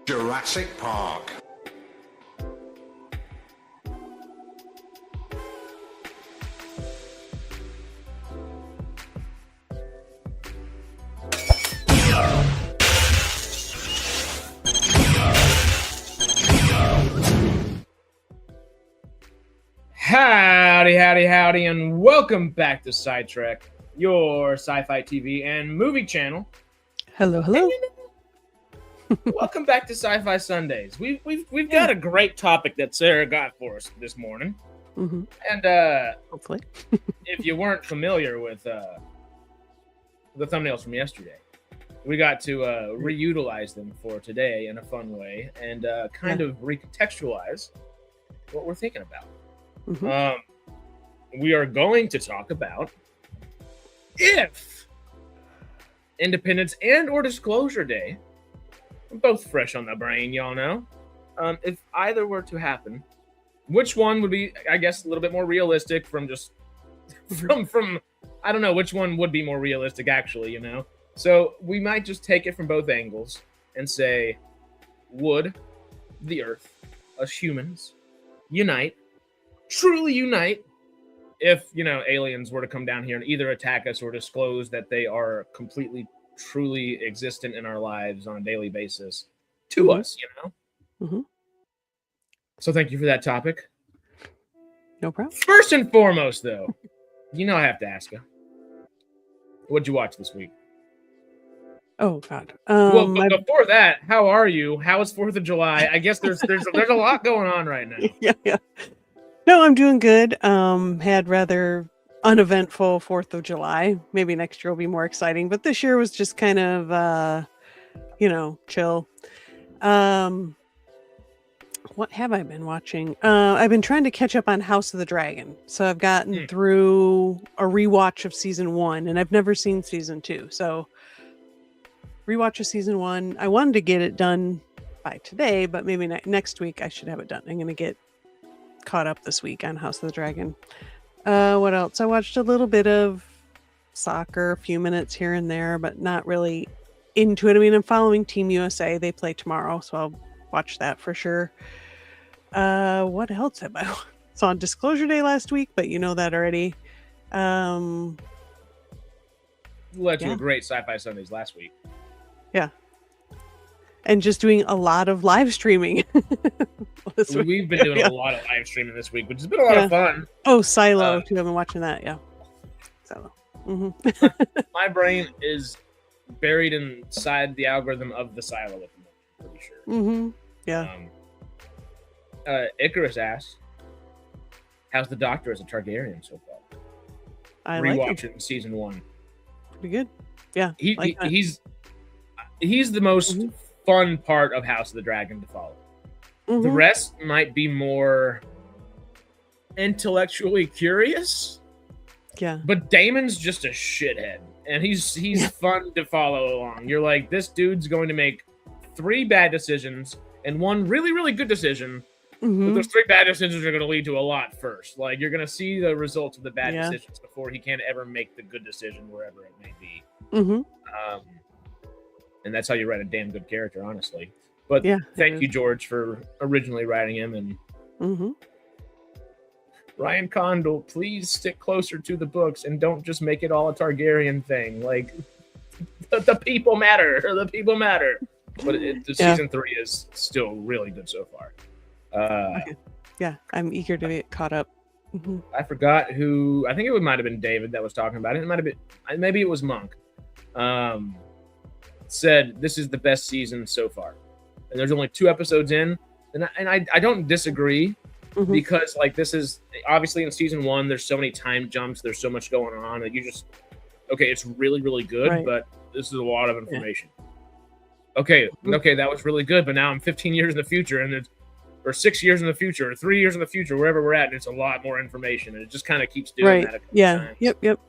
Jurassic Park. Howdy, and welcome back to SciTrek, your sci-fi TV and movie channel. Hello. Welcome back to Sci-Fi Sundays. We've got a great topic that Sarah got for us this morning, and Hopefully, if you weren't familiar with the thumbnails from yesterday, we got to reutilize them for today in a fun way and kind of recontextualize what we're thinking about. We are going to talk about if Independence and or Disclosure Day, both fresh on the brain, y'all know, if either were to happen, which one would be, I guess, a little bit more realistic from I don't know which one would be more realistic actually, you know? So we might just take it from both angles and say, would the Earth, us humans, truly unite, if, you know, aliens were to come down here and either attack us or disclose that they are completely, truly existent in our lives on a daily basis to us, you know? So thank you for that topic. no problem. First and foremost, though, you know I have to ask you, what'd you watch this week? Oh God. Well, but before that, how are you? How is 4th of July? I guess there's a lot going on right now. Yeah. No, I'm doing good. Had rather uneventful 4th of July. Maybe next year will be more exciting, but this year was just kind of, chill. What have I been watching? I've been trying to catch up on House of the Dragon. So I've gotten through a rewatch of season 1, and I've never seen season 2. So rewatch of season 1. I wanted to get it done by today, but maybe next week I should have it done. I'm going to get caught up this week on House of the Dragon. What else? I watched a little bit of soccer, a few minutes here and there, but not really into it. I mean, I'm following Team USA. They play tomorrow, so I'll watch that for sure. What else have I saw on Disclosure Day last week, but you know that already. You led to a great Sci-Fi Sundays last week. Yeah. And just doing a lot of live streaming. We've been doing a lot of live streaming this week, which has been a lot of fun. Oh, Silo, too. I've been watching that, yeah. Silo. My brain is buried inside the algorithm of the Silo at the moment, I'm pretty sure. Yeah. Icarus asks, how's the Doctor as a Targaryen so far? I like Rewatching season 1. Pretty good. Yeah. He's the most fun part of House of the Dragon to follow. The rest might be more intellectually curious. Yeah. But Damon's just a shithead, and he's fun to follow along. You're like, this dude's going to make 3 bad decisions and 1 really, really good decision. But those 3 bad decisions are going to lead to a lot first. Like, you're going to see the results of the bad decisions before he can ever make the good decision, wherever it may be. And that's how you write a damn good character, honestly. But thank you, George, for originally writing him. And Ryan Condal, please stick closer to the books and don't just make it all a Targaryen thing. Like, the people matter. The people matter. But season 3 is still really good so far. Yeah, I'm eager to get caught up. I forgot who. I think it might have been David that was talking about it. It might have been, maybe it was Monk. Said this is the best season so far, and there's only 2 episodes in, and I don't disagree, because like this is obviously in season 1. There's so many time jumps. There's so much going on that you just it's really, really good, but this is a lot of information. Okay, that was really good, but now I'm 15 years in the future, and it's or 6 years in the future, or 3 years in the future, wherever we're at, and it's a lot more information, and it just kind of keeps doing that. Times. Yep.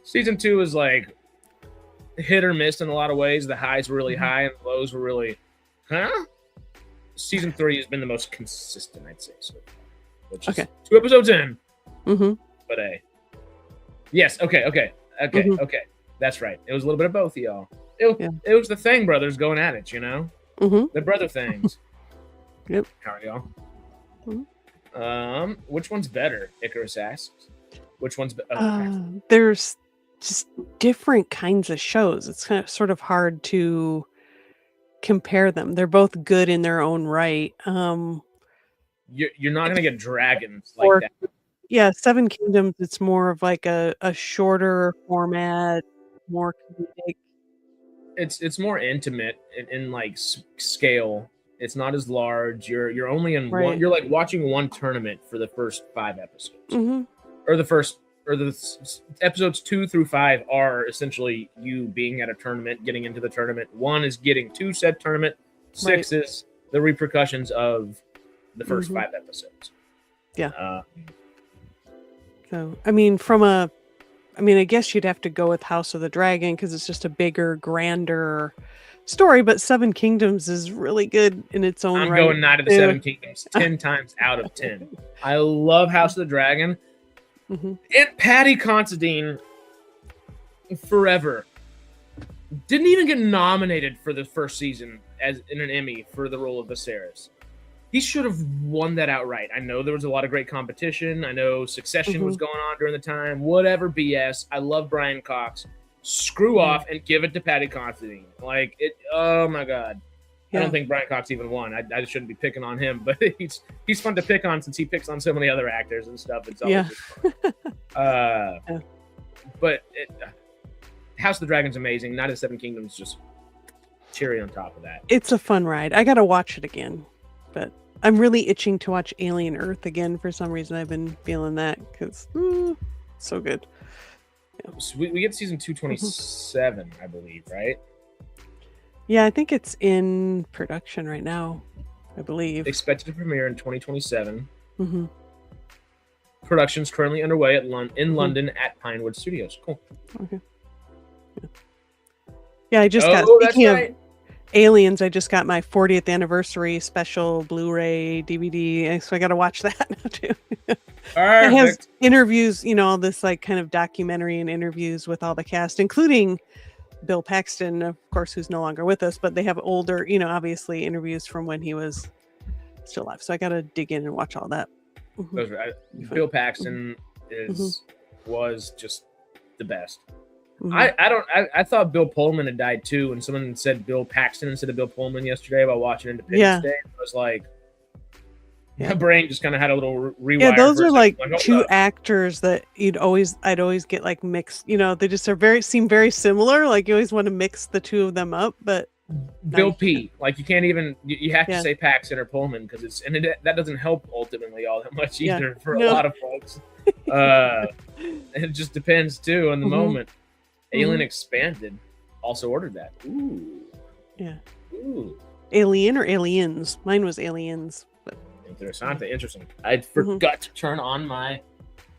Season 2 is like hit or miss in a lot of ways. The highs were really high, and the lows were really, Season 3 has been the most consistent, I'd say. So, which is 2 episodes in, but yes, okay. That's right. It was a little bit of both of y'all. It was the Thing brothers going at it, you know. The brother things. Yep. How are y'all? Which one's better? Icarus asks. Which one's better? There's just different kinds of shows. It's kind of sort of hard to compare them. They're both good in their own right. You're not gonna get dragons like that. Yeah, Seven Kingdoms, it's more of like a shorter format, more comedic. It's more intimate in like scale. It's not as large. You're only in one. You're like watching one tournament for the first 5 episodes, or the episodes 2 through 5 are essentially you being at a tournament, getting into the tournament. 1 is getting to said tournament. 6 is the repercussions of the first 5 episodes. Yeah. So, I mean, I guess you'd have to go with House of the Dragon because it's just a bigger, grander story, but Seven Kingdoms is really good in its own right. I'm going Night of the Seven Kingdoms 10 times out of 10. I love House of the Dragon. And Patty Considine forever didn't even get nominated for the first season as in an Emmy for the role of Viserys. He should have won that outright. I know there was a lot of great competition. I know Succession was going on during the time. Whatever BS. I love Brian Cox. Screw off and give it to Patty Considine. Like it. Oh my God. I don't think Brian Cox even won. I shouldn't be picking on him, but he's fun to pick on since he picks on so many other actors and stuff. It's always just fun. But House of the Dragon's amazing. Night of the Seven Kingdoms just cherry on top of that. It's a fun ride. I gotta watch it again, but I'm really itching to watch Alien Earth again for some reason. I've been feeling that because so good. Yeah. So we get season 227, I believe, right? Yeah, I think it's in production right now, I believe. Expected to premiere in 2027. Production's currently underway in London at Pinewood Studios. Cool. Okay. Yeah, I just got, speaking of Aliens, I just got my 40th anniversary special Blu-ray DVD, so I got to watch that now too. It has interviews, all this like kind of documentary and interviews with all the cast, including Bill Paxton, of course, who's no longer with us, but they have older, obviously interviews from when he was still alive. So I got to dig in and watch all that. Bill Paxton was just the best. I thought Bill Pullman had died too, and someone said Bill Paxton instead of Bill Pullman yesterday while watching Independence Day. I was like, my brain just kind of had a little rewire. Yeah, those are like two actors that I'd always get like mixed. They just seem very similar. Like you always want to mix the two of them up, but Bill P. Like you can't even you have to say Paxton or Pullman because that doesn't help ultimately all that much either for a lot of folks. It just depends too on the moment. Alien Expanded also ordered that. Ooh. Yeah. Ooh. Alien or Aliens? Mine was Aliens. But... Interesting. I forgot to turn on my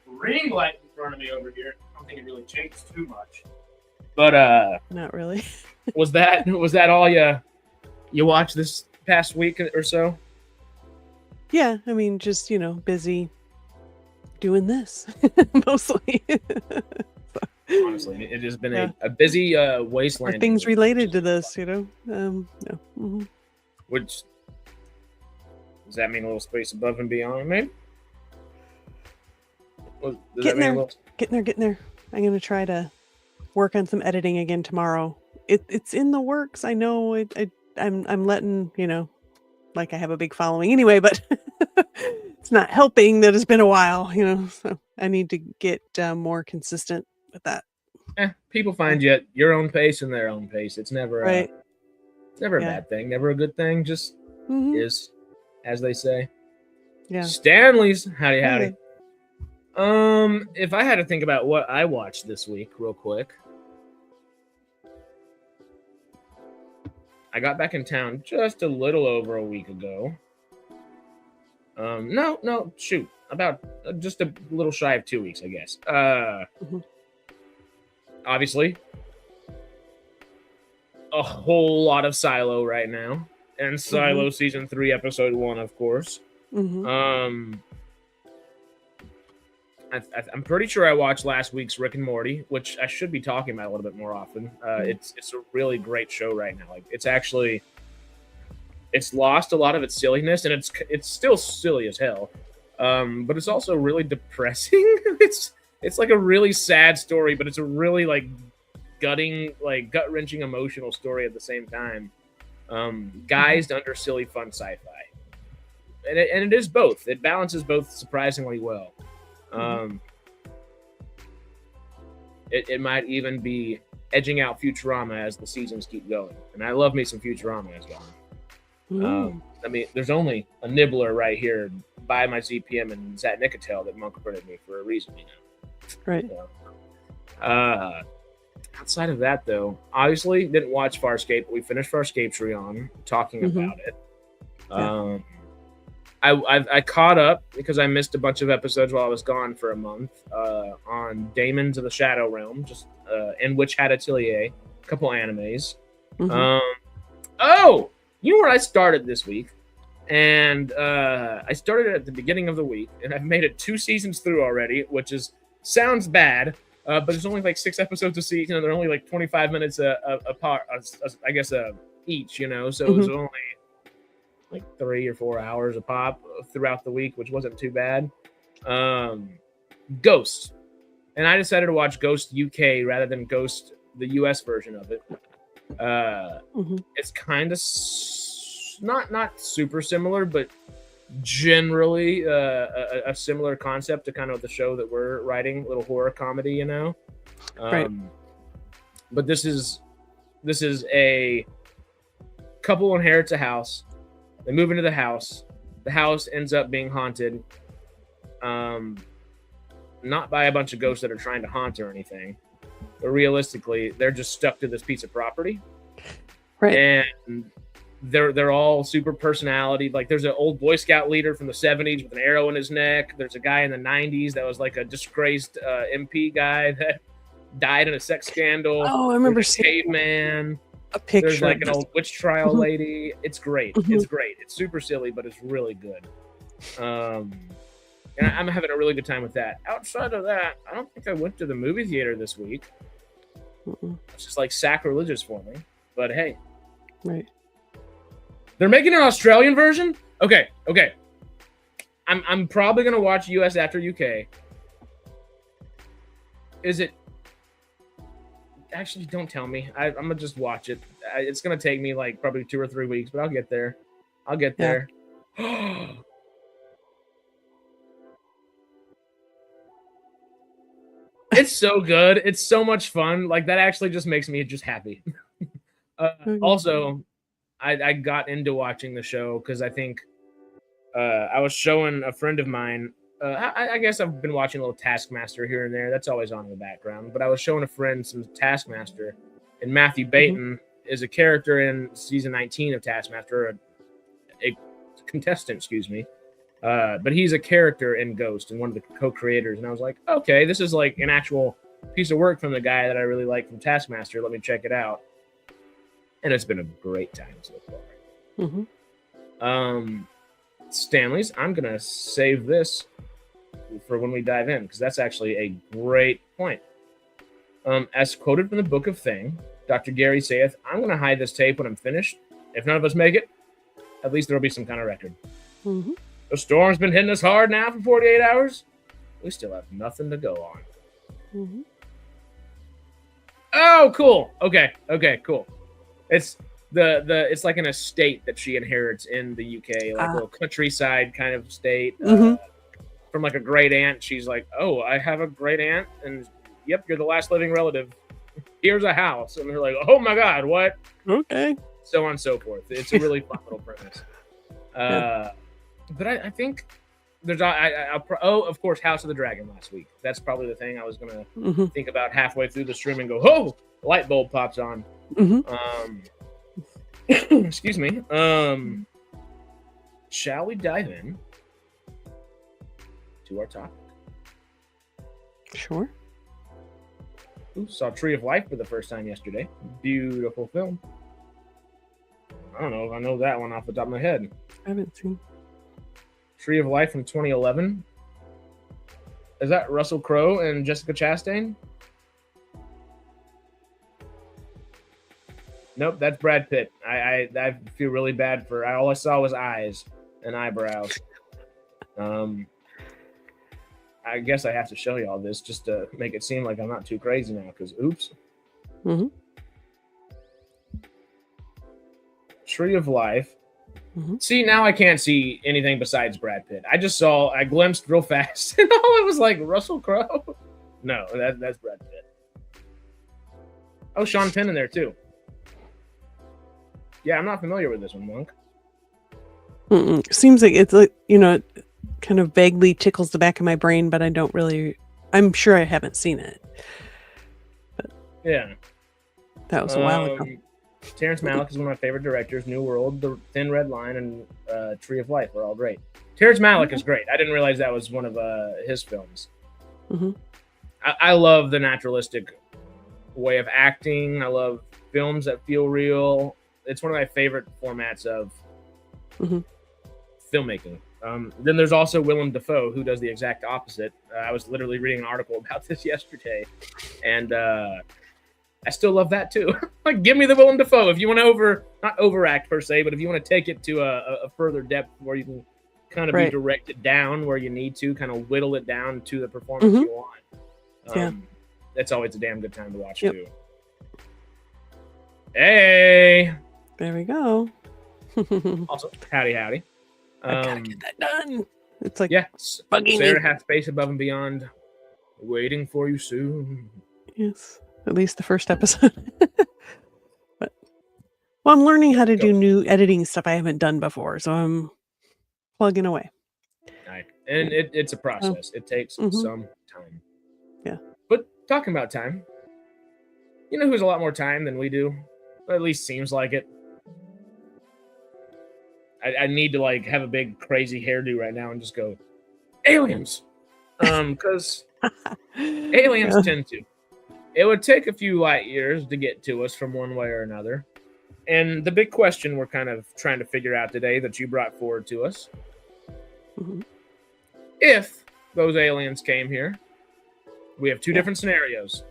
ring light in front of me over here. I don't think it really changed too much. But not really. was that all you watched this past week or so? Yeah, I mean just, busy doing this mostly. Honestly, it has been a busy wasteland. Are things related to this, No. Which does that mean a little space above and beyond, maybe? Getting there. I'm gonna try to work on some editing again tomorrow. It's in the works. I know. I'm letting like I have a big following anyway, but it's not helping that it's been a while. So I need to get more consistent with that. People find you at your own pace and their own pace. It's never it's never a bad thing, never a good thing, just is, as they say. Yeah. Stanley's howdy. If I had to think about what I watched this week real quick, I got back in town just a little over a week ago. About just a little shy of 2 weeks, I guess. Obviously, a whole lot of Silo right now, and Silo season 3, episode 1, of course. I'm pretty sure I watched last week's Rick and Morty, which I should be talking about a little bit more often. It's a really great show right now. Like it's actually it's lost a lot of its silliness, and it's still silly as hell. But it's also really depressing. It's like a really sad story, but it's a really like gutting, like gut-wrenching emotional story at the same time. Guised under silly fun sci-fi. And it is both. It balances both surprisingly well. It might even be edging out Futurama as the seasons keep going. And I love me some Futurama as well. I mean, there's only a nibbler right here by my ZPM and Zat Nicotel that Monk printed me for a reason, you know. Right. So, outside of that, though, obviously didn't watch Farscape, but we finished Farscape Trion talking about it. I caught up because I missed a bunch of episodes while I was gone for a month on Daemons of the Shadow Realm, just in Witch Hat Atelier, a couple animes. Oh, you know where I started this week? And I started at the beginning of the week, and I've made it 2 seasons through already, which sounds bad, but there's only like 6 episodes a season, and they're only like 25 minutes apart, I guess, each, you know, so it was only like 3 or 4 hours a pop throughout the week, which wasn't too bad. Ghost. And I decided to watch Ghost UK rather than Ghost, the US version of it. It's kind of not super similar, but generally a similar concept to kind of the show that we're writing, little horror comedy, you know. But this is a couple inherits a house. They move into the house. The house ends up being haunted, not by a bunch of ghosts that are trying to haunt or anything, but realistically, they're just stuck to this piece of property. And they're all super personality. Like, there's an old Boy Scout leader from the 70s with an arrow in his neck. There's a guy in the 90s that was like a disgraced MP guy that died in a sex scandal. Oh, I remember seeing Caveman. A picture. There's like an old witch trial lady. It's great. It's great. It's super silly, but it's really good. And I'm having a really good time with that. Outside of that, I don't think I went to the movie theater this week. It's just like sacrilegious for me. But hey. Right. They're making an Australian version? Okay. I'm probably gonna watch US after UK. Is it? Actually, don't tell me. I'm gonna just watch it. It's gonna take me like probably 2 or 3 weeks, but I'll get there. It's so good. It's so much fun. Like, that actually just makes me just happy. Also, I got into watching the show because I think I was showing a friend of mine. I guess I've been watching a little Taskmaster here and there. That's always on in the background. But I was showing a friend some Taskmaster, and Matthew Baton is a character in season 19 of Taskmaster, a contestant, excuse me. But he's a character in Ghost and one of the co-creators. And I was like, okay, this is like an actual piece of work from the guy that I really like from Taskmaster. Let me check it out. And it's been a great time so far. Stanley's, I'm going to save this for when we dive in, because that's actually a great point. As quoted from the Book of Thing, Dr. Gary saith, I'm going to hide this tape when I'm finished. If none of us make it, at least there'll be some kind of record. The storm's been hitting us hard now for 48 hours. We still have nothing to go on. Oh, cool. Okay, cool. It's it's like an estate that she inherits in the UK, like a little countryside kind of state. From like a great aunt. She's like, oh, I have a great aunt, and yep, you're the last living relative. Here's a house. And they're like, oh my God, what? Okay. So on and so forth. It's a really fun little premise. But I think there's of course, House of the Dragon last week. That's probably the thing I was gonna think about halfway through the stream and go, oh, light bulb pops on. Excuse me. Shall we dive in to our topic? Sure. Ooh, saw Tree of Life for the first time yesterday. Beautiful film. I don't know if I know that one off the top of my head. I haven't seen Tree of Life from 2011. Is that Russell Crowe and Jessica Chastain? Nope, that's Brad Pitt. I feel really bad for. All I saw was eyes and eyebrows. I guess I have to show you all this just to make it seem like I'm not too crazy now. Because oops. Mm-hmm. Tree of Life. Mm-hmm. See, now I can't see anything besides Brad Pitt. I glimpsed real fast, and all it was like Russell Crowe. No, that's Brad Pitt. Oh, Sean Penn in there too. Yeah, I'm not familiar with this one, Monk. Seems like it's like, kind of vaguely tickles the back of my brain, but I don't really. I'm sure I haven't seen it. But yeah, that was a while ago. Terrence Malick is one of my favorite directors. New World, The Thin Red Line, and Tree of Life are all great. Terrence Malick is great. I didn't realize that was one of his films. Mm-hmm. I love the naturalistic way of acting. I love films that feel real. It's one of my favorite formats of filmmaking. Then there's also Willem Dafoe, who does the exact opposite. I was literally reading an article about this yesterday, and I still love that too. Like, give me the Willem Dafoe if you want to not overact per se, but if you want to take it to a further depth where you can kind of be directed down where you need to, kind of whittle it down to the performance you want. That's always a damn good time to watch too. Hey, there we go. Also, howdy. I gotta get that done. It's like bugging Sarah me. Has space above and beyond, waiting for you soon. Yes. At least the first episode. But I'm learning how to do new editing stuff I haven't done before, so I'm plugging away. Right. And it's a process. It takes some time. Yeah. But talking about time, you know who's a lot more time than we do? Or at least seems like it. I need to like have a big crazy hairdo right now and just go, aliens. Because aliens tend to. It would take a few light years to get to us from one way or another. And the big question we're kind of trying to figure out today that you brought forward to us, if those aliens came here, we have two different scenarios.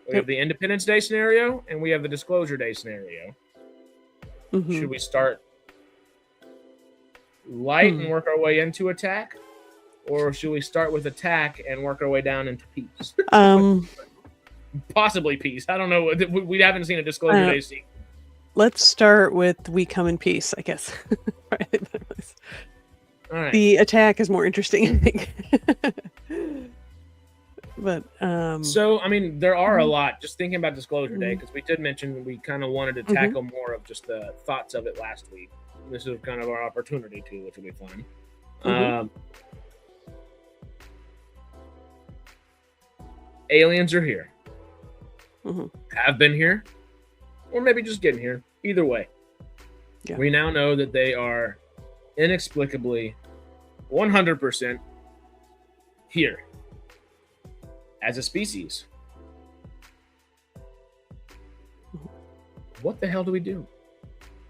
We have the Independence Day scenario and we have the Disclosure Day scenario. Should we start light and work our way into attack? Or should we start with attack and work our way down into peace? Possibly peace. I don't know. We haven't seen a Disclosure Day scene. Let's start with we come in peace, I guess. Right. All right. The attack is more interesting, I think. But so I mean, there are a lot. Just thinking about Disclosure Day, because we did mention we kind of wanted to tackle more of just the thoughts of it last week. This is kind of our opportunity to, which will be fun. Aliens are here. Have been here, or maybe just getting here. Either way, we now know that they are inexplicably 100% here as a species. What the hell do we do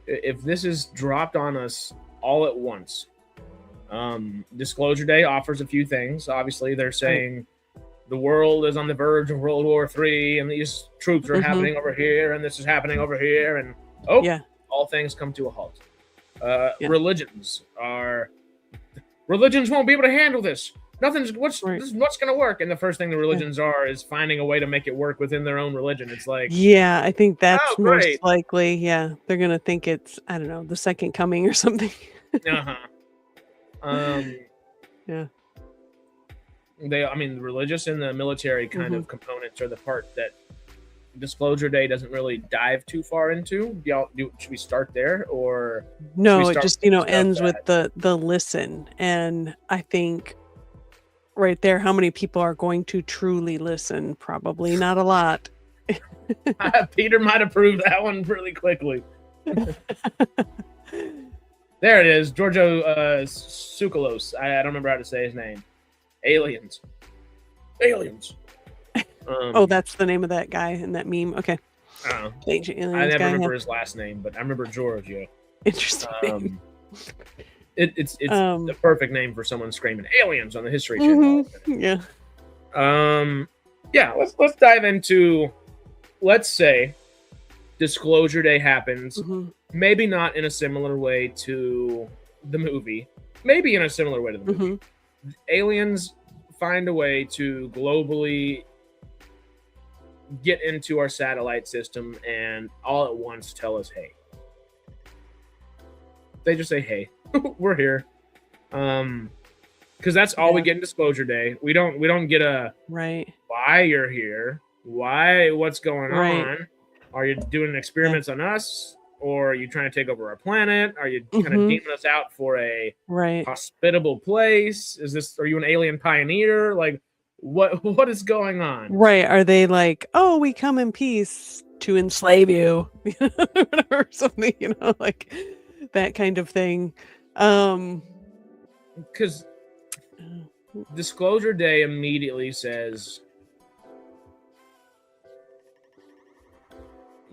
if this is dropped on us all at once? Disclosure Day offers a few things. Obviously, they're saying the world is on the verge of World War III, and these troops are happening over here, and this is happening over here, and all things come to a halt. Religions won't be able to handle this. What's going to work? And the first thing the religions are is finding a way to make it work within their own religion. It's like, I think that's most likely. Yeah, they're going to think it's, I don't know, the second coming or something. The religious and the military kind of components are the part that Disclosure Day doesn't really dive too far into. Should we start there, or no? It just ends with the listen, and I think right there, how many people are going to truly listen? Probably not a lot. Peter might approve that one really quickly. There it is, Giorgio Tsoukalos. I don't remember how to say his name. Aliens. That's the name of that guy in that meme. Okay. I never remember his last name, but I remember Giorgio. Interesting. It's the perfect name for someone screaming aliens on the History Channel. Yeah. Let's dive into, let's say Disclosure Day happens. Mhm. Maybe not in a similar way to the movie. Maybe in a similar way to the movie. Mhm. Aliens find a way to globally get into our satellite system and all at once tell us, hey. They just say, hey, we're here. Because that's all we Yeah. get in Disclosure Day. We don't get a Right. why you're here, what's going Right. on. Are you doing Yeah. experiments on us, or are you trying to take over our planet? Are you kind of Mhm. deeming us out for a Right. hospitable place? Are you an alien pioneer? Like, what is going on? Right. Are they like, "Oh, we come in peace to enslave you," or something, like that kind of thing. Um, Because uh, Disclosure Day immediately says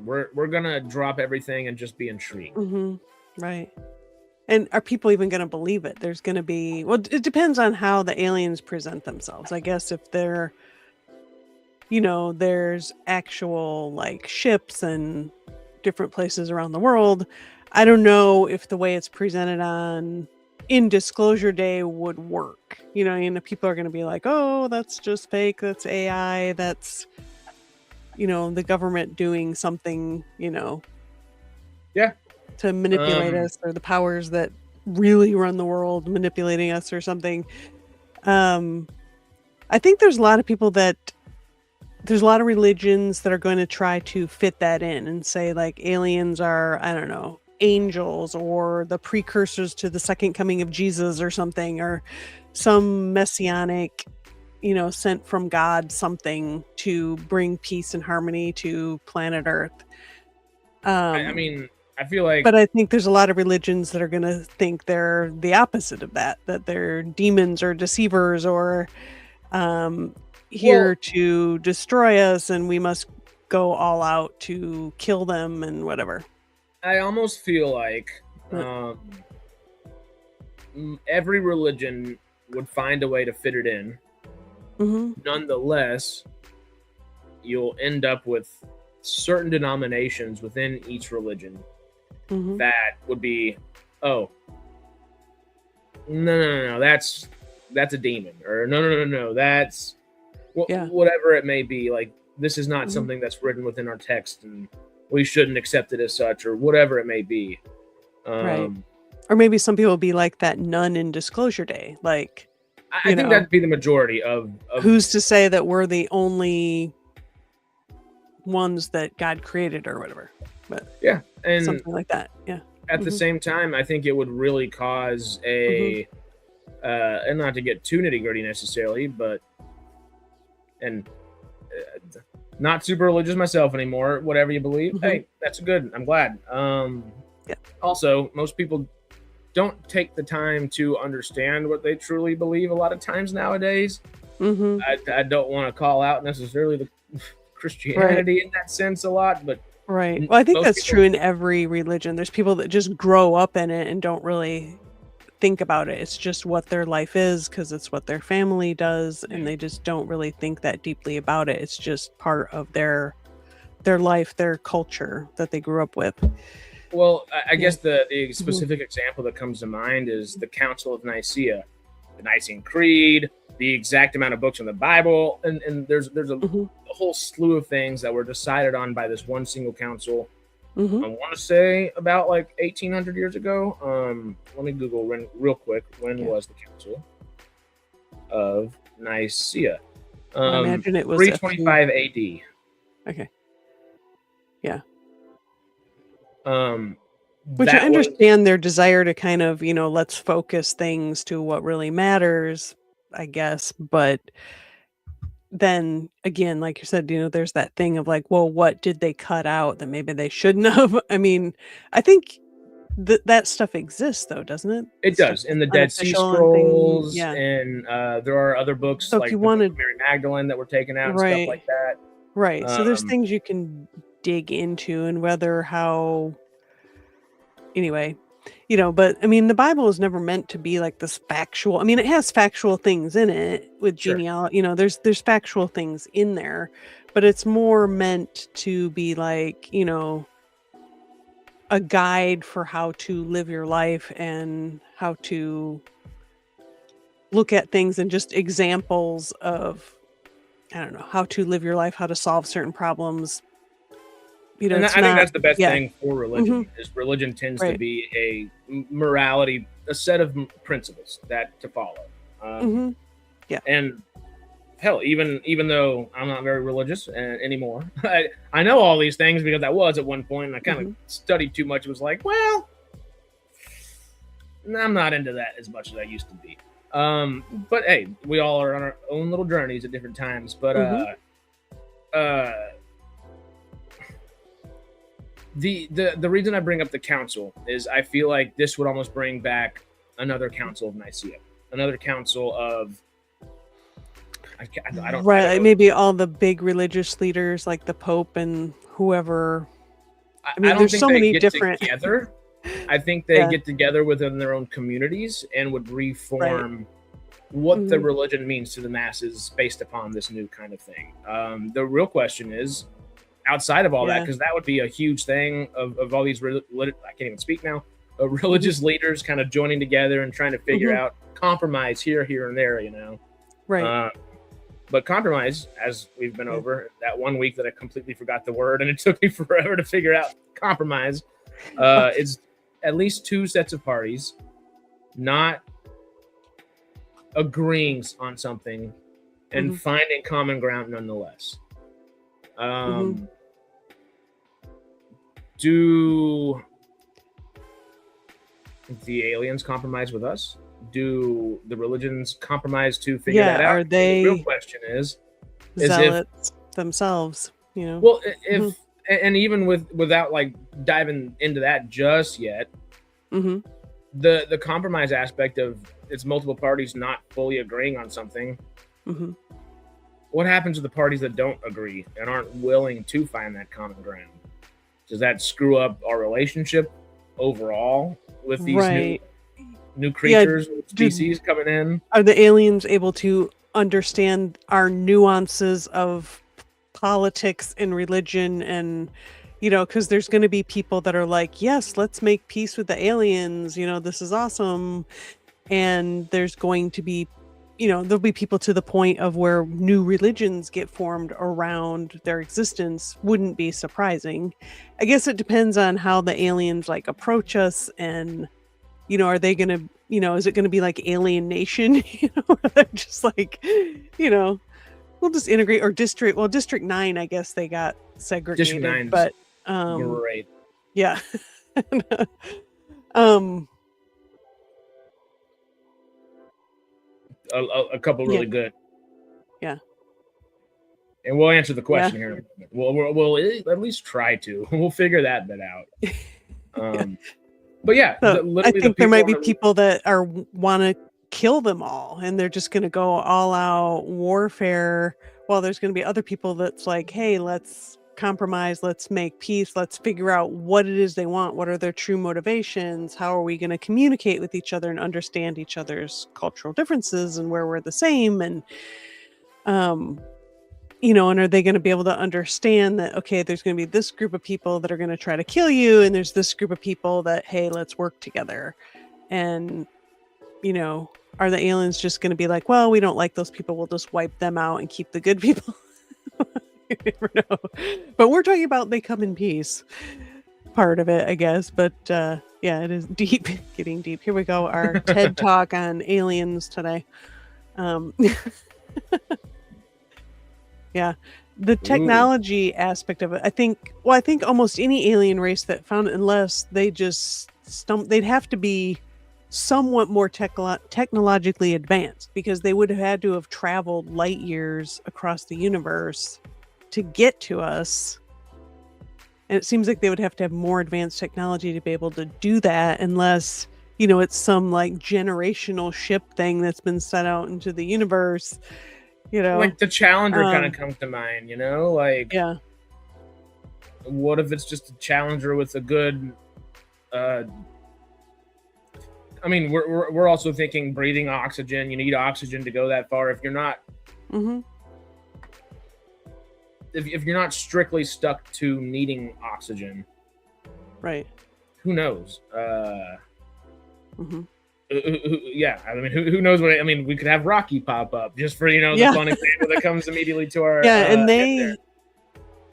we're gonna drop everything and just be intrigued. mhm. Right. And are people even gonna believe it? There's gonna be well, it depends on how the aliens present themselves. I guess if they're, there's actual like ships and different places around the world. I don't know if the way it's presented on in Disclosure Day would work. People are gonna be like, "Oh, that's just fake. That's AI. That's, the government doing something, Yeah. to manipulate us, or the powers that really run the world manipulating us or something." I think there's a lot of religions that are going to try to fit that in and say like aliens are, I don't know, angels or the precursors to the second coming of Jesus or something, or some messianic, sent from God something to bring peace and harmony to planet Earth. I mean, I feel like, But I think there's a lot of religions that are going to think they're the opposite of that they're demons or deceivers or here well, to destroy us and we must go all out to kill them and whatever. I almost feel like But every religion would find a way to fit it in. mhm, Nonetheless, you'll end up with certain denominations within each religion mhm, that would be, oh, no, that's a demon, or no, that's yeah, whatever it may be. Like, this is not mhm, something that's written within our text, and we shouldn't accept it as such, or whatever it may be. right. Um, Or maybe some people be like that nun in Disclosure Day, like, I think that'd be the majority of who's to say that we're the only ones that God created or whatever, but yeah, and something like that. Yeah. at the Mhm, same time, I think it would really cause mhm, and not to get too nitty gritty necessarily, but and not super religious myself anymore. Whatever you believe, mhm, hey, that's good. I'm glad. yeah, Also, most people don't take the time to understand what they truly believe. A lot of times nowadays, mhm, I don't want to call out necessarily the right. Christianity in that sense a lot, but Right. Well, I think most that's people, true in every religion. There's people that just grow up in it and don't really think about it. It's just what their life is because it's what their family does, and they just don't really think that deeply about it. It's just part of their life, their culture that they grew up with. well, I Yeah. guess the Mhm. specific example that comes to mind is the Council of Nicaea, the Nicene Creed, the exact amount of books in the Bible, and there's a Mhm. whole slew of things that were decided on by this one single council. Mhm. I want to say about like 1800 years ago. Let me Google real quick. When Yeah. was the Council of Nicaea? I imagine it was a few. 325 AD. Okay. Yeah. Um, Which I that was understand their desire to kind of, let's focus things to what really matters, I guess, but then again, like you said, there's that thing of like, well, what did they cut out that maybe they shouldn't have? I mean, I think that stuff exists though, doesn't it? The it stuff does in that's the Dead Sea unofficial and thing, Scrolls, yeah. and there are other books So if like you the Book of wanted, Mary Magdalene that were taken out and stuff right, like that. right. So there's Um, things you can dig into and whether how anyway, but I mean, the Bible is never meant to be like this factual. I mean, it has factual things in it with sure. genealogy, there's factual things in there, but it's more meant to be like, a guide for how to live your life and how to look at things, and just examples of, I don't know, how to live your life, how to solve certain problems. And It's I think not, that's the best yeah. thing for Hmm. religion is religion tends to Right. be a morality, a set of principles that to follow. Hmm. Yeah. And hell, even though I'm not very religious anymore, I know all these things because I was at one point, and I kind of Hmm. studied too much. It was like, well, I'm not into that as much as I used to be. But hey, we all are on our own little journeys at different times. But Hmm. uh, the reason I bring up the council is I feel like this would almost bring back another council of Nicaea, another council of I don't Right. Like know. maybe all the big religious leaders, like the Pope and whoever. I I mean, don't there's think so they many get different. together. I think they Yeah. get together within their own communities and would Right. reform what the Hmm. religion means to the masses based upon this new kind of thing. The real question is, outside of all that, Yeah. because that would be a huge thing of all these, I can't even speak now, Hmm. religious leaders kind of joining together and trying to figure Hmm. out compromise here, and there, you know. Right. Uh, but compromise, as we've been Yeah. over that one week that I completely forgot the word and it took me forever to figure out compromise, is at least two sets of parties not agreeing on something and Hmm. finding common ground nonetheless. Hmm. Um, do the aliens compromise with us? Do the religions compromise to figure Yeah. that out? Are And the real they question is if zealots themselves? well, Hmm. if and even without like diving into that just yet, Hmm. the compromise aspect of it's multiple parties not fully agreeing on something. Hmm. What happens to the parties that don't agree and aren't willing to find that common ground? Does that screw up our relationship overall with these new Right. Yeah. creatures, Do species coming in? Are the aliens able to understand our nuances of politics and religion? And because there's going to be people that are like, yes, let's make peace with the aliens, this is awesome. And there's going to be, there'll be people to the point of where new religions get formed around their existence. Wouldn't be surprising. I guess it depends on how the aliens like approach us. And are they gonna, is it gonna be like Alien Nation? Where they're just like, you know, we'll just integrate, or District 9, I guess they got District segregated, Nine's but great. yeah. um A couple yeah, really good. yeah, And we'll answer the yeah. question here in a minute. We'll at least try to. We'll figure that bit out. Yeah. Um, but yeah, So I literally the think there people might on be the people that are want to kill them all, and they're just gonna go all out warfare, while there's gonna be other people that's like, hey, let's compromise, let's make peace, let's figure out what it is they want, what are their true motivations, how are we gonna communicate with each other and understand each other's cultural differences and where we're the same. And um and are they going to be able to understand that, okay, there's going to be this group of people that are going to try to kill you, and there's this group of people that, hey, let's work together. And you know are the aliens just going to be like, well, we don't like those people, we'll just wipe them out and keep the good people? You never know. But we're talking about they come in peace part of it, I guess. But yeah, it is deep. Getting deep. Here we go, our TED talk on aliens today. um Yeah. The Ooh, technology aspect of it, I think almost any alien race that found it, unless they just they'd have to be somewhat more technologically advanced, because they would have had to have traveled light years across the universe to get to us. And it seems like they would have to have more advanced technology to be able to do that, unless, it's some like generational ship thing that's been set out into the universe, you know. like the Challenger kind of Um, comes to mind, you know? Like, yeah. what if it's just a Challenger with a good. Uh, I mean, we're also thinking breathing oxygen. You need oxygen to go that far. If you're not Mm-hmm. if you're not strictly stuck to needing oxygen, Right. who knows? Mm-hmm. Yeah, I mean, who knows what? I mean, we could have Rocky pop up just for the Yeah. fun example that comes immediately to our Yeah, and head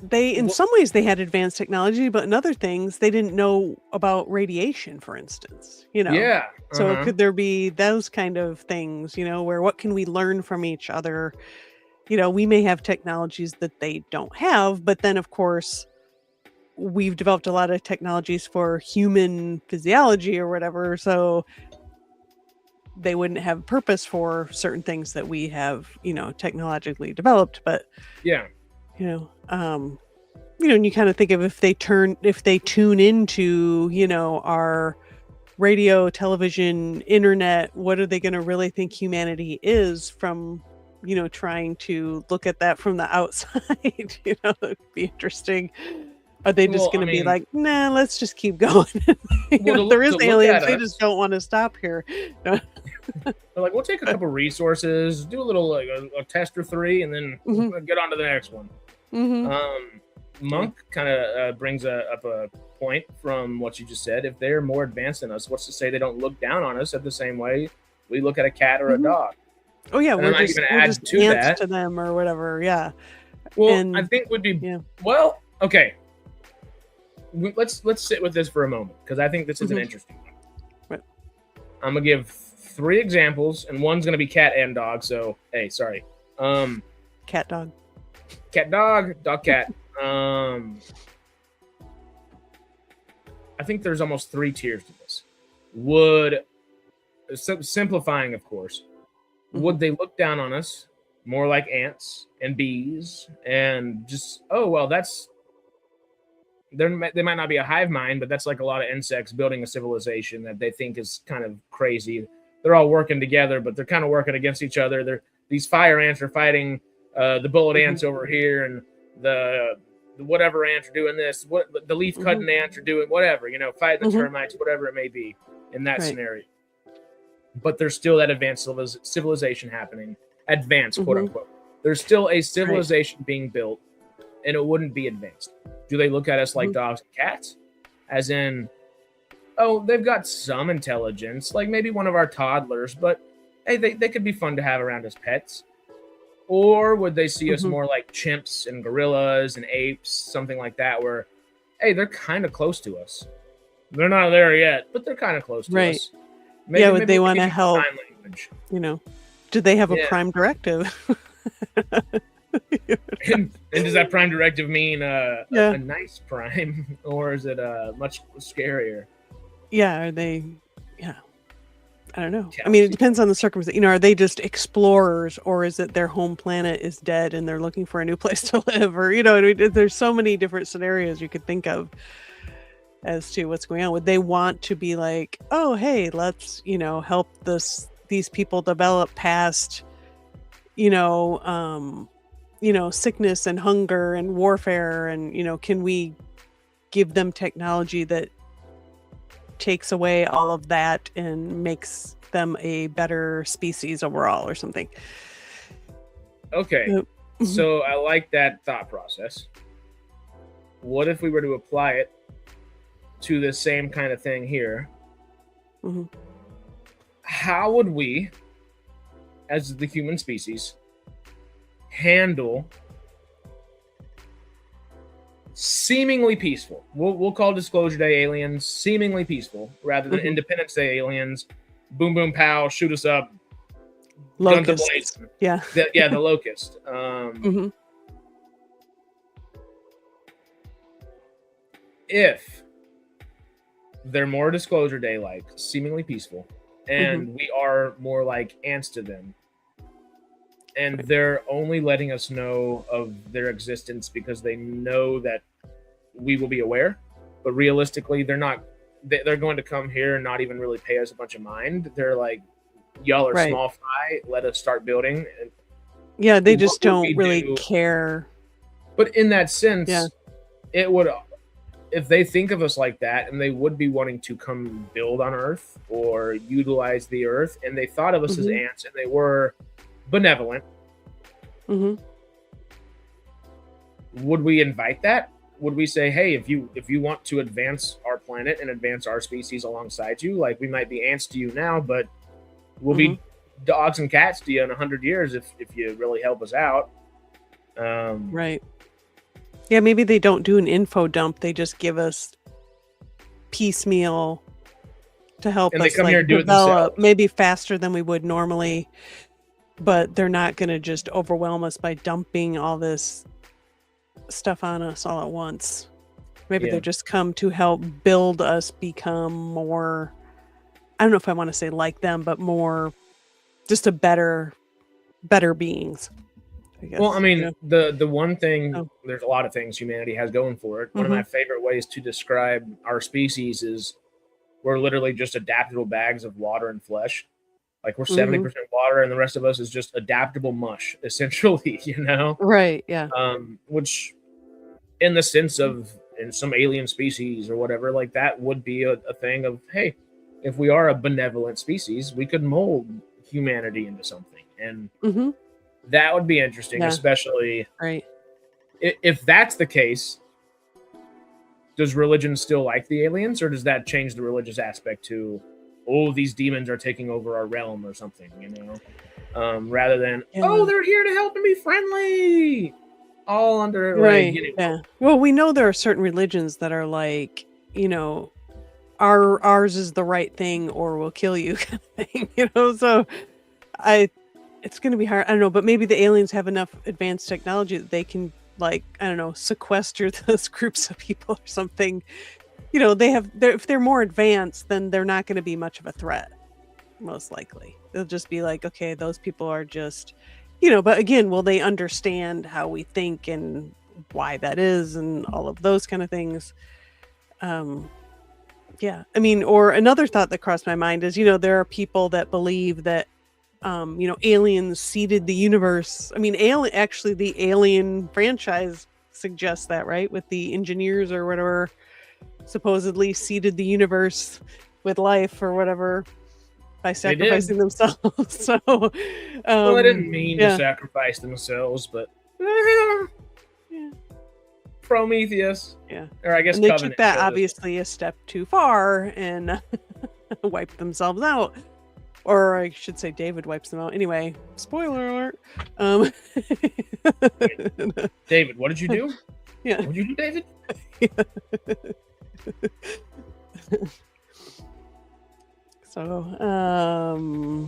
they in Well- some ways they had advanced technology, but in other things they didn't know about radiation, for instance. there. Yeah. So could there be those kind of things, where what can we learn from each other? We may have technologies that they don't have, but then of course we've developed a lot of technologies for human physiology or whatever, so they wouldn't have purpose for certain things that we have, technologically developed. But Yeah. and you kind of think of if they tune into, our radio, television, internet, what are they going to really think humanity is from, trying to look at that from the outside? It'd be interesting. Are they just going to be like, nah, let's just keep going? There is aliens, they just don't want to stop here. They're like, we'll take a couple resources, do a little like a test or 3, and then get on to the next one. Monk kind of brings up a point from what you just said. If they're more advanced than us, what's to say they don't look down on us at the same way we look at a cat or a dog? Oh yeah, and we're just ants to them or whatever. Yeah. Well, I think would be well. Okay, let's sit with this for a moment because I think this is an interesting one. Right. I'm gonna give 3 examples, and one's gonna be cat and dog. So hey, sorry. Cat dog. Cat dog, dog cat. I think there's almost 3 tiers to this. Simplifying, of course, would they look down on us more like ants and bees and just, oh, well, they might not be a hive mind, but that's like a lot of insects building a civilization that they think is kind of crazy. They're all working together, but they're kind of working against each other. These fire ants are fighting the bullet ants over here, and the whatever ants are doing this, what the leaf cutting ants are doing, whatever, fighting the termites, whatever it may be in that scenario. But there's still that advanced civilization happening, advanced, quote unquote. There's still a civilization being built, and it wouldn't be advanced. Do they look at us like dogs and cats? As in, oh, they've got some intelligence, like maybe one of our toddlers, but hey, they could be fun to have around as pets. Or would they see us more like chimps and gorillas and apes, something like that, where, hey, they're kind of close to us. They're not there yet, but they're kind of close to us. Maybe, would they want to help? Do they have a prime directive? and does that prime directive mean a nice prime, or is it much scarier? Yeah, are they? Yeah, I don't know. I mean, it depends on the circumstance. Are they just explorers, or is it their home planet is dead and they're looking for a new place to live? Or there's so many different scenarios you could think of as to what's going on. Would they want to be like, oh, hey, let's help these people develop past sickness and hunger and warfare, and can we give them technology that takes away all of that and makes them a better species overall or something? Okay, so I like that thought process. What if we were to apply it to the same kind of thing here? How would we, as the human species, handle seemingly peaceful, we'll call Disclosure Day aliens seemingly peaceful rather than Independence Day aliens, boom boom pow, shoot us up, Locust. The locust. If they're more Disclosure Day like, seemingly peaceful, and we are more like ants to them, and they're only letting us know of their existence because they know that we will be aware, but realistically they're going to come here and not even really pay us a bunch of mind. They're like, y'all are small fry, let us start building. And they just don't really care. But in that sense, it would, if they think of us like that, and they would be wanting to come build on Earth or utilize the Earth, and they thought of us as ants, and they were benevolent, would we invite that? Would we say, hey, if you want to advance our planet and advance our species alongside you. Like we might be ants to you now, but we'll Mhm. be dogs and cats to you in 100 years if you really help us out. Right. Yeah, maybe they don't do an info dump. They just give us piecemeal to help And they us come here like and do it develop themselves. maybe faster than we would normally, but they're not going to just overwhelm us by dumping all this stuff on us all at once. Maybe Yeah. they just come to help build us become more, I don't know if I want to say like them, but more just a better beings, I guess. Well, I mean, the one thing, Oh. there's a lot of things humanity has going for it. One of Mhm. my favorite ways to describe our species is we're literally just adaptable bags of water and flesh. Like we're Mhm. 70% water, and the rest of us is just adaptable mush, essentially. Right, yeah. Which, in the sense of in some alien species or whatever, like that would be a thing of, hey, if we are a benevolent species, we could mold humanity into something, and Mhm. that would be interesting, Yeah, especially right. if that's the case. Does religion still like the aliens, or does that change the religious aspect to, oh, these demons are taking over our realm or something, rather than, oh, Yeah. they're here to help and be friendly, all under like, Right, yeah. Well, we know there are certain religions that are like, you know, ours is the right thing or we'll kill you kind of thing, so I it's gonna be hard. I don't know, but maybe the aliens have enough advanced technology that they can like, I don't know, sequester those groups of people or something. If they're more advanced, then they're not gonna be much of a threat, most likely. They'll just be like, okay, those people are just, but again, will they understand how we think and why that is and all of those kind of things? Um, yeah. I mean, or another thought that crossed my mind is, there are people that believe that aliens seeded the universe. I mean, actually the Alien franchise suggests that, right? With the engineers or whatever supposedly seeded the universe with life or whatever by They did. sacrificing themselves. So, Well, they didn't mean to yeah. sacrifice themselves, but Yeah. Prometheus, Yeah. or I guess And they took Covenant that showed us. obviously a step too far and wiped themselves out. Or I should say David wipes them out. Anyway, spoiler alert. Um, David, what did you do? yeah. What did you do, David? So,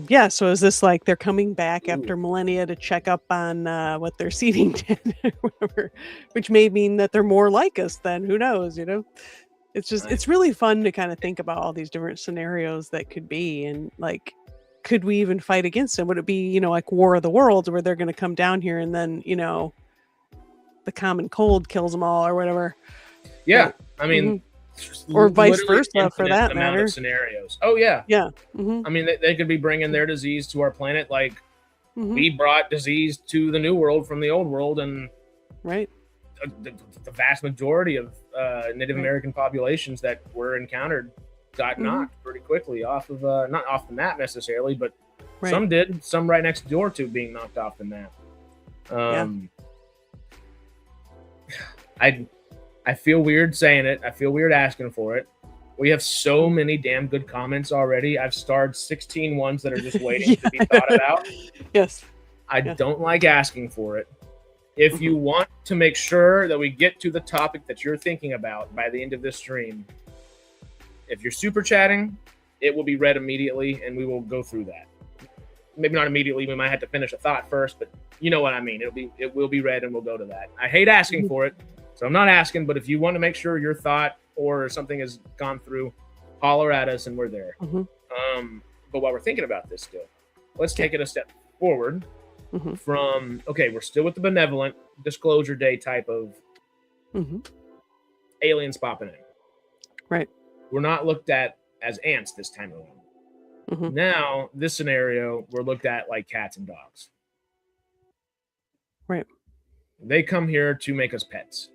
yeah, so is this like they're coming back after millennia to check up on what their seeding did or whatever, which may mean that they're more like us then, who knows, It's just, it's really fun to kind of think about all these different scenarios that could be, and like, could we even fight against them? Would it be, like War of the Worlds where they're going to come down here and then, the common cold kills them all or whatever? Yeah, I mean, Or vice literally versa for infinite that amount matter. of scenarios. Oh yeah, Yeah. I mean, they could be bringing their disease to our planet, like Mm-hmm. we brought disease to the new world from the old world, and Right. the vast majority of Native American populations that were encountered got knocked pretty quickly off of not off the map necessarily, but some did. Some right next door to being knocked off the map. I feel weird saying it. I feel weird asking for it. We have so many damn good comments already. I've starred 16 ones that are just waiting to be thought about. Yes. I don't like asking for it. If you want to make sure that we get to the topic that you're thinking about by the end of this stream, if you're super chatting, it will be read immediately and we will go through that. Maybe not immediately. We might have to finish a thought first, but you know what I mean. It will be read and we'll go to that. I hate asking for it, so I'm not asking, but if you want to make sure your thought or something has gone through, holler at us and we're there. But while we're thinking about this still, let's take it a step forward from, okay, we're still with the benevolent disclosure day type of aliens popping in. Right. We're not looked at as ants this time around. Now, this scenario, we're looked at like cats and dogs. Right. They come here to make us pets.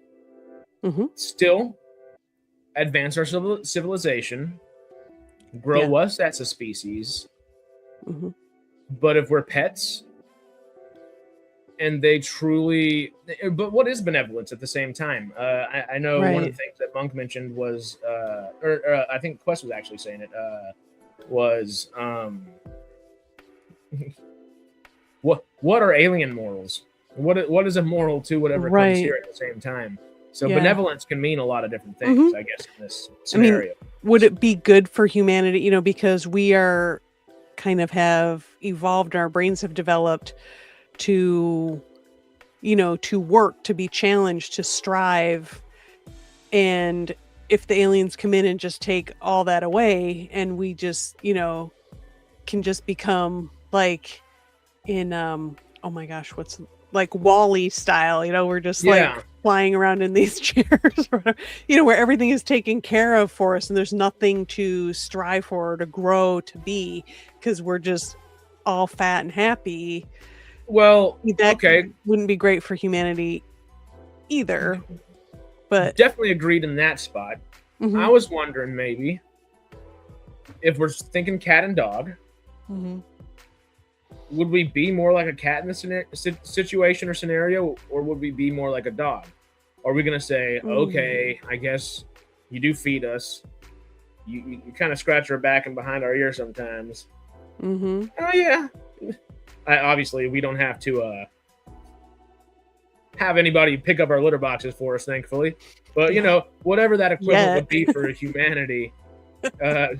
Still advance our civilization, grow us as a species. But if we're pets, and they truly. But what is benevolence at the same time? I know one of the things that Monk mentioned was, or I think Quest was actually saying it, was what are alien morals? What is a moral to whatever comes here at the same time? So benevolence can mean a lot of different things, I guess, in this scenario. I mean, would it be good for humanity? You know, because we are kind of have evolved, our brains have developed to, you know, to work, to be challenged, to strive. And if the aliens come in and just take all that away, and we just, you know, can just become like in oh my gosh, what's like Wall-E style, you know, we're just like flying around in these chairs, you know, where everything is taken care of for us and there's nothing to strive for or to grow to be, because we're just all fat and happy. Well, that wouldn't be great for humanity either. But definitely agreed in that spot. I was wondering maybe if we're thinking cat and dog, would we be more like a cat in this situation or scenario, or would we be more like a dog? Are we going to say, okay, I guess you do feed us. You kind of scratch our back and behind our ear sometimes. Oh, yeah. Obviously, we don't have to have anybody pick up our litter boxes for us, thankfully. But, you know, whatever that equivalent would be for humanity,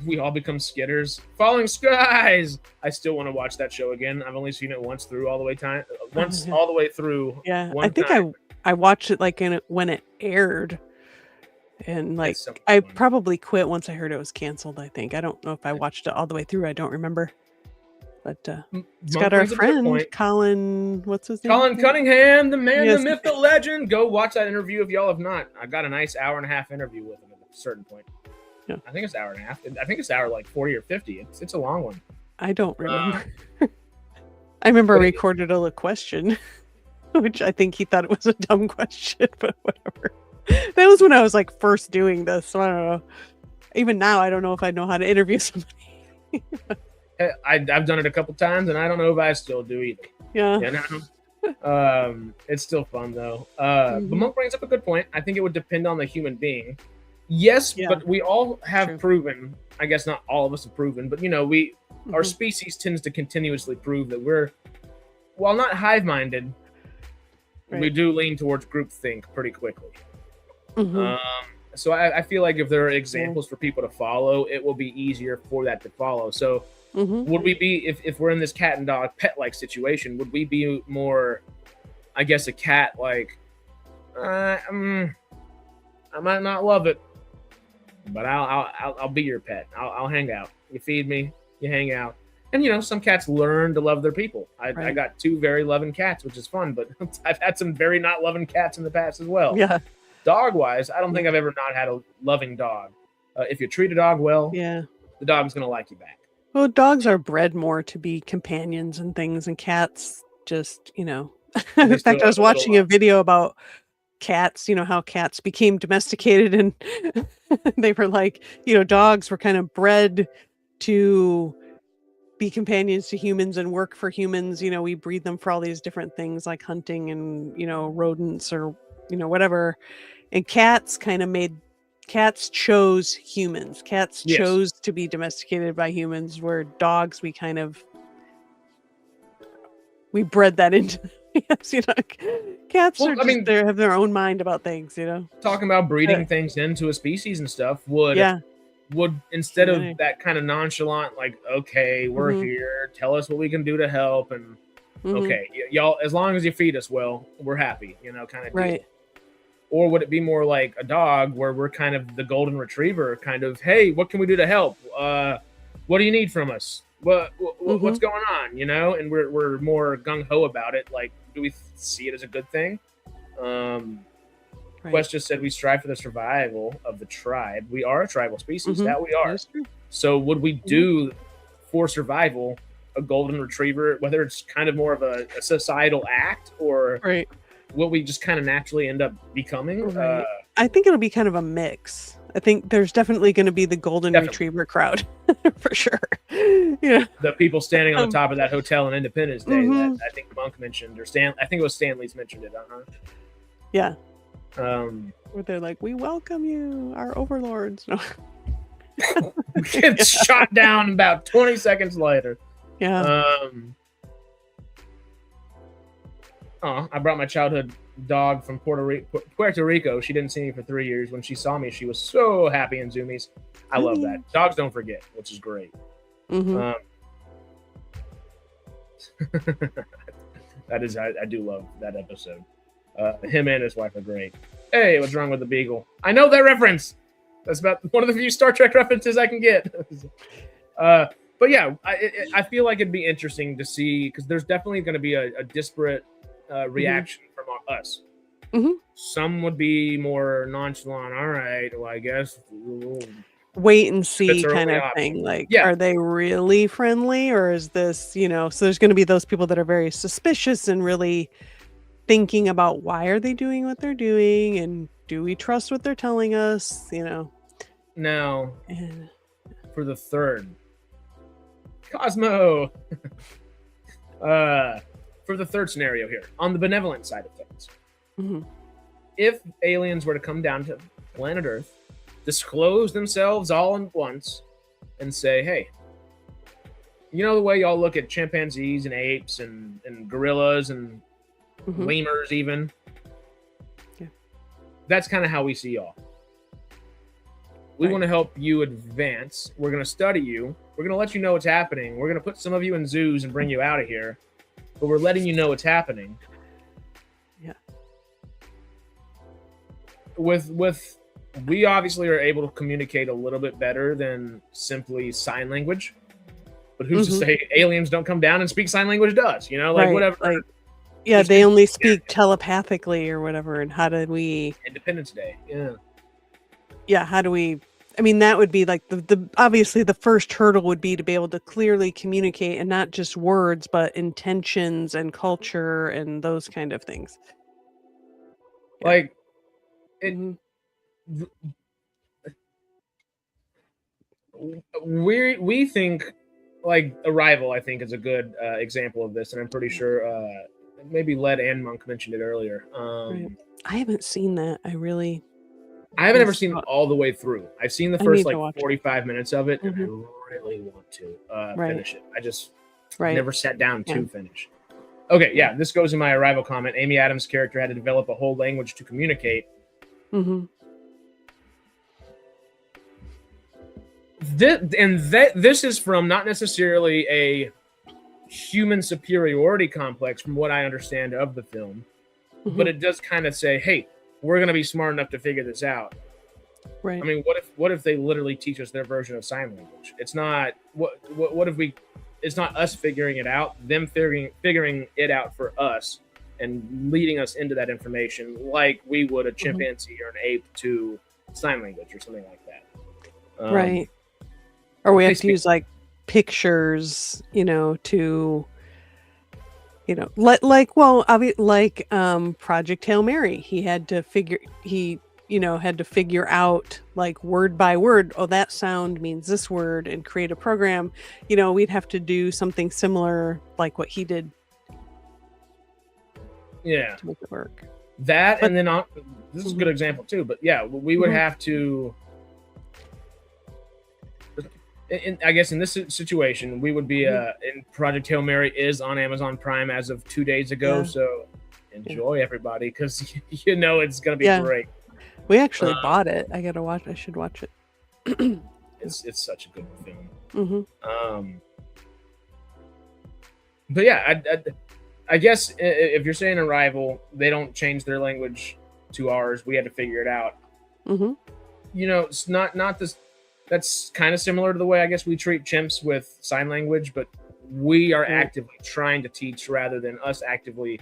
we all become skitters. Falling Skies! I still want to watch that show again. I've only seen it once all the way through. Yeah, I think I watched it like when it aired. And like, I probably quit once I heard it was canceled, I think. I don't know if I watched it all the way through. I don't remember. But it's got our friend Colin, what's his name? Colin Cunningham, the man, the myth, the legend. Go watch that interview if y'all have not. I got a nice hour and a half interview with him at a certain point. Yeah. I think it's an hour and a half. I think it's hour like 40 or 50. It's a long one. I don't remember. I remember I recorded a question, which I think he thought it was a dumb question, but whatever. That was when I was like first doing this, so I don't know. Even now, I don't know if I know how to interview somebody. I've done it a couple times, and I don't know if I still do either. Yeah. You know? It's still fun though. But Monk brings up a good point. I think it would depend on the human being. Yes, but we all have proven. I guess not all of us have proven, but you know, our species tends to continuously prove that we're, while not hive-minded, we do lean towards groupthink pretty quickly. So I feel like if there are examples for people to follow, it will be easier for that to follow. So would we be, if we're in this cat and dog pet-like situation, would we be more, I guess, a cat like, I might not love it, but I'll be your pet. I'll hang out. You feed me, you hang out. And, you know, some cats learn to love their people. I got 2 very loving cats, which is fun, but I've had some very not loving cats in the past as well. Yeah. Dog-wise, I don't think I've ever not had a loving dog. If you treat a dog well, the dog's going to like you back. Well, dogs are bred more to be companions and things, and cats just, you know. In fact, I was watching a video about cats, you know, how cats became domesticated, and they were like, you know, dogs were kind of bred to be companions to humans and work for humans. You know, we breed them for all these different things like hunting and, you know, rodents or, you know, whatever. And cats chose humans. Cats chose to be domesticated by humans, where dogs, we bred that into. Yes, you know, cats are just, they have their own mind about things, you know. Talking about breeding things into a species and stuff would instead of that kind of nonchalant, like, okay, we're here, tell us what we can do to help, and okay, y'all, as long as you feed us well, we're happy, you know, kind of deal. Or would it be more like a dog, where we're kind of the golden retriever, kind of, hey, what can we do to help? What do you need from us? What's going on? You know, and we're more gung ho about it. Like, do we see it as a good thing? Quest just said we strive for the survival of the tribe. We are a tribal species. That we are. So would we do for survival a golden retriever, whether it's kind of more of a societal act, or will we just kind of naturally end up becoming? I think it'll be kind of a mix. I think there's definitely going to be the golden retriever crowd for sure. Yeah. The people standing on the top of that hotel on Independence Day that I think Monk mentioned, or I think it was Stanley's mentioned it. Yeah. Where they're like, "We welcome you, our overlords." No. Gets shot down about 20 seconds later. Yeah. I brought my childhood dog from Puerto Rico. She didn't see me for 3 years. When she saw me, she was so happy in Zoomies. I love that. Dogs don't forget, which is great. That is, I do love that episode. Him and his wife are great. Hey, what's wrong with the beagle? I know that reference. That's about one of the few Star Trek references I can get. But yeah, I feel like it'd be interesting to see, because there's definitely going to be a disparate reaction from us. Some would be more nonchalant. All right, well, I guess we'll wait and see kind of thing. Like, are they really friendly, or is this, so there's going to be those people that are very suspicious and really thinking about why are they doing what they're doing, and do we trust what they're telling us, Now, for the third, Cosmo. For the third scenario here, on the benevolent side of things, if aliens were to come down to planet Earth, disclose themselves all at once, and say, hey, the way y'all look at chimpanzees and apes and gorillas and lemurs even, that's kind of how we see y'all. We want to help you advance. We're going to study you. We're going to let you know what's happening. We're going to put some of you in zoos and bring you out of here. But we're letting you know what's happening. Yeah. We obviously are able to communicate a little bit better than simply sign language. But who's to say aliens don't come down and speak sign language to us? Whatever. Like, yeah, they only speak telepathically or whatever. And how do we... Independence Day. Yeah. Yeah, how do we... I mean, that would be like the obviously the first hurdle would be to be able to clearly communicate, and not just words, but intentions and culture and those kind of things. Like, we think, like, Arrival, I think, is a good example of this, and I'm pretty sure maybe Led and Monk mentioned it earlier. I haven't seen that. I haven't ever seen it all the way through. I've seen the first 45 minutes of it, and I really want to finish it. I just never sat down to finish. Okay, yeah, this goes in my Arrival comment. Amy Adams' character had to develop a whole language to communicate. This is from not necessarily a human superiority complex, from what I understand of the film, but it does kind of say, hey, we're going to be smart enough to figure this out. Right. I mean, what if they literally teach us their version of sign language? It's not what if we? It's not us figuring it out. Them figuring it out for us and leading us into that information, like we would a chimpanzee or an ape to sign language or something like that. Right. Or we have to use like pictures, to. Project Hail Mary, he had to figure out, like, word by word, oh, that sound means this word, and create a program. We'd have to do something similar, like what he did. Yeah. To make it work. And then this is a good example too, but yeah, we would have to, I guess in this situation, we would be in Project Hail Mary is on Amazon Prime as of 2 days ago. So enjoy, everybody, because it's going to be great. We actually bought it. I should watch it. It's such a good film. But yeah, I guess if you're saying Arrival, they don't change their language to ours. We had to figure it out. It's not this. That's kind of similar to the way I guess we treat chimps with sign language, but we are actively trying to teach rather than us actively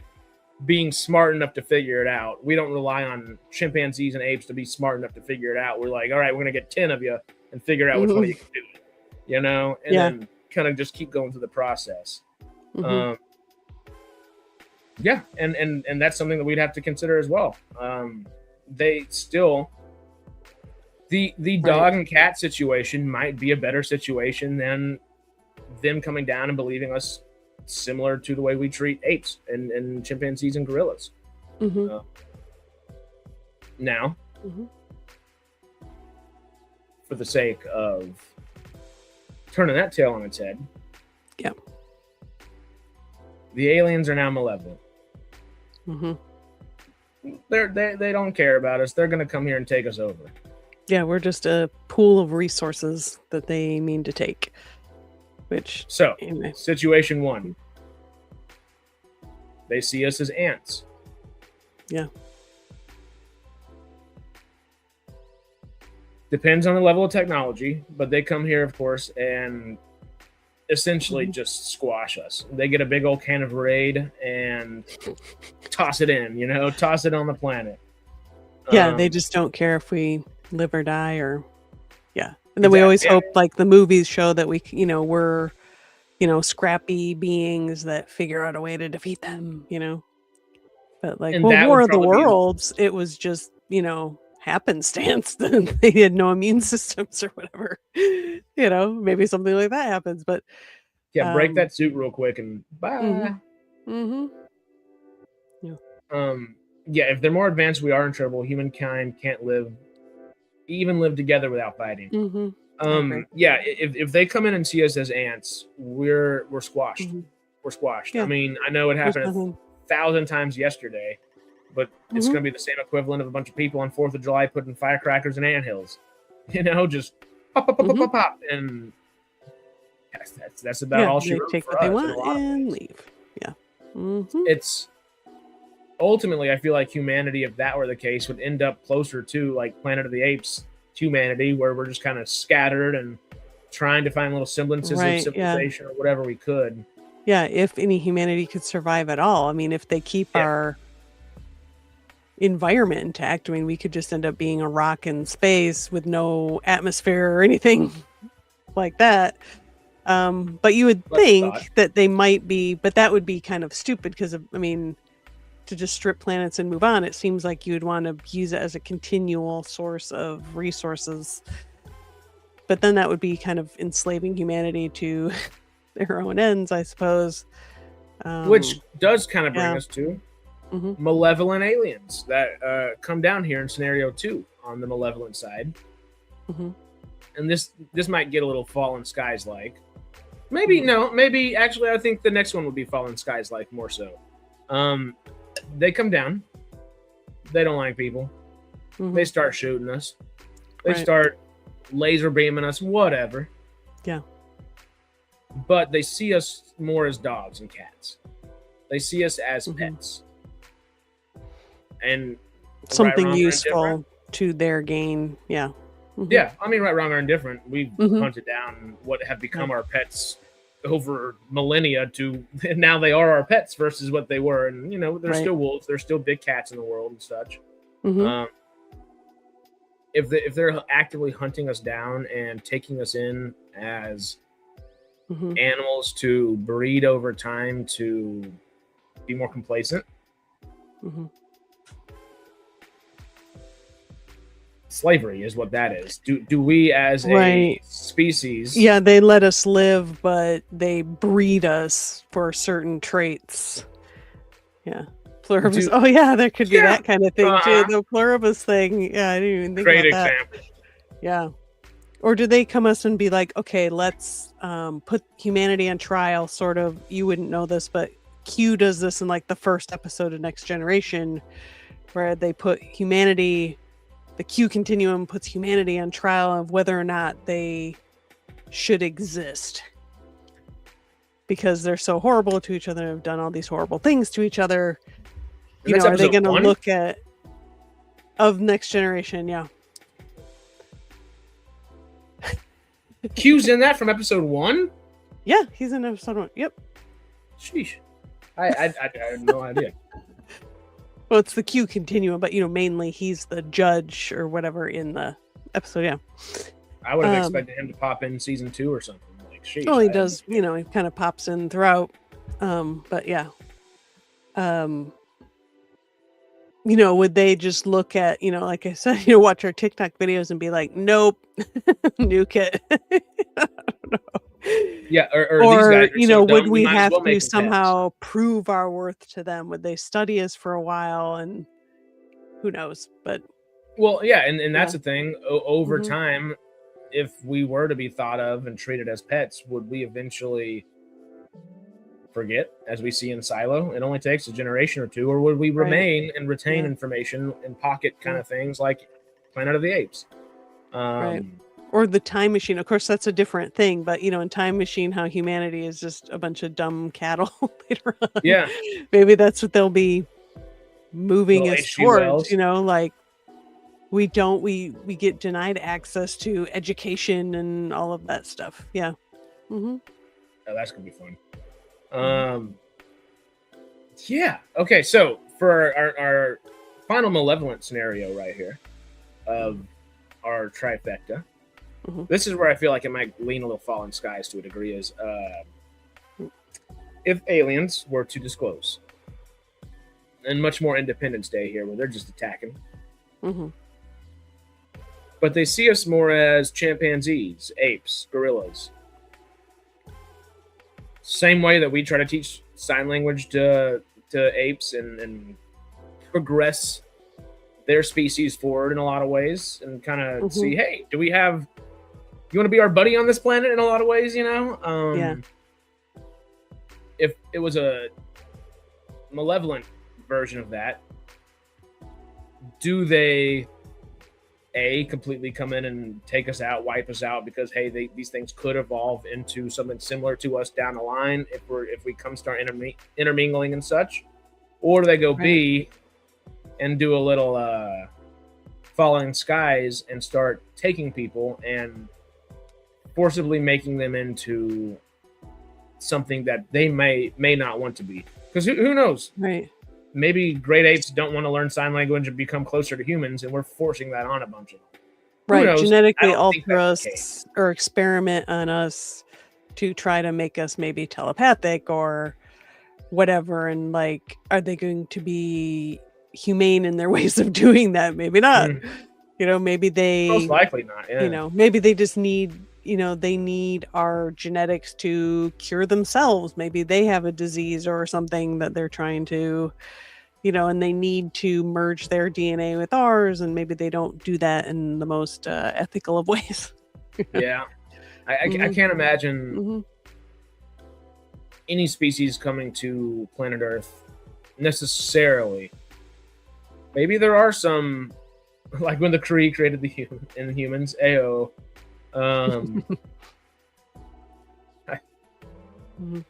being smart enough to figure it out. We don't rely on chimpanzees and apes to be smart enough to figure it out. We're like, all right, we're going to get 10 of you and figure out which one of you can do it, and then kind of just keep going through the process. And that's something that we'd have to consider as well. They still, The dog and cat situation might be a better situation than them coming down and believing us similar to the way we treat apes and chimpanzees and gorillas. Now, for the sake of turning that tail on its head, the aliens are now malevolent. They don't care about us. They're going to come here and take us over. Yeah, we're just a pool of resources that they mean to take. Anyway. Situation 1. They see us as ants. Yeah. Depends on the level of technology, but they come here, of course, and essentially just squash us. They get a big old can of Raid and toss it in, toss it on the planet. Yeah, they just don't care if we live or die, or and then we always hope, like the movies show, that we we're scrappy beings that figure out a way to defeat them, but like War of the Worlds, it was just happenstance. They had no immune systems or whatever. Maybe something like that happens, but break that suit real quick and bye. If they're more advanced, we are in trouble. Humankind can't live together without fighting. If they come in and see us as ants, we're squashed. We're squashed. I mean, I know it happened 1,000 times yesterday, but it's going to be the same equivalent of a bunch of people on 4th of July putting firecrackers in anthills. Just pop, pop, pop, pop, pop, pop, and that's about all she wrote take for what they us want and leave. It's ultimately, I feel like humanity, if that were the case, would end up closer to like Planet of the Apes humanity, where we're just kind of scattered and trying to find little semblances of civilization or whatever we could. Yeah, if any humanity could survive at all. I mean, if they keep our environment intact, I mean, we could just end up being a rock in space with no atmosphere or anything like that. But you would think that they might be, but that would be kind of stupid because, I mean, to just strip planets and move on, it seems like you would want to use it as a continual source of resources. But then that would be kind of enslaving humanity to their own ends, I suppose. Which does kind of bring us to malevolent aliens that come down here in scenario 2 on the malevolent side. And this might get a little Fallen Skies like. Maybe actually I think the next one would be Fallen Skies like more so. They come down. They don't like people. They start shooting us. They start laser beaming us, whatever. Yeah. But they see us more as dogs and cats. They see us as pets. And something useful to their gain. Yeah. Yeah. I mean, right, wrong, or indifferent. We've hunted down what have become our pets over millennia to now they are our pets versus what they were. And, there's still wolves. There's still big cats in the world and such. If they're actively hunting us down and taking us in as animals to breed over time to be more complacent, slavery is what that is. Do we as a species? Yeah, they let us live, but they breed us for certain traits. Yeah. Pluribus. There could be that kind of thing too. The pluribus thing. Yeah, I didn't even think about that. Great example. Yeah. Or do they come us and be like, okay, let's put humanity on trial, sort of. You wouldn't know this, but Q does this in like the first episode of Next Generation, where they put humanity, the Q continuum puts humanity on trial of whether or not they should exist. Because they're so horrible to each other and have done all these horrible things to each other. Are they going to look at of Next Generation? Yeah. Q's in that from episode 1? Yeah, he's in episode 1. Yep. Sheesh. I had no idea. Well, it's the Q continuum, but mainly he's the judge or whatever in the episode. Yeah. I would have expected him to pop in season 2 or something. Like, sheesh. Well, he does. He kind of pops in throughout. But yeah. would they just look at, like I said, watch our TikTok videos and be like, nope, nuke it. I don't know. Yeah, or these guys are so would dumb, we might as have well to make them pets. somehow prove our worth to them? Would they study us for a while? And who knows? But Well, yeah, and that's Yeah. the thing. Over Mhm. time, if we were to be thought of and treated as pets, would we eventually forget, as we see in Silo? It only takes a generation or two, or would we Right. remain and retain Yeah. information and pocket kind Yeah. of things like Planet of the Apes? Right. Or the time machine. Of course, that's a different thing. But in Time Machine, how humanity is just a bunch of dumb cattle later on. Yeah, Maybe that's what they'll be moving little us H.G. towards. Wells. Like we get denied access to education and all of that stuff. Yeah. Mm-hmm. Oh, that's gonna be fun. Mhm. Yeah. Okay. So for our final malevolent scenario right here of our trifecta, Mhm. this is where I feel like it might lean a little Fallen Skies to a degree. Is if aliens were to disclose, and much more Independence Day here, where they're just attacking, Mm-hmm. but they see us more as chimpanzees, apes, gorillas. Same way that we try to teach sign language to apes and progress their species forward in a lot of ways, and kind of see, hey, do we have? You want to be our buddy on this planet in a lot of ways, Yeah. If it was a malevolent version of that, do they completely come in and take us out, wipe us out because hey, these things could evolve into something similar to us down the line if we come start intermingling and such, or do they go B and do a little Falling Skies and start taking people and forcibly making them into something that they may not want to be? Because who knows? Right. Maybe great apes don't want to learn sign language and become closer to humans, and we're forcing that on a bunch of them. Right. Knows? Genetically I don't think alter that's the us or experiment on us to try to make us maybe telepathic or whatever. And like, are they going to be humane in their ways of doing that? Maybe not. Maybe they Most likely not. Yeah. maybe they just need they need our genetics to cure themselves. Maybe they have a disease or something that they're trying to and they need to merge their DNA with ours, and maybe they don't do that in the most ethical of ways. Yeah. I can't imagine any species coming to planet Earth necessarily. Maybe there are some, like when the Kree created the humans. Ayo.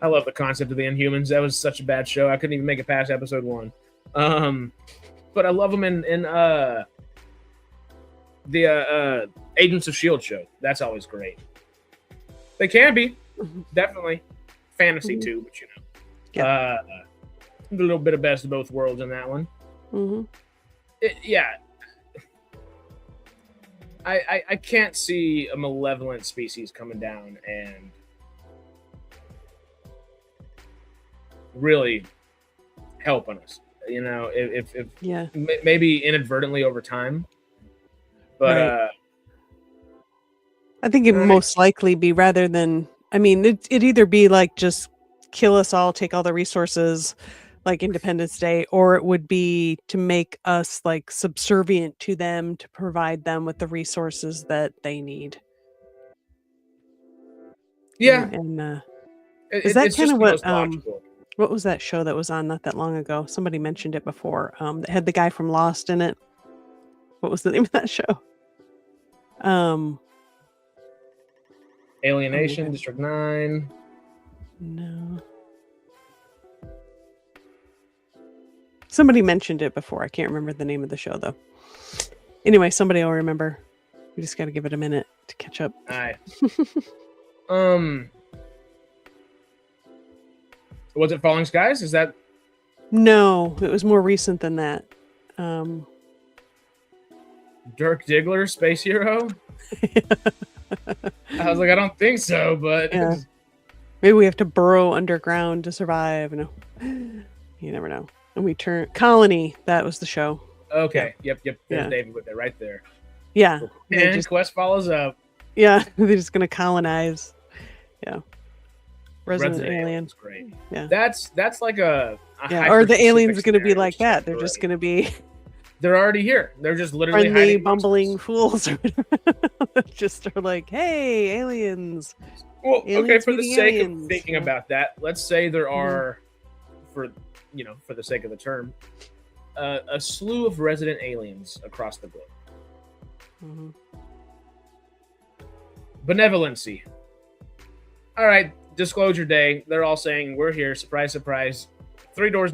I love the concept of the Inhumans. That was such a bad show. I couldn't even make it past episode 1. But I love them in the Agents of S.H.I.E.L.D. show. That's always great. They can be, definitely. Fantasy too, but a little bit of best of both worlds in that one. I can't see a malevolent species coming down and really helping us. If maybe inadvertently over time, but I think it most likely be rather than, it'd either be like just kill us all, take all the resources, like Independence Day, or it would be to make us like subservient to them to provide them with the resources that they need. Yeah, and is that kind of what was that show that was on not that long ago? Somebody mentioned it before. That had the guy from Lost in it. What was the name of that show? Alienation, District 9. No. Somebody mentioned it before. I can't remember the name of the show though. Anyway, somebody will remember. We just got to give it a minute to catch up. All right. Was it Falling Skies? Is that? No, it was more recent than that. Dirk Diggler, Space Hero? I was like, I don't think so, but maybe we have to burrow underground to survive. No, you never know. And we turn Colony. That was the show. Okay. Yep. There's Yeah. David with it right there. Yeah. And Quest follows up. Yeah. They're just gonna colonize. Yeah. Resident Alien. Alien's great. Yeah. That's like a or the aliens are gonna be scenario, like that. They're just gonna be they're already here. They're just literally friendly, hiding bumbling fools. Just are like, hey, aliens. Well, okay, Aliens for the meeting sake aliens. of thinking about that, let's say there are, for the sake of the term, a slew of resident aliens across the globe. Mhm. Benevolency. All right, disclosure day. They're all saying we're here. Surprise, surprise. 3 doors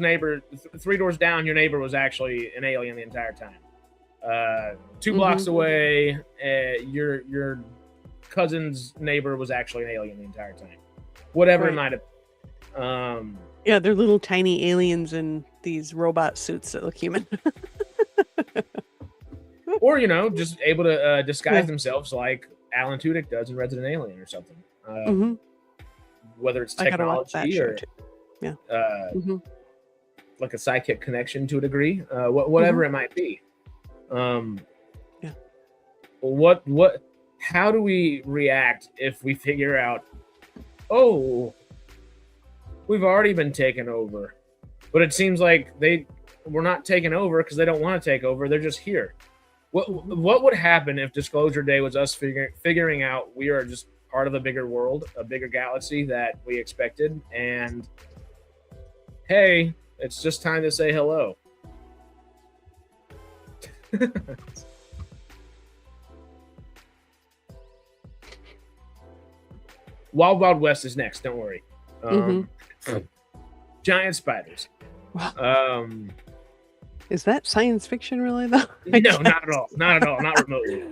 down, your neighbor was actually an alien the entire time. 2 blocks away, your cousin's neighbor was actually an alien the entire time. Whatever it might have. Yeah, they're little tiny aliens in these robot suits that look human. Or just able to disguise themselves like Alan Tudyk does in Resident Alien or something. Whether it's technology or like a psychic connection to a degree, whatever it might be. How do we react if we figure out, oh, we've already been taken over, but it seems like we're not taken over because they don't want to take over. They're just here. What would happen if Disclosure Day was us figuring out we are just part of a bigger world, a bigger galaxy that we expected, and hey, it's just time to say hello. Wild Wild West is next. Don't worry. Giant spiders. Is that science fiction really though? No, not at all. Not at all. Not remotely.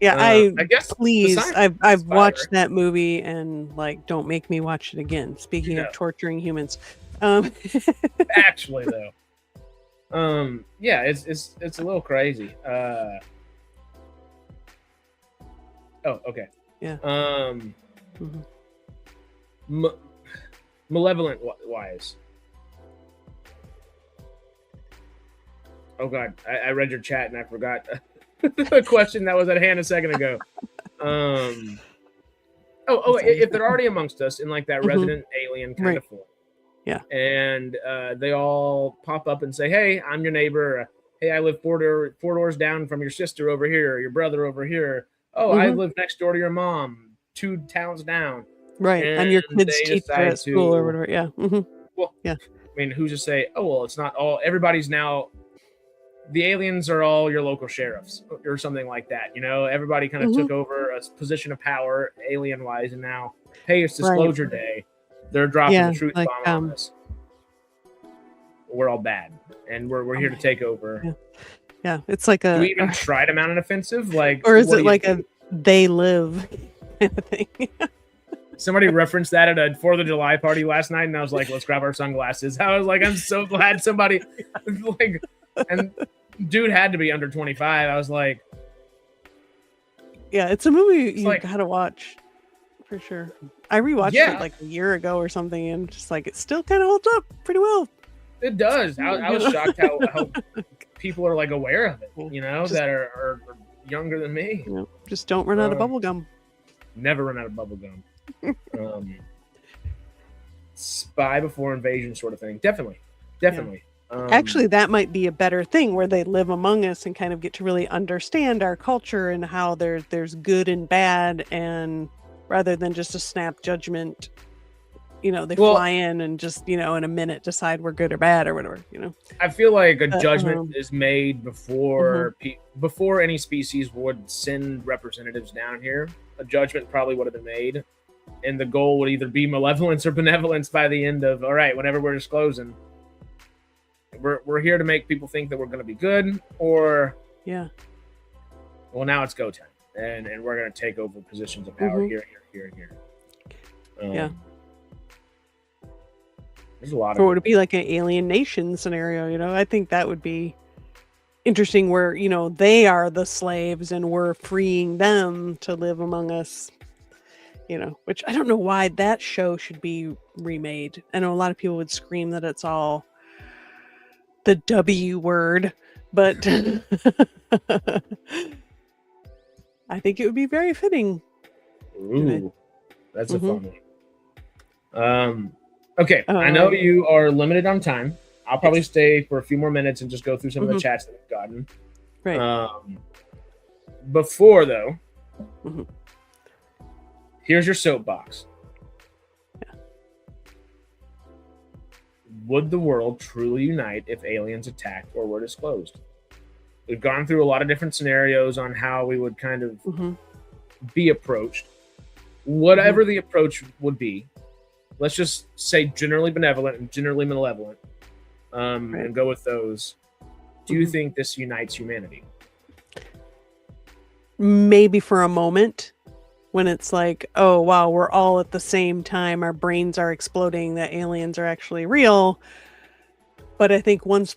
Yeah, I guess. Please, I've watched that movie and don't make me watch it again. Speaking of torturing humans, actually though, yeah, it's a little crazy. Oh, okay. Yeah. Malevolent wise. Oh God, I read your chat and I forgot the question that was at hand a second ago. If they're already amongst us in like that resident alien kind of form, yeah, and they all pop up and say, "Hey, I'm your neighbor. Hey, I live four doors down from your sister over here, or your brother over here. Oh, I live next door to your mom, 2 towns down." Right, and your kids' teacher at school or whatever. Yeah. Well, yeah. I mean, who's to say? Oh, well, it's not all. Everybody's now. The aliens are all your local sheriffs or something like that. Everybody kind of took over a position of power, alien-wise, and now, hey, it's Disclosure Day. They're dropping the truth bomb on us. We're all bad, and we're here to take over. Yeah, it's like a. Do we even try to mount an offensive? Or is it like a they live kind of thing? Somebody referenced that at a 4th of July party last night, and I was like, let's grab our sunglasses. I was like, I'm so glad somebody and dude had to be under 25. I was like, yeah, it's a movie you gotta watch for sure. I rewatched it like a year ago or something, and just it still kind of holds up pretty well. It does. I was shocked how people are aware of it, that are younger than me. Just don't run out of bubble gum. Never run out of bubble gum. Spy before invasion sort of thing. Definitely. Actually, that might be a better thing where they live among us and kind of get to really understand our culture and how there's good and bad, and rather than just a snap judgment, they fly in and just in a minute decide we're good or bad or whatever. I feel like a judgment is made before any species would send representatives down here. A judgment probably would have been made, and the goal would either be malevolence or benevolence by the end of, all right, whenever we're disclosing, we're here to make people think that we're going to be good, or well, now it's go time, and we're going to take over positions of power here and here. There's a lot of it would be like an alien nation scenario. I think that would be interesting, where they are the slaves and we're freeing them to live among us. Which I don't know why that show should be remade. I know a lot of people would scream that it's all the W word, But I think it would be very fitting. Ooh, that's a Mhm. fun one. Okay, I know you are limited on time. I'll probably Yes. stay for a few more minutes and just go through some of the Mhm. chats that we've gotten. Right. Before though, Mhm. here's your soapbox. Would the world truly unite if aliens attacked or were disclosed? We've gone through a lot of different scenarios on how we would kind of Mhm. be approached. Mhm. Whatever the approach would be, let's just say generally benevolent and generally malevolent, Right. and go with those. Do you Mhm. think this unites humanity? Maybe for a moment when it's like, oh wow, we're all at the same time, our brains are exploding that aliens are actually real. But I think once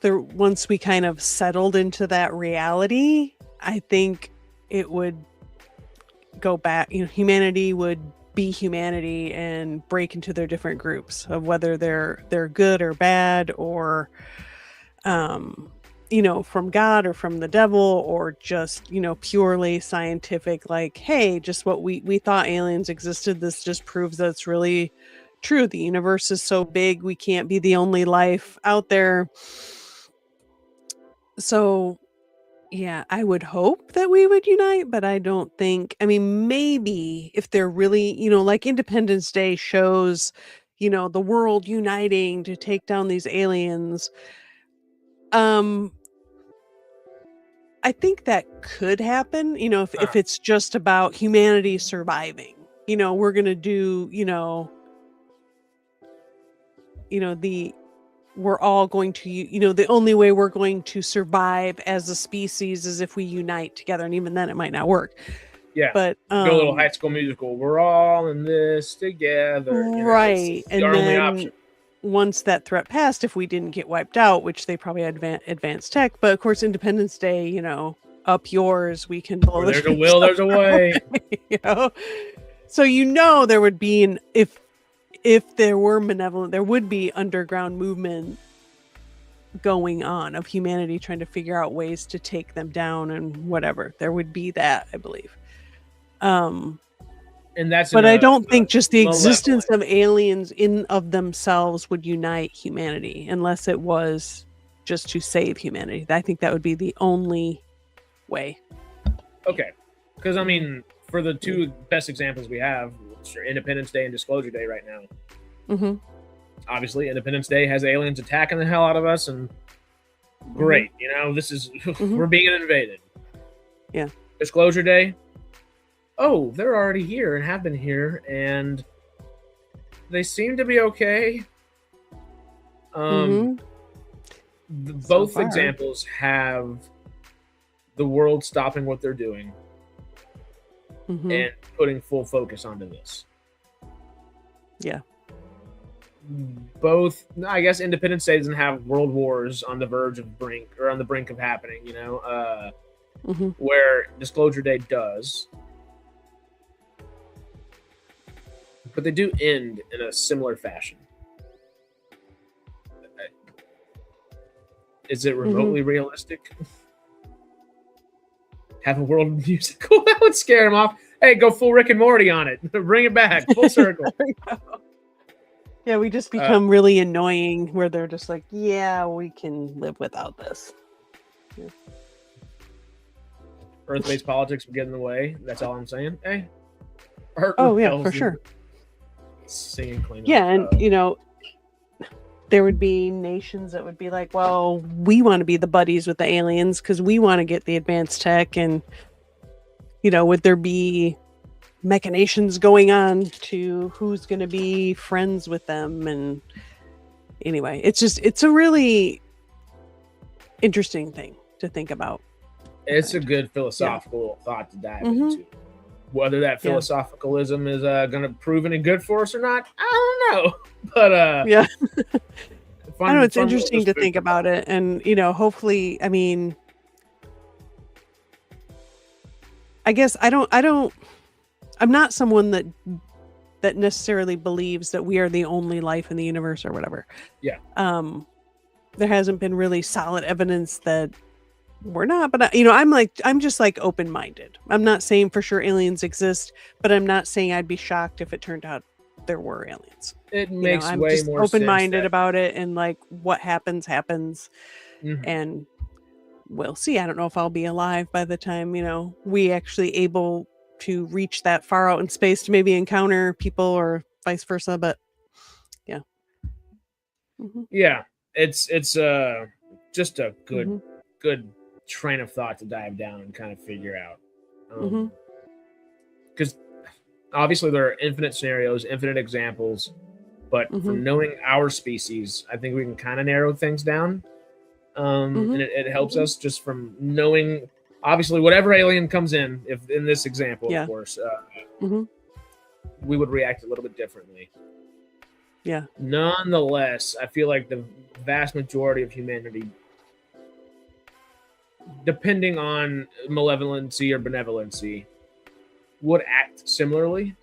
we kind of settled into that reality, I think it would go back, humanity would be humanity and break into their different groups of whether they're good or bad, or um from God or from the devil, or just purely scientific, like, hey, just what we thought aliens existed, this just proves that it's really true, the universe is so big, we can't be the only life out there. So yeah, I would hope that we would unite, but I don't think, I mean, maybe if they're really, like Independence Day shows, the world uniting to take down these aliens. Um, I think that could happen, if it's just about humanity surviving. We're gonna do, the we're all going to, the only way we're going to survive as a species is if we unite together, and even then it might not work. Yeah, But go a little High School Musical. We're all in this together. It's right, the and only option. then once that threat passed, if we didn't get wiped out, which they probably had advanced tech, but of course Independence Day, up yours, we can blow Where the there's a ships will, up, there's a way. you know? So there would be if there were malevolent, there would be underground movement going on of humanity trying to figure out ways to take them down and whatever. There would be that, I believe. And that's in But I a don't think just the existence malevolent. of aliens in of themselves would unite humanity, unless it was just to save humanity. I think that would be the only way. Okay, because I mean, for the two best examples we have, Independence Day and Disclosure Day right now. Mm-hmm. Obviously, Independence Day has aliens attacking the hell out of us, and great, this is we're being invaded. Yeah. Disclosure Day. Oh, they're already here and have been here, and they seem to be okay. Both examples have the world stopping what they're doing and putting full focus onto this. Yeah. Both, I guess, Independence Day doesn't have world wars on the verge of on the brink of happening, where Disclosure Day does. But they do end in a similar fashion. Is it remotely realistic? Have a world musical? That would scare him off. Hey, go full Rick and Morty on it. Bring it back. Full circle. Yeah, we just become really annoying where they're just like, yeah, we can live without this. Yeah. Earth-based politics would get in the way. That's all I'm saying. Hey. Oh, yeah, for sure. Singing clean. Yeah, and, there would be nations that would be like, well, we want to be the buddies with the aliens because we want to get the advanced tech. And, would there be machinations going on to who's going to be friends with them? And anyway, it's a really interesting thing to think about. It's a good philosophical thought to dive into. Whether that philosophicalism is going to prove any good for us or not, I don't know. But yeah, I know it's interesting to think about it, and hopefully, I mean, I guess I'm not someone that necessarily believes that we are the only life in the universe or whatever. Yeah. There hasn't been really solid evidence that we're not, but I'm just like open-minded. I'm not saying for sure aliens exist, but I'm not saying I'd be shocked if it turned out there were aliens. It makes I'm way just more sense open-minded that. about it, and like what happens, Mhm. and we'll see. I don't know if I'll be alive by the time, we actually able to reach that far out in space to maybe encounter people or vice versa, but yeah. Hmm. Yeah, it's just a Hmm. good train of thought to dive down and kind of figure out. Hmm. Because obviously there are infinite scenarios, infinite examples, but Hmm. from knowing our species, I think we can kind of narrow things down. Hmm. And it helps us just from knowing, obviously, whatever alien comes in, if in this example, of Yeah. course, Hmm. we would react a little bit differently. Yeah. Nonetheless, I feel like the vast majority of humanity, depending on malevolency or benevolency, would act similarly.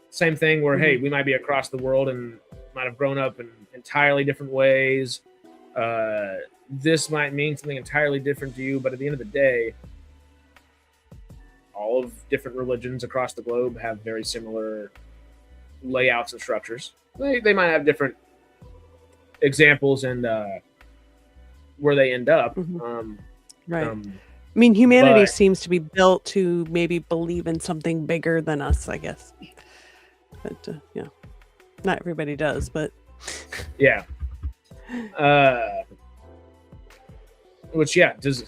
Same thing where, hey, Hmm. we might be across the world and might have grown up in entirely different ways. This might mean something entirely different to you, but at the end of the day, all of different religions across the globe have very similar layouts and structures. They might have different examples and where they end up. Hmm. Right. Um, I mean, humanity but seems to be built to maybe believe in something bigger than us, I guess. But yeah, not everybody does, but yeah, which does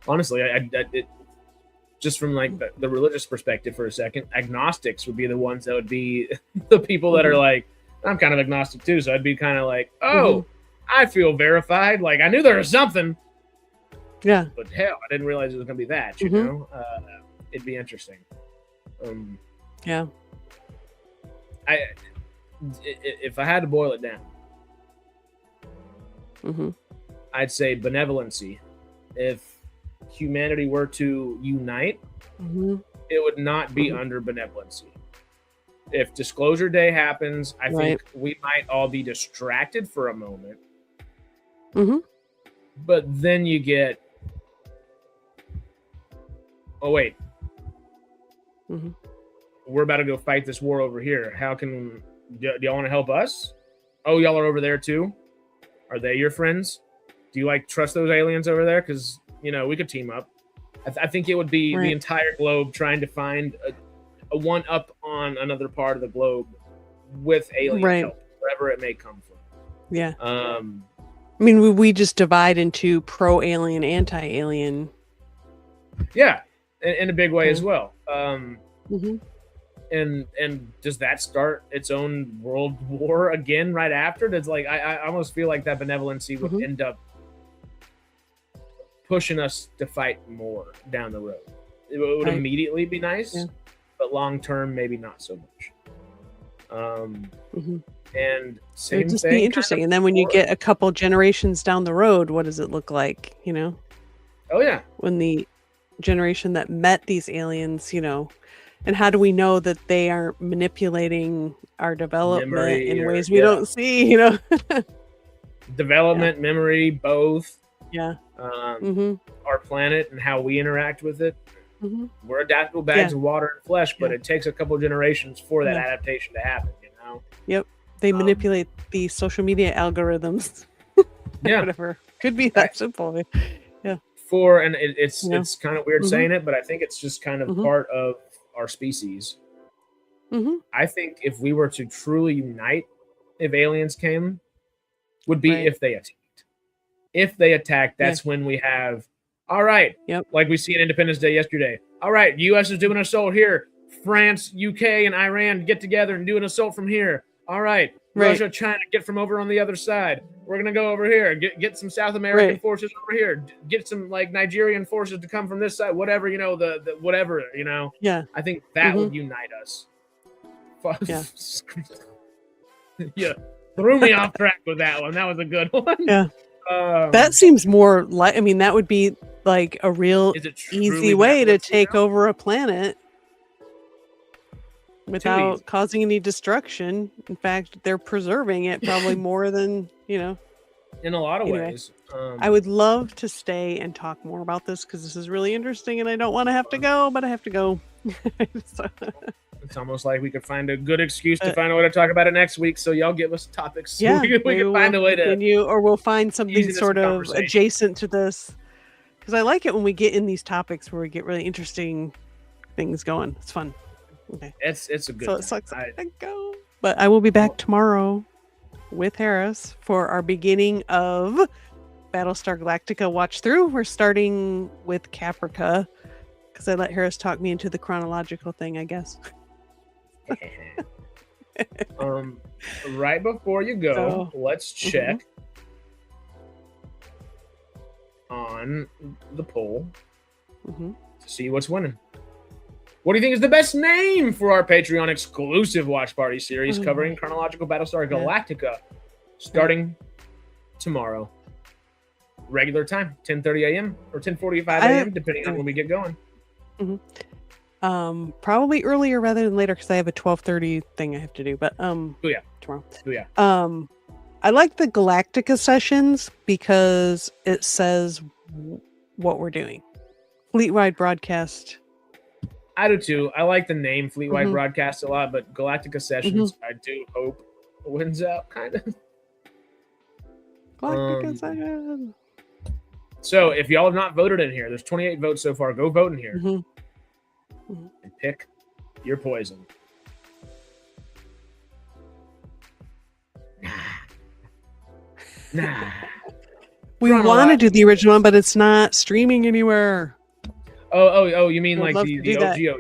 honestly, it, just from like the religious perspective for a second, agnostics would be the ones that would be the people that are Mhm. like, I'm kind of agnostic too, so I'd be kind of like, Mhm. oh, I feel verified. Like I knew there was something, Yeah. but hell, I didn't realize it was gonna be that. Mhm. It'd be interesting. Um, Yeah. if I had to boil it down, Mhm. I'd say benevolency. If humanity were to unite, Mhm. it would not be Mhm. under benevolency. If Disclosure Day happens, I Right. think we might all be distracted for a moment, Mhm. but then you get, oh wait, Mhm. we're about to go fight this war over here. How can do y'all want to help us? Oh, y'all are over there too. Are they your friends? Do you like trust those aliens over there? Because we could team up. I think it would be the Right. entire globe trying to find a one up on another part of the globe with alien Right. help, wherever it may come from. Yeah. Um, I mean, we just divide into pro-alien, anti-alien. yeah, in a big way as Okay. well. Mhm. And does that start its own world war again right after? Does like I almost feel like that benevolency would Mhm. end up pushing us to fight more down the road. It would Right. immediately be nice, Yeah. but long term maybe not so much. Mhm. And It would same just be thing kind interesting. of And then when you for, get a couple generations down the road, what does it look like, oh yeah, when the generation that met these aliens, and how do we know that they aren't manipulating our development memory in or ways we don't see, Yeah. development, memory, both. Yeah. Um, Mhm. our planet and how we interact with it. Mhm. We're adaptable bags Yeah. of water and flesh, but Yeah. it takes a couple generations for that Yeah. adaptation to happen. Yep. They Um, manipulate the social media algorithms or yeah, whatever. Could be I, that simple. Yeah. and it's Yeah. it's kind of weird Mhm. saying it, but I think it's just kind of Mhm. part of our species. Mhm. I think if we were to truly unite, if aliens came, would be Right. if they attacked. If they attack, Yeah. that's when we have, all right, Yep. like we see in Independence Day yesterday. All right, U.S. is doing an assault here. France, UK, and Iran get together and do an assault from here. All right, Right. Russia, China, get from over on the other side. We're gonna go over here. Get some South American Right. forces over here. Get some like Nigerian forces to come from this side. Whatever the whatever. Yeah. I think that Mhm. would unite us. Yeah. Yeah, threw me off track with that one. That was a good one. Yeah. That seems more like, that would be like a real Is it easy truly way to benevolence? take over a planet Too without easy. causing any destruction. In fact, they're preserving it probably more than, in a lot of Anyway, ways. I would love to stay and talk more about this because this is really interesting, and I don't want to have to go, but I have to go. So, It's almost like we could find a good excuse to find a way to talk about it next week. So y'all give us topics. So yeah, we can find a way to. or we'll find something ease into sort some of conversation. adjacent to this. Because I like it when we get in these topics where we get really interesting things going. It's fun. Okay. It's a good. So time. it sucks. I go. But I will be back tomorrow with Harris for our beginning of Battlestar Galactica watch through. We're starting with Caprica because I let Harris talk me into the chronological thing, I guess. Right before you go, let's check on the poll to see what's winning. What do you think is the best name for our Patreon exclusive watch party series covering chronological Battlestar Galactica starting tomorrow? Regular time, 10:30 a.m. or 10:45 a.m. depending on when we get going. Probably earlier rather than later because I have a 12:30 thing I have to do. But tomorrow. I like the Galactica sessions because it says what we're doing. Fleet-wide broadcast. I do too. I like the name Fleet-wide broadcast a lot, but Galactica sessions, I do hope wins out, kind of. Galactica sessions. So if y'all have not voted in here, there's 28 votes so far. Go vote in here and pick your poison. Nah. We want to do the original one, but it's not streaming anywhere. Oh! You mean like the OG?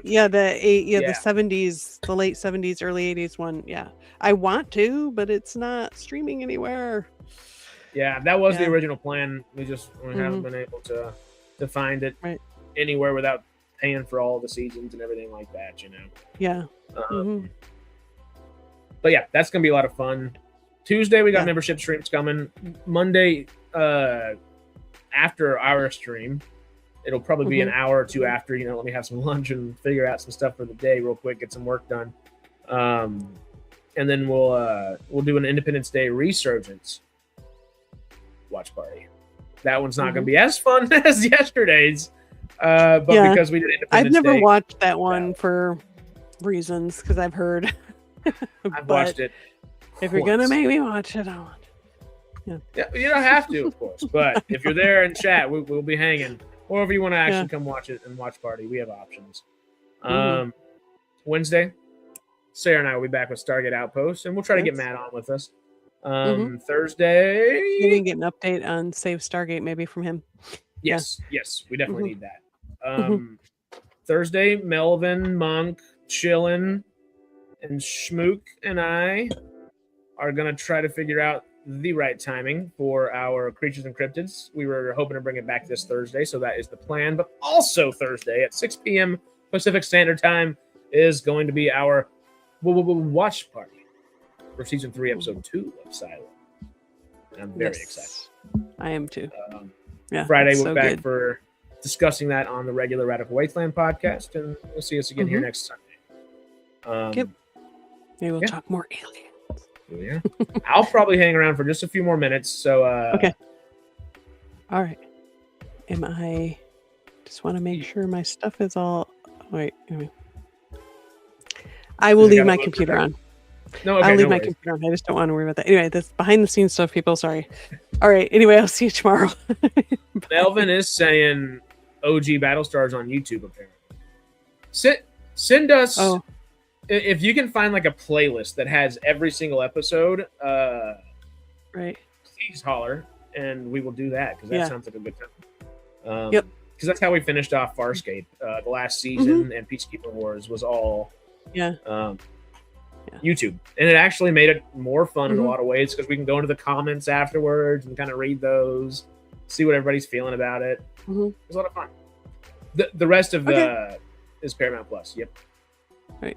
Yeah, the 70s, the late 70s, early 80s one. Yeah, I want to, but it's not streaming anywhere. Yeah, that was the original plan. We haven't been able to find it anywhere without paying for all the seasons and everything like that. You know. Yeah. But yeah, that's gonna be a lot of fun. Tuesday we got membership streams coming. Monday, after our stream, it'll probably be an hour or two after. You know, let me have some lunch and figure out some stuff for the day real quick, get some work done, and then we'll do an Independence Day resurgence watch party. That one's not going to be as fun as yesterday's, but because we did Independence I've never Day, watched that one for reasons because I've heard. I've watched it. If you're gonna make me watch it, I'll watch it. Yeah, you don't have to, of course. But if you're there in chat, we'll be hanging. Or if you want to actually come watch it and watch party, we have options. Wednesday, Sarah and I will be back with Stargate Outpost, and we'll try to get Matt on with us. Thursday, you can get an update on Save Stargate maybe from him. Yes, we definitely need that. Thursday, Melvin, Monk, Chillin, and Schmook and I are going to try to figure out the right timing for our Creatures and Cryptids. We were hoping to bring it back this Thursday, so that is the plan. But also Thursday at 6 p.m. Pacific Standard Time is going to be our watch party for Season 3, Episode 2 of Silo. And I'm very excited. I am too. Friday we're back for discussing that on the regular Radical Wasteland podcast, and we'll see us again here next Sunday. Maybe we'll talk more aliens. Yeah, I'll probably hang around for just a few more minutes. So okay. All right. I just want to make sure my stuff is all. Wait. I will leave my computer on. No, okay, I'll leave my computer on. I just don't want to worry about that. Anyway, that's behind the scenes stuff, people. Sorry. All right. Anyway, I'll see you tomorrow. Melvin is saying OG Battlestars on YouTube. Apparently, send us. If you can find like a playlist that has every single episode, right? Please holler, and we will do that because that sounds like a good time. Yep. Because that's how we finished off Farscape. The last season and Peacekeeper Wars was all YouTube, and it actually made it more fun in a lot of ways because we can go into the comments afterwards and kind of read those, see what everybody's feeling about it. It was a lot of fun. The rest of is Paramount Plus. Yep. Right.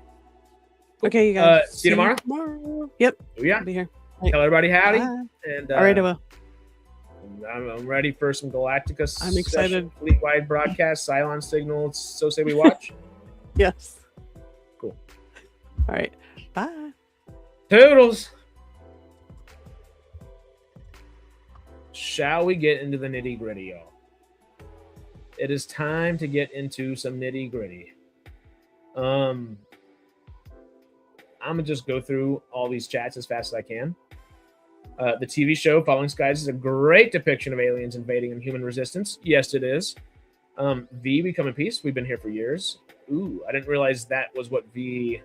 Okay, you guys. See you tomorrow. Yep. Oh, yeah. I'll be here. Tell everybody howdy. Bye. And all right, I will. I'm ready for some Galactica. I'm excited. Fleet-wide broadcast, Cylon signal. So say we watch. Yes. Cool. All right. Bye. Toodles. shall we get into the nitty gritty, y'all? It is time to get into some nitty gritty. I'm gonna just go through all these chats as fast as I can. The TV show Following Skies is a great depiction of aliens invading and human resistance. Yes, it is. V, We Come in Peace. We've been here for years. Ooh, I didn't realize that was what V...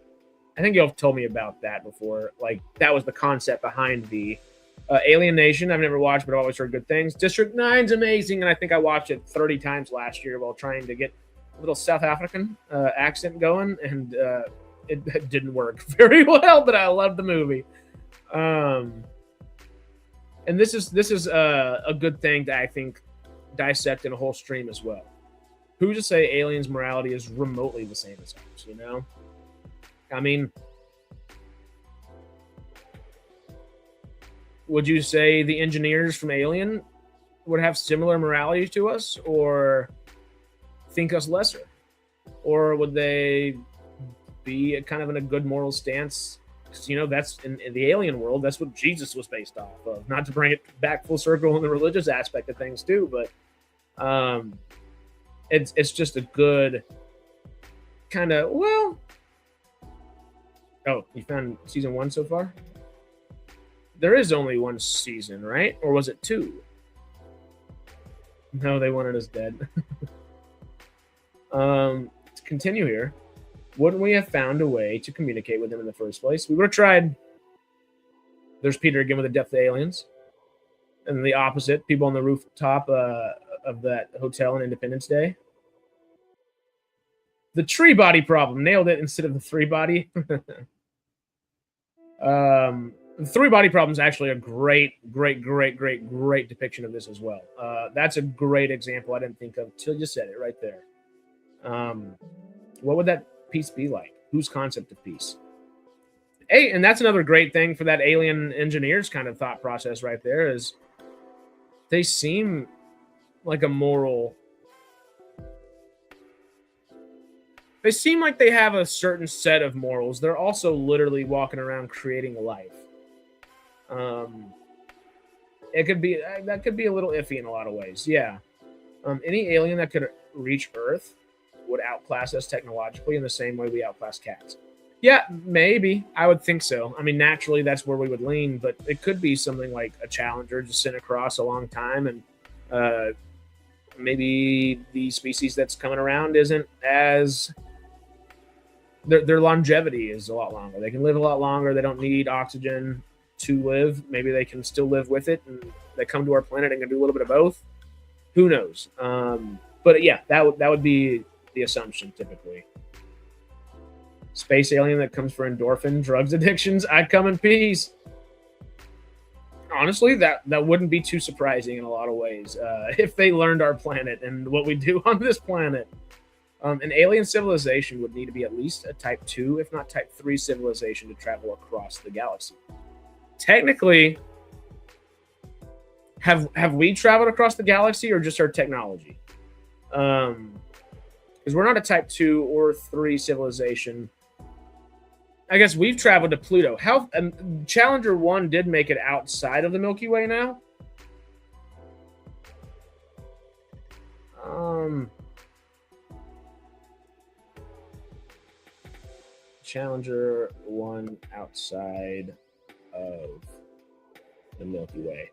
I think y'all told me about that before. Like, that was the concept behind V. Alien Nation, I've never watched, but I've always heard good things. District 9's amazing, and I think I watched it 30 times last year while trying to get a little South African accent going, and it didn't work very well, but I loved the movie. And this is a good thing to, I think, dissect in a whole stream as well. Who's to say aliens' morality is remotely the same as ours, you know? I mean, would you say the engineers from Alien would have similar morality to us, or think us lesser? Or would they be kind of in a good moral stance? Because, you know, that's in the alien world, that's what Jesus was based off of. Not to bring it back full circle in the religious aspect of things too, but it's just a good kind of, well... Oh, you found season 1 so far? There is only 1 season, right? Or was it 2? No, they wanted us dead. To continue here, wouldn't we have found a way to communicate with them in the first place? We would have tried. There's Peter again with the Death of the Aliens. And the opposite, people on the rooftop of that hotel on Independence Day. The tree body problem. Nailed it instead of the 3 body. The 3 body problem is actually a great depiction of this as well. That's a great example I didn't think of till you said it right there. What would that peace be like? Whose concept of peace? Hey, and that's another great thing for that alien engineers kind of thought process right there is they seem like a moral... They seem like they have a certain set of morals. They're also literally walking around creating life. It could be that could be a little iffy in a lot of ways. Yeah. Any alien that could reach Earth would outclass us technologically in the same way we outclass cats. Yeah, maybe. I would think so. I mean, naturally, that's where we would lean, but it could be something like a Challenger just sent across a long time, and maybe the species that's coming around isn't as... Their longevity is a lot longer. They can live a lot longer. They don't need oxygen to live. Maybe they can still live with it, and they come to our planet and can do a little bit of both. Who knows? But yeah, that would be the assumption typically. Space alien that comes for endorphin drugs addictions. I'd come in peace. Honestly, that wouldn't be too surprising in a lot of ways if they learned our planet and what we do on this planet. An alien civilization would need to be at least a Type 2, if not Type 3 civilization to travel across the galaxy. Technically, have we traveled across the galaxy or just our technology? Because we're not a Type 2 or 3 civilization. I guess we've traveled to Pluto. How Challenger 1 did make it outside of the Milky Way now. Challenger 1 outside of the Milky Way.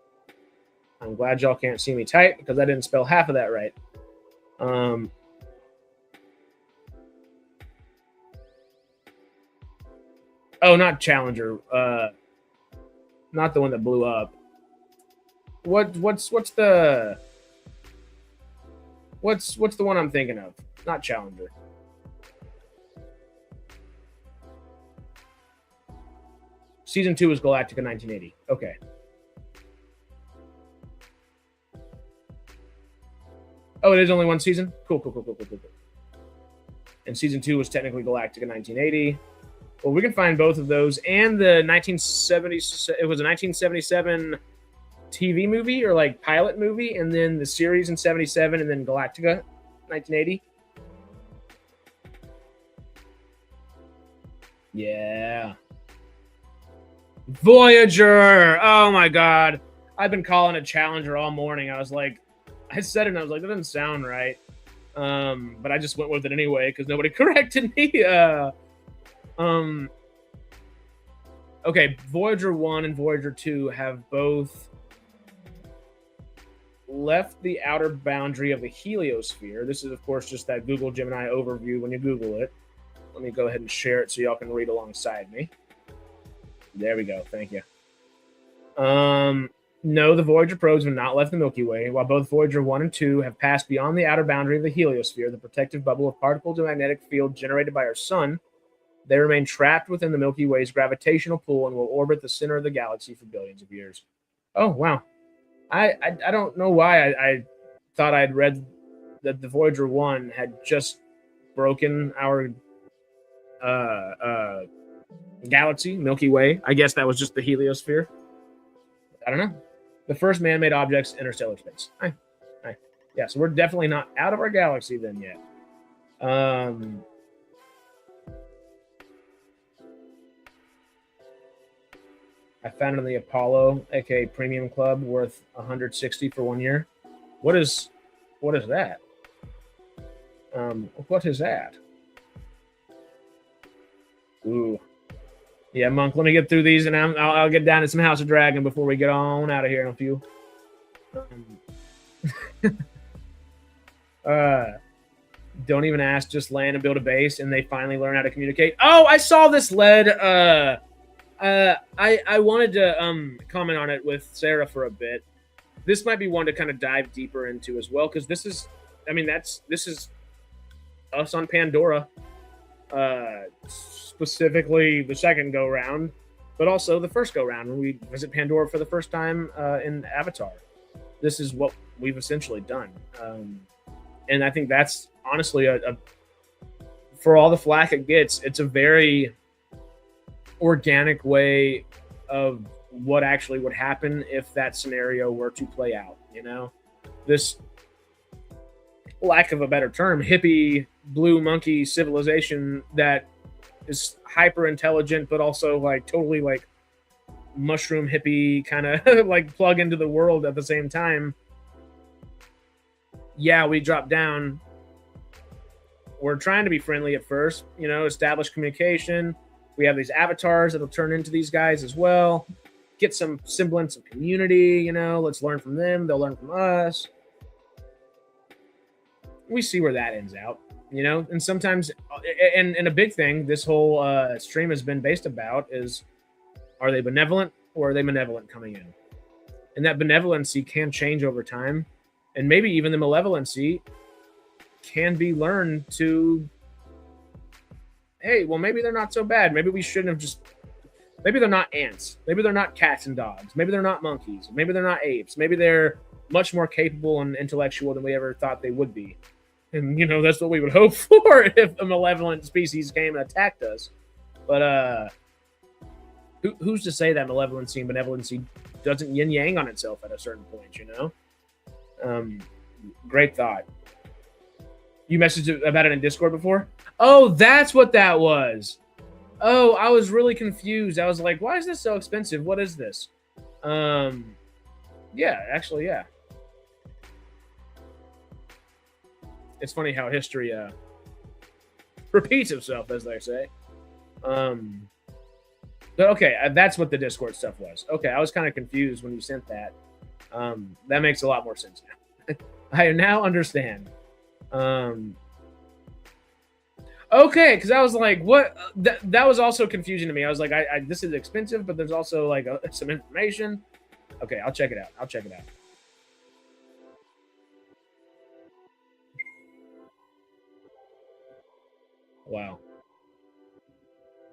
I'm glad y'all can't see me type because I didn't spell half of that right. Oh, not Challenger. Not the one that blew up. What's the one I'm thinking of? Not Challenger. Season 2 is Galactica 1980. Okay. Oh, it is only 1 season? Cool. And season 2 was technically Galactica 1980. Well, we can find both of those and the 1970s. It was a 1977 TV movie or like pilot movie, and then the series in 77, and then Galactica 1980. Yeah. Voyager. Oh my God. I've been calling it Challenger all morning. I said it and I was like, that doesn't sound right. But I just went with it anyway because nobody corrected me. Okay, Voyager 1 and Voyager 2 have both left the outer boundary of the heliosphere. This is, of course, just that Google Gemini overview when you Google it. Let me go ahead and share it so y'all can read alongside me. There we go. Thank you. No, the Voyager probes have not left the Milky Way. While both Voyager 1 and 2 have passed beyond the outer boundary of the heliosphere, the protective bubble of particles and magnetic field generated by our sun, they remain trapped within the Milky Way's gravitational pull and will orbit the center of the galaxy for billions of years. Oh, wow. I don't know why I thought I'd read that the Voyager 1 had just broken our galaxy, Milky Way. I guess that was just the heliosphere. I don't know. The first man-made objects, interstellar space. Hi. Yeah, so we're definitely not out of our galaxy then yet. I found it in the Apollo, aka Premium Club, worth $160 for 1 year. What is that? What is that? Ooh. Yeah, Monk, let me get through these and I'll get down to some House of Dragon before we get on out of here in a few. Don't even ask, just land and build a base and they finally learn how to communicate. Oh, I saw this lead. I wanted to comment on it with Sarah for a bit. This might be one to kind of dive deeper into as well, because this is us on Pandora, specifically the second go round, but also the first go round when we visit Pandora for the first time in Avatar. This is what we've essentially done, and I think that's honestly a for all the flack it gets, it's a very organic way of what actually would happen if that scenario were to play out. You know, this, lack of a better term, hippie blue monkey civilization that is hyper intelligent but also like totally like mushroom hippie kind of like plug into the world at the same time. Yeah, we drop down. We're trying to be friendly at first, you know, establish communication. We have these avatars that'll turn into these guys as well. Get some semblance of community, you know, let's learn from them. They'll learn from us. We see where that ends out, you know, and sometimes, and a big thing this whole stream has been based about is, are they benevolent or are they malevolent coming in? And that benevolency can change over time. And maybe even the malevolency can be learned to, hey, well, maybe they're not so bad. Maybe we shouldn't have just, maybe they're not ants. Maybe they're not cats and dogs. Maybe they're not monkeys. Maybe they're not apes. Maybe they're much more capable and intellectual than we ever thought they would be. And, you know, that's what we would hope for if a malevolent species came and attacked us. But who's to say that malevolency and benevolency doesn't yin-yang on itself at a certain point, you know? Great thought. You messaged about it in Discord before? Oh, that's what that was. Oh, I was really confused. I was like, why is this so expensive? What is this? Yeah, actually, yeah. It's funny how history repeats itself, as they say. But okay, that's what the Discord stuff was. Okay, I was kind of confused when you sent that. That makes a lot more sense now. I now understand. Okay, because I was like, what? That was also confusing to me. I was like, I this is expensive, but there's also like some information. Okay, I'll check it out.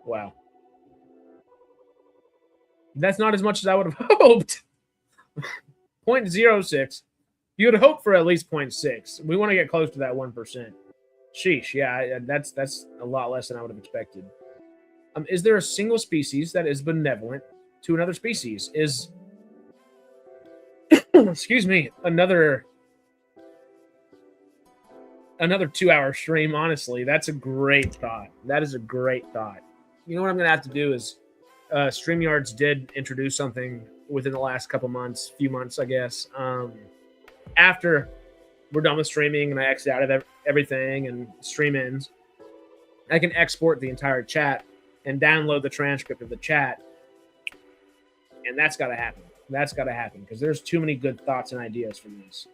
Wow. That's not as much as I would have hoped. 0.06. You would hope for at least 0.6. We want to get close to that 1%. Sheesh, yeah, that's a lot less than I would have expected. Is there a single species that is benevolent to another species? Is excuse me, another 2-hour stream, honestly. That's a great thought. That is a great thought. You know what I'm going to have to do is StreamYards did introduce something within the last few months, I guess. After we're done with streaming and I exit out of everything and stream ends, I can export the entire chat and download the transcript of the chat. And that's got to happen. That's got to happen because there's too many good thoughts and ideas from this.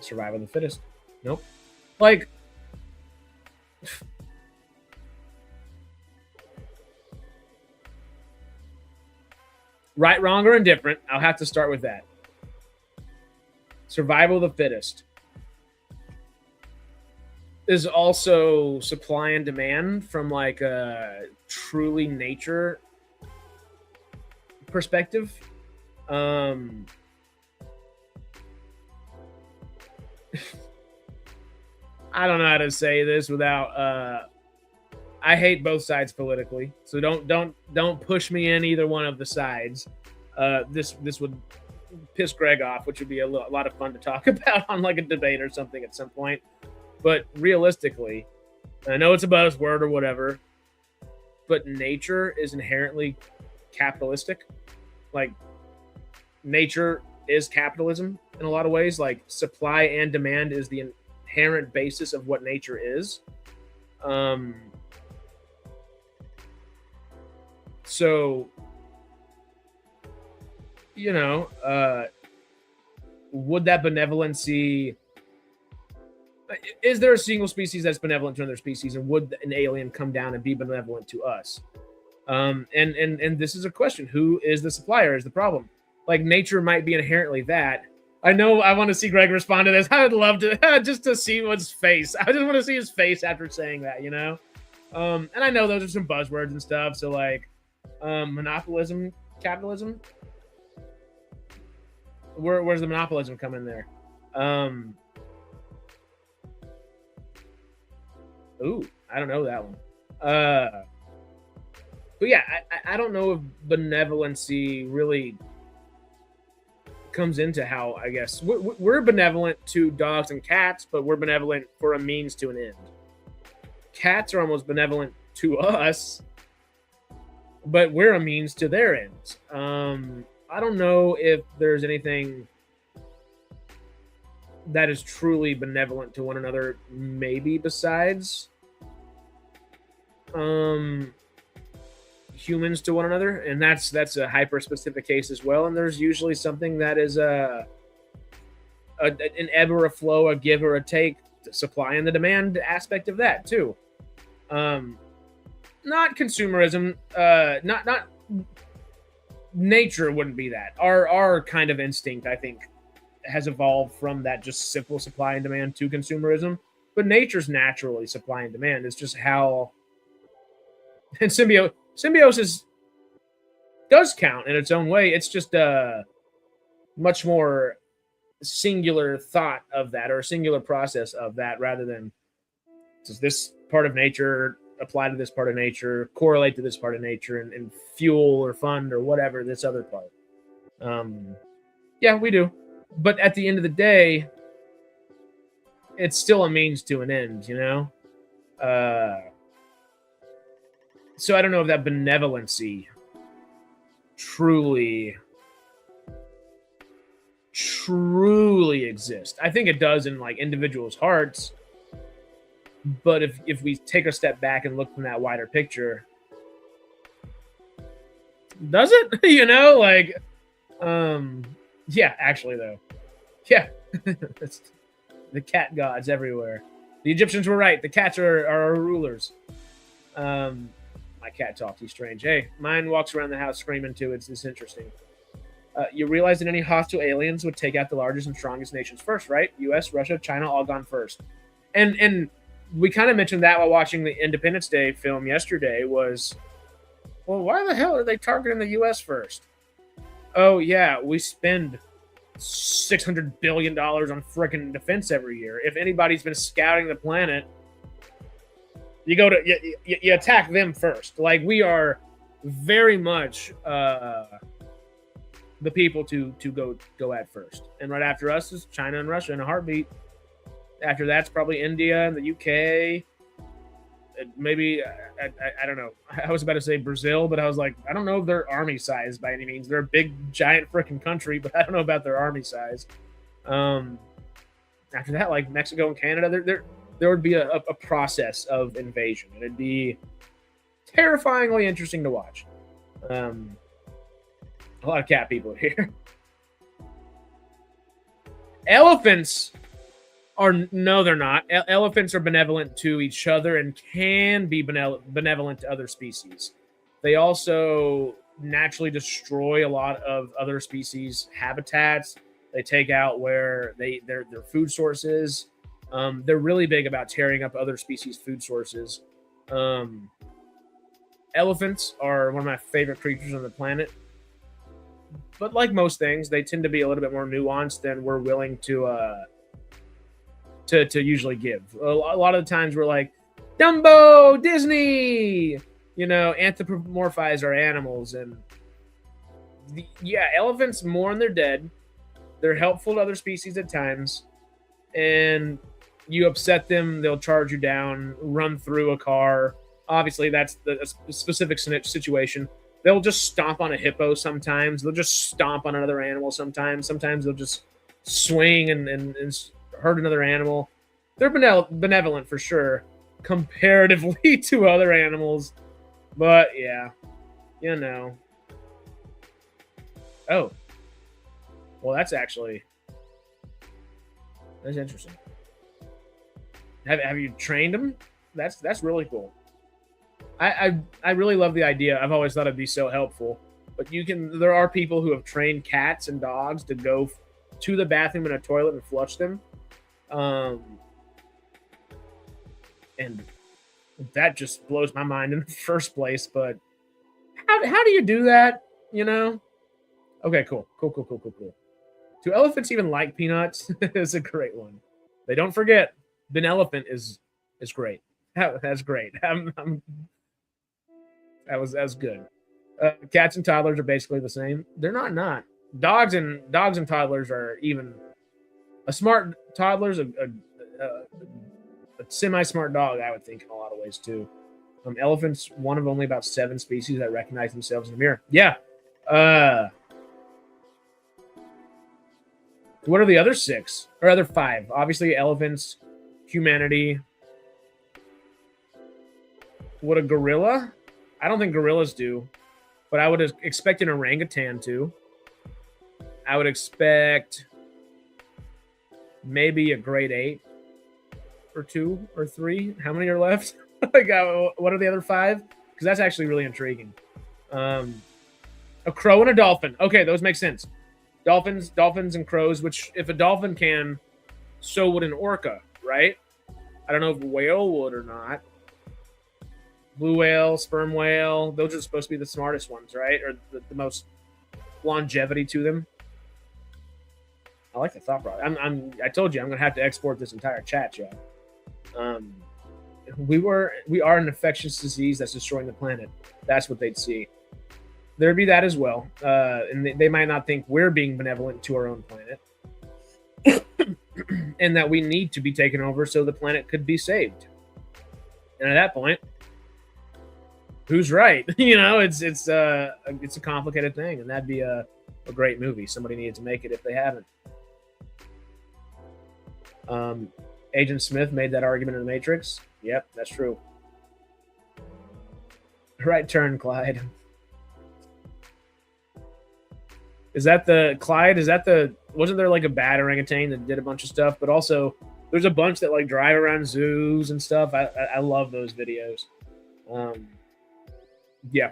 Survival of the fittest. Nope. Like, right, wrong, or indifferent. I'll have to start with that. Survival of the fittest is also supply and demand from like a truly nature perspective. I don't know how to say this without I hate both sides politically, so don't push me in either one of the sides. This would piss Greg off, which would be a lot of fun to talk about on like a debate or something at some point. But realistically, I know it's a buzzword or whatever, but nature is inherently capitalistic. Like, nature is capitalism in a lot of ways. Like, supply and demand is the inherent basis of what nature is. So, you know, would that benevolency... Is there a single species that's benevolent to another species, and would an alien come down and be benevolent to us? And this is a question: who is the supplier? Is the problem? Like, nature might be inherently that. I know. I want to see Greg respond to this. I would love to just to see his face. I just want to see his face after saying that. You know. And I know those are some buzzwords and stuff. So like, monopolism, capitalism. Where's the monopolism come in there? Ooh, I don't know that one. But yeah, I don't know if benevolency really comes into how, I guess, we're benevolent to dogs and cats, but we're benevolent for a means to an end. Cats are almost benevolent to us, but we're a means to their ends. I don't know if there's anything that is truly benevolent to one another, maybe besides humans to one another, and that's a hyper specific case as well. And there's usually something that is an ebb or a flow, a give or a take, the supply and the demand aspect of that too. Not consumerism, not nature wouldn't be that. Our kind of instinct, I think, has evolved from that just simple supply and demand to consumerism, but nature's naturally supply and demand. It's just how, and symbiosis does count in its own way. It's just a much more singular thought of that, or a singular process of that, rather than does this part of nature apply to this part of nature, correlate to this part of nature, and fuel or fund or whatever this other part. Yeah, we do. But at the end of the day, it's still a means to an end, you know? So I don't know if that benevolency truly exists. I think it does in like individuals' hearts. But if we take a step back and look from that wider picture, does it? You know, like, yeah, actually, though. Yeah. The cat gods everywhere. The Egyptians were right. The cats are our rulers. My cat talks. He's strange. Hey, mine walks around the house screaming, too. It's interesting. You realize that any hostile aliens would take out the largest and strongest nations first, right? U.S., Russia, China, all gone first. And we kind of mentioned that while watching the Independence Day film yesterday was, well, why the hell are they targeting the U.S. first? Oh, yeah, we spend $600 billion on frickin' defense every year. If anybody's been scouting the planet, you attack them first. Like, we are very much the people to go at first. And right after us is China and Russia in a heartbeat. After that's probably India and the UK. maybe I don't know. I was about to say Brazil, but I was like, I don't know if they're army size by any means. They're a big, giant freaking country, but I don't know about their army size. After that, like Mexico and Canada, there would be a process of invasion, and it'd be terrifyingly interesting to watch. A lot of cat people here. Elephants no, they're not. Elephants are benevolent to each other and can be benevolent to other species. They also naturally destroy a lot of other species' habitats. They take out where their food sources. They're really big about tearing up other species' food sources. Elephants are one of my favorite creatures on the planet. But like most things, they tend to be a little bit more nuanced than we're willing to usually give. A lot of the times we're like, Dumbo, Disney, anthropomorphize our animals. And elephants mourn their dead. They're helpful to other species at times. And you upset them, they'll charge you down, run through a car. Obviously, that's a specific situation. They'll just stomp on a hippo sometimes. They'll just stomp on another animal sometimes. Sometimes they'll just swing and hurt another animal. They're benevolent for sure, comparatively to other animals. But yeah, Oh, well, that's interesting. Have you trained them? That's really cool. I really love the idea. I've always thought it'd be so helpful. But there are people who have trained cats and dogs to go to the bathroom and a toilet and flush them. And that just blows my mind in the first place. But how do you do that? Okay, cool. Do elephants even like peanuts? It's a great one. They don't forget. Benevolent is great. That's great. That was good. Cats and toddlers are basically the same. They're not. Dogs and toddlers are even. A smart toddler's a semi-smart dog, I would think, in a lot of ways too. Elephants, one of only about 7 species that recognize themselves in the mirror. Yeah. What are the other 6 or other 5? Obviously, elephants, humanity. Would a gorilla? I don't think gorillas do, but I would expect an orangutan to. I would expect maybe a great 8 or 2 or 3. How many are left? What are the other 5? Because that's actually really intriguing. A crow and a dolphin. Okay, those make sense. Dolphins and crows, which if a dolphin can, so would an orca, right? I don't know if a whale would or not. Blue whale, sperm whale, those are supposed to be the smartest ones, right? Or the most longevity to them. I like the thought process. I told you I'm gonna have to export this entire chat, y'all. We are an infectious disease that's destroying the planet. That's what they'd see. There'd be that as well, and they might not think we're being benevolent to our own planet, and that we need to be taken over so the planet could be saved. And at that point, who's right? It's a complicated thing, and that'd be a great movie. Somebody needed to make it if they haven't. Agent Smith made that argument in The Matrix. Yep, that's true. Right turn, Clyde. Wasn't there like a bad orangutan that did a bunch of stuff, but also there's a bunch that like drive around zoos and stuff. I love those videos. Yeah.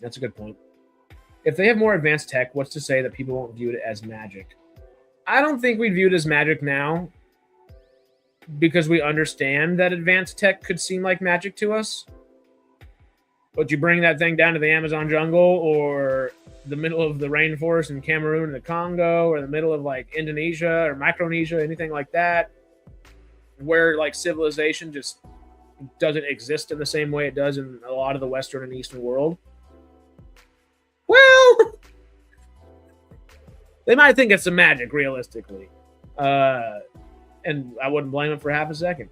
That's a good point. If they have more advanced tech, what's to say that people won't view it as magic? I don't think we'd view it as magic now because we understand that advanced tech could seem like magic to us. But you bring that thing down to the Amazon jungle or the middle of the rainforest in Cameroon and the Congo or the middle of like Indonesia or Micronesia, anything like that, where like civilization just doesn't exist in the same way it does in a lot of the Western and Eastern world. Well, they might think it's some magic, realistically. And And I wouldn't blame him for half a second.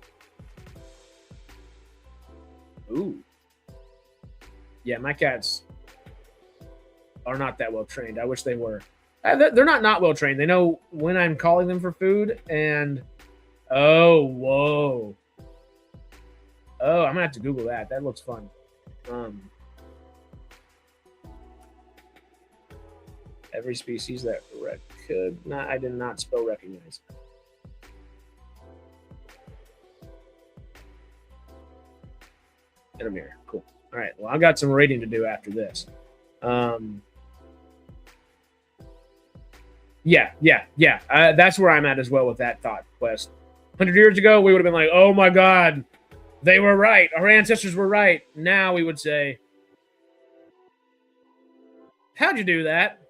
Ooh. Yeah, my cats are not that well trained. I wish they were. They're not well trained. They know when I'm calling them for food, and whoa. Oh, I'm gonna have to Google that. That looks fun. Every species that I did not spell recognize. In a mirror. Cool. All right. Well, I've got some reading to do after this. Yeah. That's where I'm at as well with that thought quest. 100 years ago, we would have been like, oh my God, they were right. Our ancestors were right. Now we would say, how'd you do that?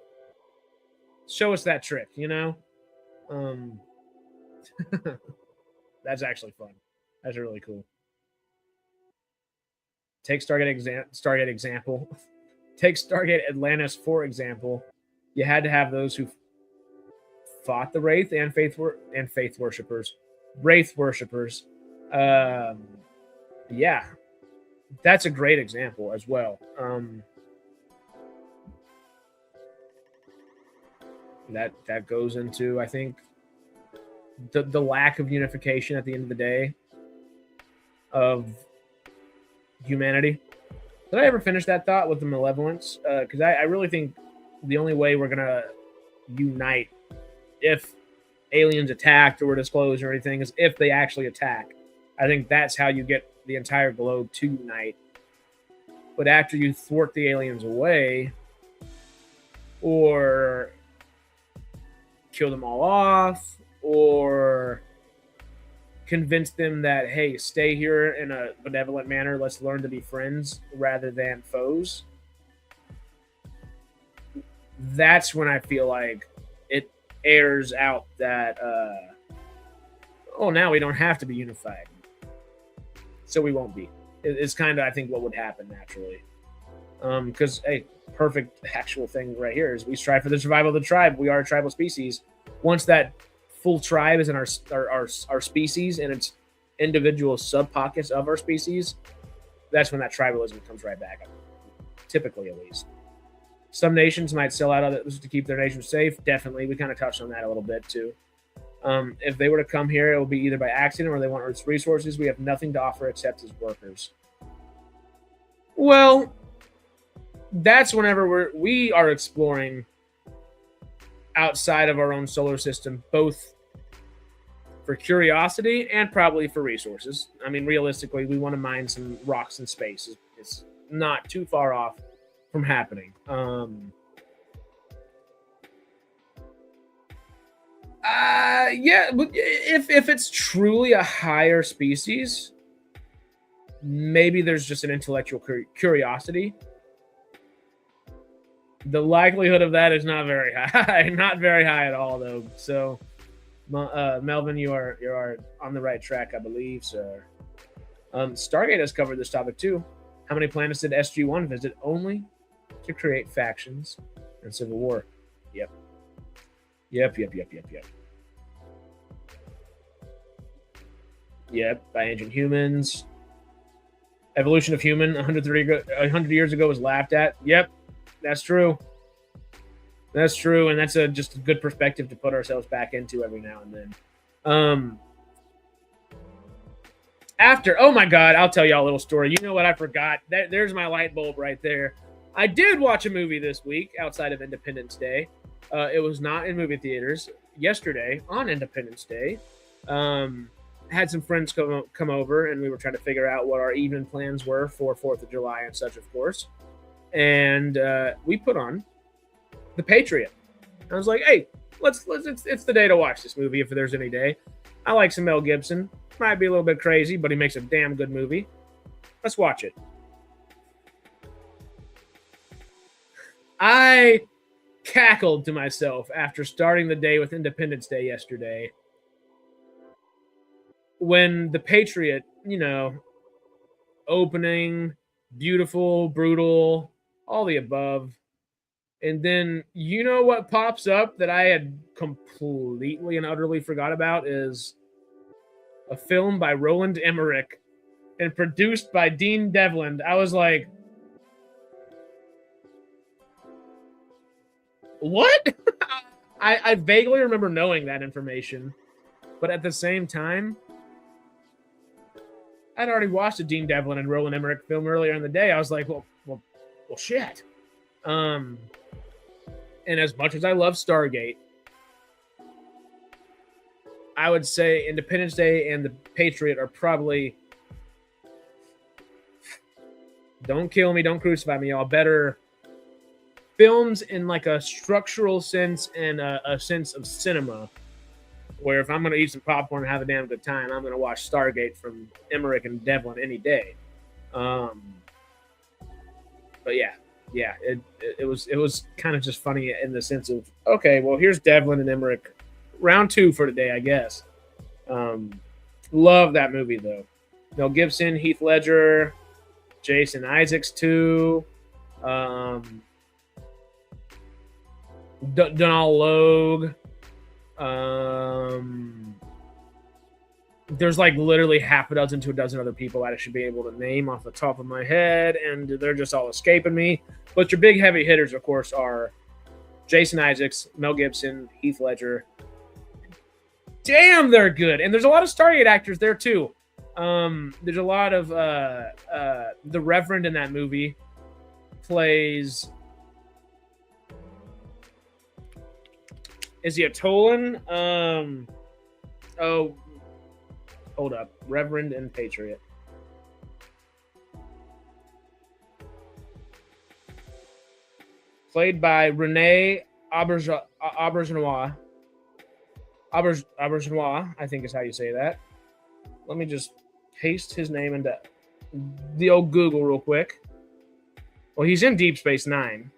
Show us that trick, you know? That's actually fun. That's really cool. Take Stargate example. Take Stargate Atlantis, for example. You had to have those who fought the Wraith and Faith worshippers. Wraith worshippers. Yeah. That's a great example as well. That goes into, I think, the lack of unification at the end of the day of humanity. Did I ever finish that thought with the malevolence? Because I really think the only way we're gonna unite, if aliens attacked or were disclosed or anything, is if they actually attack. I think that's how you get the entire globe to unite. But after you thwart the aliens away, or kill them all off, or convince them that, hey, stay here in a benevolent manner, let's learn to be friends rather than foes, that's when I feel like it airs out that now we don't have to be unified, so we won't be. It's kind of, I think, what would happen naturally, because perfect actual thing right here is we strive for the survival of the tribe. We are a tribal species. Once that full tribe is in our species and its individual sub pockets of our species, that's when that tribalism comes right back, typically, at least. Some nations might sell out others to keep their nation safe. Definitely. We kind of touched on that a little bit too. If they were to come here, it will be either by accident or they want Earth's resources. We have nothing to offer except as workers. Well, that's whenever we are exploring outside of our own solar system, both for curiosity and probably for resources. I mean, realistically, we want to mine some rocks in space. It's not too far off from happening. Yeah, but if it's truly a higher species, maybe there's just an intellectual curiosity. The likelihood of that is not very high. Not very high at all, though. So, Melvin, you are on the right track, I believe, sir. Stargate has covered this topic too. How many planets did SG-1 visit only to create factions and civil war? Yep. Yep, by ancient humans. Evolution of human 100 years ago was laughed at. Yep, that's true. That's true, and that's just a good perspective to put ourselves back into every now and then. Oh my God, I'll tell y'all a little story. You know what I forgot? There's my light bulb right there. I did watch a movie this week outside of Independence Day. It was not in movie theaters. Yesterday, on Independence Day, had some friends come over, and we were trying to figure out what our evening plans were for 4th of July and such, of course. And we put on The Patriot. I was like, hey, it's the day to watch this movie if there's any day. I like some Mel Gibson. Might be a little bit crazy, but he makes a damn good movie. Let's watch it. I cackled to myself after starting the day with Independence Day yesterday, when The Patriot, opening, beautiful, brutal, all the above. And then, you know what pops up that I had completely and utterly forgot about is a film by Roland Emmerich and produced by Dean Devlin. I was like, what? I vaguely remember knowing that information, but at the same time, I'd already watched a Dean Devlin and Roland Emmerich film earlier in the day. I was like, well, shit. And as much as I love Stargate, I would say Independence Day and The Patriot are probably, don't kill me, don't crucify me, y'all, better films in like a structural sense and a sense of cinema, where if I'm going to eat some popcorn and have a damn good time, I'm going to watch Stargate from Emmerich and Devlin any day. But yeah, it was kind of just funny in the sense of, okay, well, here's Devlin and Emmerich, round 2 for today, I guess. Love that movie though. Mel Gibson, Heath Ledger, Jason Isaacs too. Donald Logue. There's like literally half a dozen to a dozen other people I should be able to name off the top of my head, and they're just all escaping me. But your big heavy hitters, of course, are Jason Isaacs, Mel Gibson, Heath Ledger. Damn, they're good. And there's a lot of Stargate actors there too. There's a lot of the Reverend in that movie plays. Is he a Tolan? Oh, hold up. Reverend and Patriot. Played by Rene Auberjonois. Auberjonois, I think is how you say that. Let me just paste his name into the old Google real quick. Well, he's in Deep Space Nine.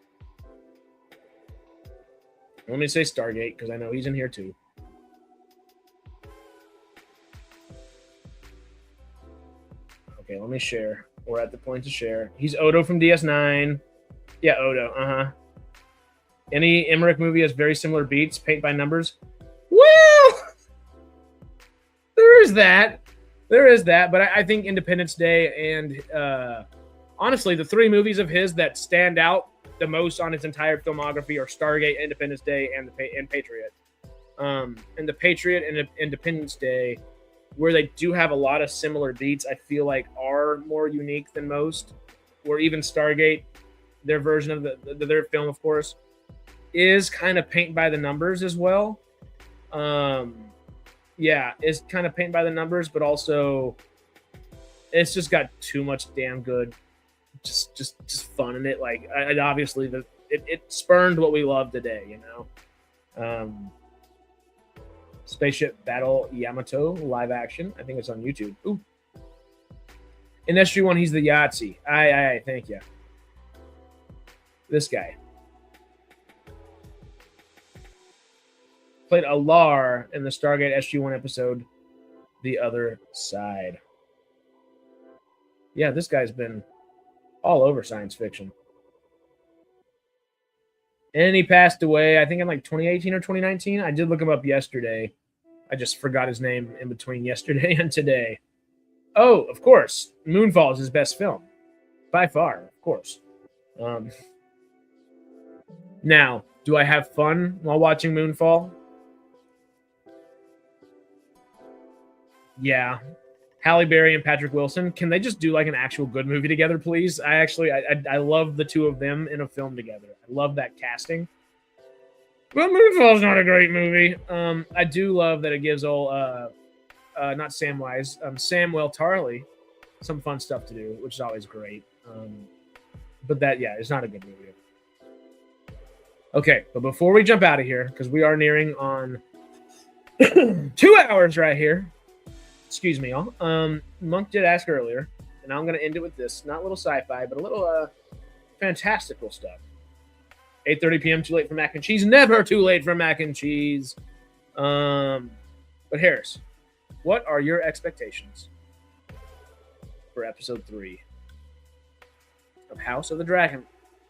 Let me say Stargate, because I know he's in here too. Okay, let me share. We're at the point to share. He's Odo from DS9. Yeah, Odo, Any Emmerich movie has very similar beats, paint by numbers. Well, there is that. But I think Independence Day and honestly, the 3 movies of his that stand out the most on his entire filmography are Stargate, Independence Day, and Patriot. And The Patriot and Independence Day, where they do have a lot of similar beats, I feel like are more unique than most. Where even Stargate, their version of their film, of course, is kind of paint by the numbers as well. Yeah, it's kind of paint by the numbers, but also it's just got too much damn good, just fun in it. Like, obviously, it spurned what we love today, you know. Spaceship Battle Yamato live action. I think it's on YouTube. Ooh. In SG1, he's the Yahtzee. Aye, thank you. This guy played Alar in the Stargate SG1 episode, The Other Side. Yeah, this guy's been all over science fiction. And he passed away, I think, in like 2018 or 2019. I did look him up yesterday. I just forgot his name in between yesterday and today. Oh, of course. Moonfall is his best film. By far, of course. Now, do I have fun while watching Moonfall? Yeah. Halle Berry and Patrick Wilson. Can they just do like an actual good movie together, please? I love the two of them in a film together. I love that casting. But Moonfall's not a great movie. I do love that it gives old not Samwise, Samuel Tarly some fun stuff to do, which is always great. But that, yeah, it's not a good movie. Okay, but before we jump out of here, because we are nearing on 2 hours right here. Excuse me, y'all. Monk did ask earlier, and I'm going to end it with this. Not a little sci-fi, but a little fantastical stuff. 8:30 p.m. Too late for mac and cheese. Never too late for mac and cheese. But Harris, what are your expectations for episode 3 of House of the Dragon?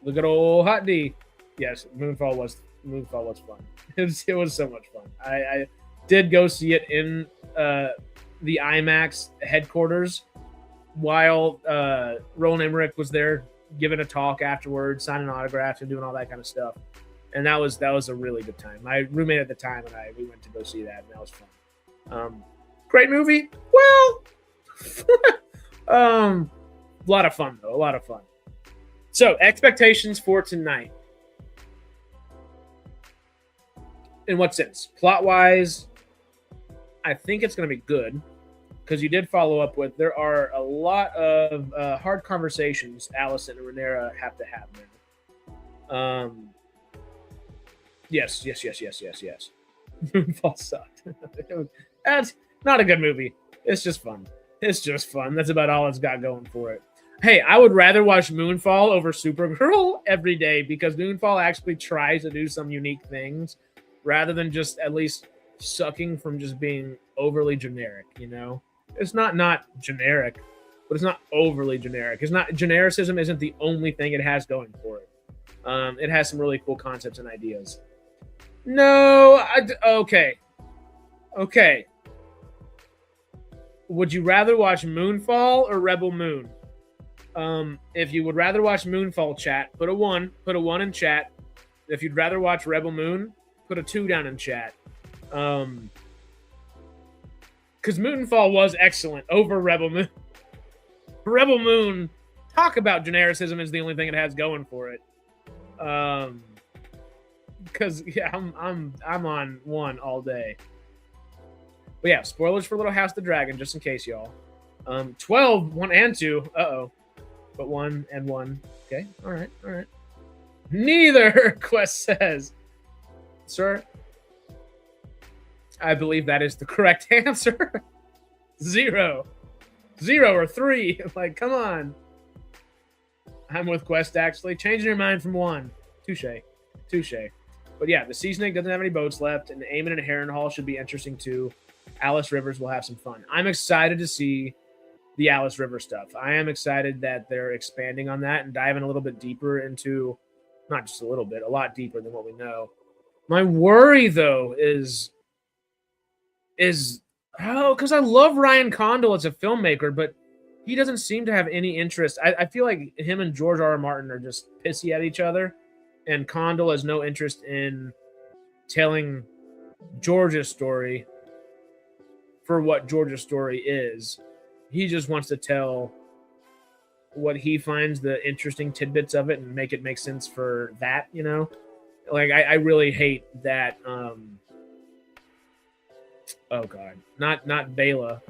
Look at old Hot D. Yes, Moonfall was fun. It was so much fun. I did go see it in the IMAX headquarters while Roland Emmerich was there giving a talk afterwards, signing autographs and doing all that kind of stuff. And that was a really good time. My roommate at the time and we went to go see that, and that was fun. Great movie. Well, a lot of fun though. A lot of fun. So expectations for tonight. In what sense? Plot wise, I think it's going to be good because you did follow up with there are a lot of hard conversations Allison and Rhaenyra have to have now. Yes. Moonfall sucked. That's not a good movie. It's just fun. That's about all it's got going for it. Hey, I would rather watch Moonfall over Supergirl every day because Moonfall actually tries to do some unique things rather than just at least sucking from just being overly generic, you know? It's not generic, but it's not overly generic. It's not genericism isn't the only thing it has going for it. It has some really cool concepts and ideas. No, okay. Would you rather watch Moonfall or Rebel Moon? If you would rather watch Moonfall, chat, put a 1 in chat. If you'd rather watch Rebel Moon, put a 2 down in chat. Because Moonfall was excellent over Rebel Moon. Rebel Moon, talk about genericism is the only thing it has going for it. Because yeah, I'm on 1 all day. But yeah, spoilers for Little House of the Dragon, just in case, y'all. 12, 1 and 2. But 1 and 1. Okay, all right. Neither, Quest says. Sir, I believe that is the correct answer. 0 or 3. Like, come on. I'm with Quest, actually. Changing your mind from 1. Touche. But yeah, the Sea Snake doesn't have any boats left, and Aemon and Harrenhal should be interesting too. Alice Rivers will have some fun. I'm excited to see the Alice River stuff. I am excited that they're expanding on that and diving a little bit deeper into, not just a little bit, a lot deeper than what we know. My worry, though, is because I love Ryan Condal as a filmmaker, but he doesn't seem to have any interest. I feel like him and George R. R. Martin are just pissy at each other, and Condal has no interest in telling George's story for what George's story is. He just wants to tell what he finds the interesting tidbits of it and make it make sense for that, you know? Like, I really hate that. Oh, God. Not Bela.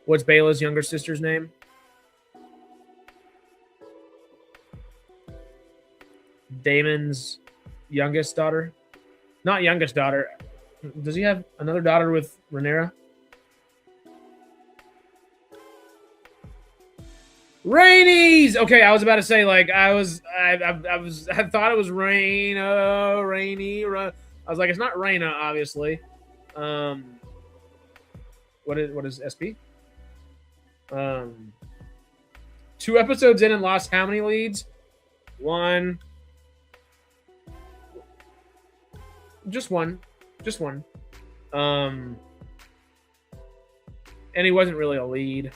What's Bela's younger sister's name? Damon's youngest daughter? Not youngest daughter. Does he have another daughter with Rhaenyra? Rainey's. Okay, I was about to say, like, I thought it was Rainy. I was like, it's not Raina, obviously. What is SP? 2 episodes in and lost how many leads? 1. Just one. And he wasn't really a lead.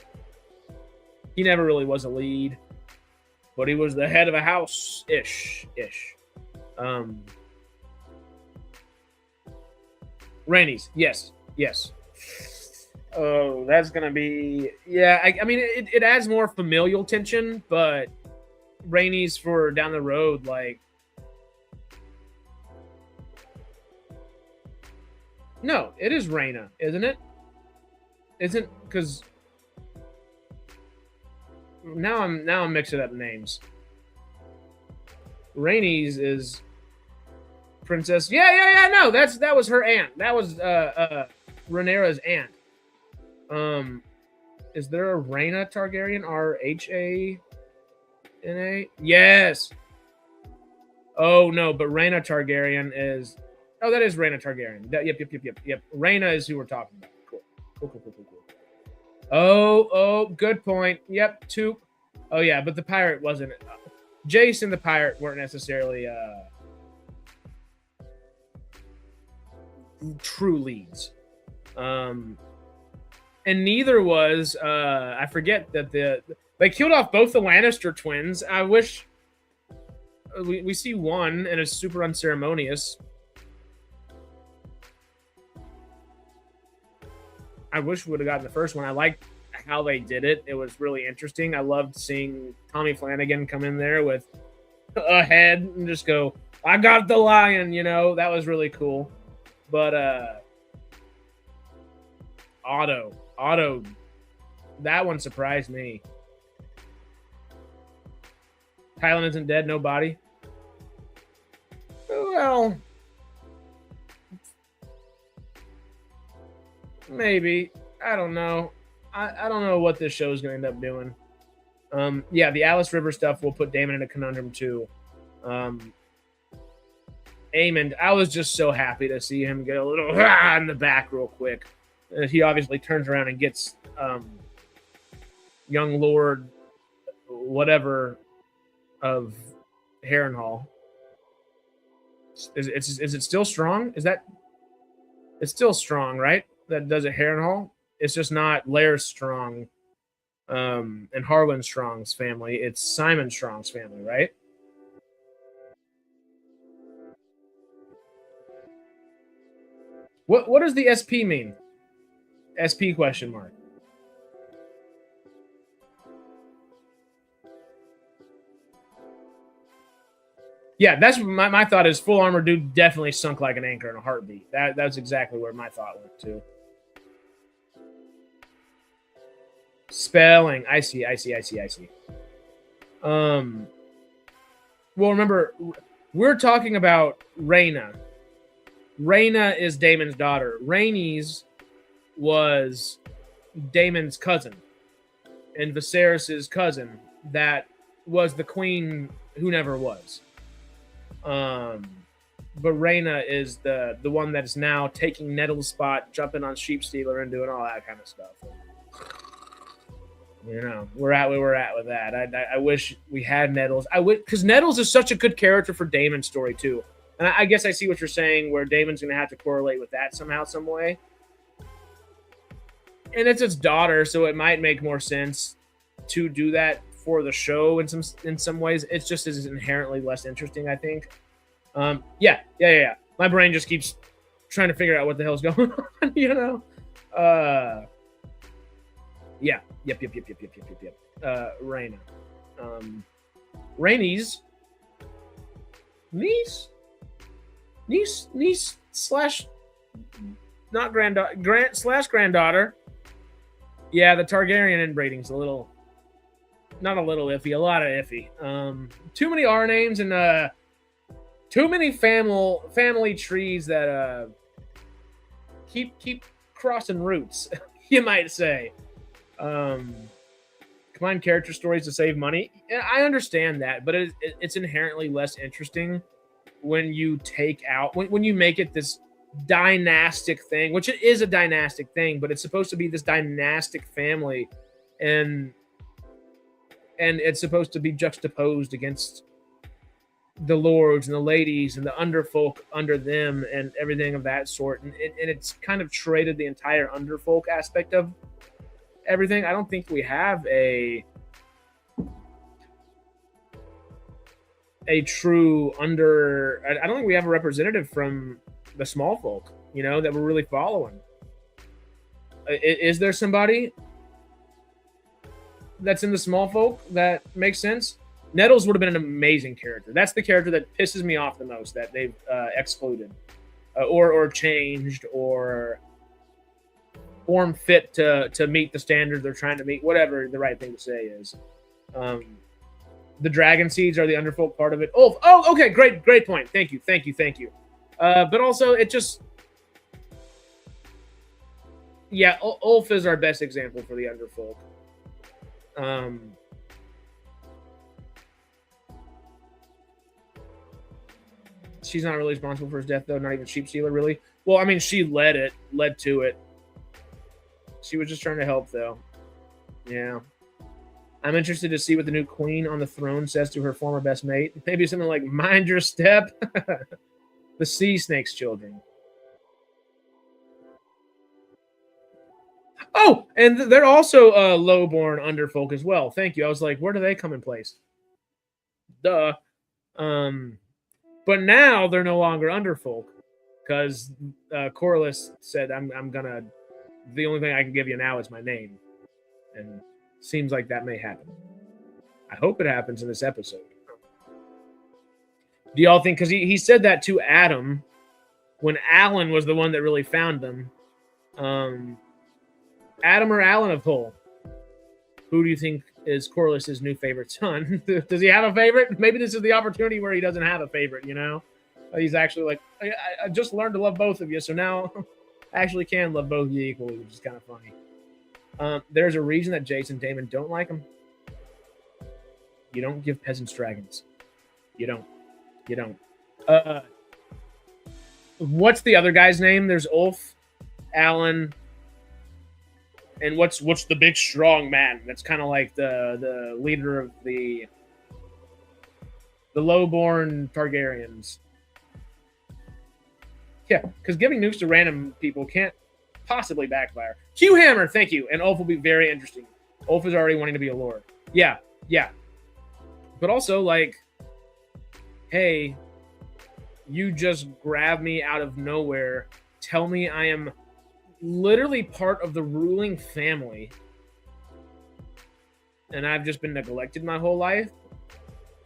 He never really was a lead, but he was the head of a house ish. Rainey's, yes. Oh, that's gonna be I mean, it adds more familial tension, but Rainey's for down the road, like. No, it is Rhaena, isn't it? Isn't because. Now I'm mixing up names. Rainey's is Princess. Yeah. No, that was her aunt. That was Rhaenyra's aunt. Is there a Rhaena Targaryen? Rhaena? Yes. Oh no, but Rhaena Targaryen is. Oh, that is Rhaena Targaryen. Yep. Rhaena is who we're talking about. Cool. Oh, good point. Yep, 2. Oh, yeah, but the pirate wasn't. Jace and the pirate weren't necessarily true leads. and neither was I forget that they killed off both the Lannister twins. I wish we see one, and it's super unceremonious. I wish we would have gotten the first one. I liked how they did it. It was really interesting. I loved seeing Tommy Flanagan come in there with a head and just go, "I got the lion," you know. That was really cool. But Otto, that one surprised me. Tylan isn't dead, no body. Well, maybe. I don't know. I don't know what this show is going to end up doing. Yeah, the Alice River stuff will put Damon in a conundrum too. Aemond, I was just so happy to see him get a little in the back real quick. He obviously turns around and gets young Lord whatever of Harrenhal. Is it still strong? It's still strong, right? That does it, Harrenhal. It's just not Lair Strong and Harwin Strong's family. It's Simon Strong's family, right? What does the SP mean? SP question mark. Yeah, that's my thought is full armor dude definitely sunk like an anchor in a heartbeat. That's exactly where my thought went to. Spelling. I see. Well, remember, we're talking about Rhaena. Rhaena is Daemon's daughter. Rhaenys was Daemon's cousin and Viserys' cousin that was the queen who never was. But Rhaena is the one that is now taking Nettle's spot, jumping on Sheepstealer and doing all that kind of stuff. You know, we're at where we're at with that. I wish we had Nettles. I wish, because Nettles is such a good character for Daemon's story too. And I guess I see what you're saying, where Daemon's going to have to correlate with that somehow, some way. And it's its daughter, so it might make more sense to do that for the show in some ways. It's just is inherently less interesting, I think. Yeah. My brain just keeps trying to figure out what the hell's going on, you know? Yeah. Yep. Rhaena. Rhaenys. Niece slash not granddaughter. Yeah, the Targaryen inbreeding's a little, not a little iffy, a lot of iffy. Too many R names and too many family trees that keep crossing roots, you might say. Combine character stories to save money. I understand that, but it's inherently less interesting when you take out when you make it this dynastic thing, which it is a dynastic thing, but it's supposed to be this dynastic family, and it's supposed to be juxtaposed against the lords and the ladies and the underfolk under them and everything of that sort, and it's kind of traded the entire underfolk aspect of everything. I don't think we have a true I don't think we have a representative from the small folk, you know, that we're really following. Is there somebody that's in the small folk that makes sense? Nettles would have been an amazing character. That's the character that pisses me off the most that they've excluded or changed or form fit to meet the standards they're trying to meet, whatever the right thing to say is. The dragon seeds are the underfolk part of it. Oh, okay, great point. Thank you. But also, it just, yeah, Ulf is our best example for the underfolk. She's not really responsible for his death, though. Not even Sheepstealer, really. Well, I mean, she led to it. She was just trying to help, though. Yeah. I'm interested to see what the new queen on the throne says to her former best mate. Maybe something like, mind your step. The sea snake's children. Oh, and they're also lowborn underfolk as well. Thank you. I was like, where do they come in place? Duh. But now they're no longer underfolk because Corliss said, I'm gonna. The only thing I can give you now is my name, and seems like that may happen. I hope it happens in this episode. Do y'all think? Because he said that to Adam when Alan was the one that really found them. Adam or Alan of Hull? Who do you think is Corliss's new favorite son? Does he have a favorite? Maybe this is the opportunity where he doesn't have a favorite, you know? He's actually like, I just learned to love both of you, so now I actually can love both of you equally, which is kind of funny. There's a reason that Jason and Damon don't like him. You don't give peasants dragons. You don't. What's the other guy's name? There's Ulf, Alan, and what's the big strong man? That's kind of like the leader of the lowborn Targaryens. Yeah, because giving nukes to random people can't possibly backfire. Hugh Hammer, thank you. And Ulf will be very interesting. Ulf is already wanting to be a lord. Yeah. But also, like, hey, you just grab me out of nowhere, tell me I am literally part of the ruling family, and I've just been neglected my whole life,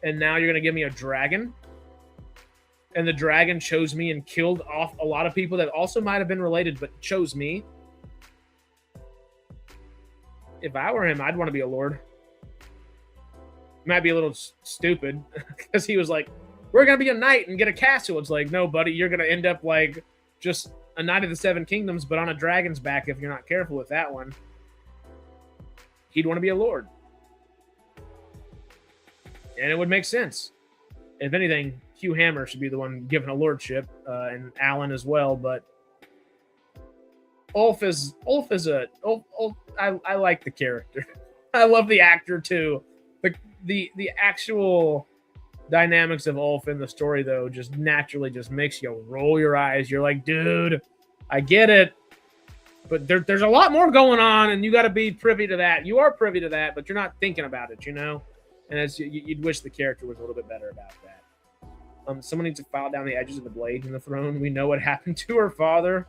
and now you're going to give me a dragon? And the dragon chose me and killed off a lot of people that also might have been related, but chose me. If I were him, I'd want to be a lord. Might be a little stupid, because he was like, we're going to be a knight and get a castle. It's like, no, buddy, you're going to end up like just a knight of the Seven Kingdoms, but on a dragon's back if you're not careful with that one. He'd want to be a lord. And it would make sense. If anything, Hugh Hammer should be the one given a lordship, and Alan as well, but Ulf is I like the character. I love the actor too. The actual dynamics of Ulf in the story, though, just naturally just makes you roll your eyes. You're like, dude, I get it, but there's a lot more going on, and you got to be privy to that. You are privy to that, but you're not thinking about it, you know? And you'd wish the character was a little bit better about that. Someone needs to file down the edges of the blade in the throne. We know what happened to her father.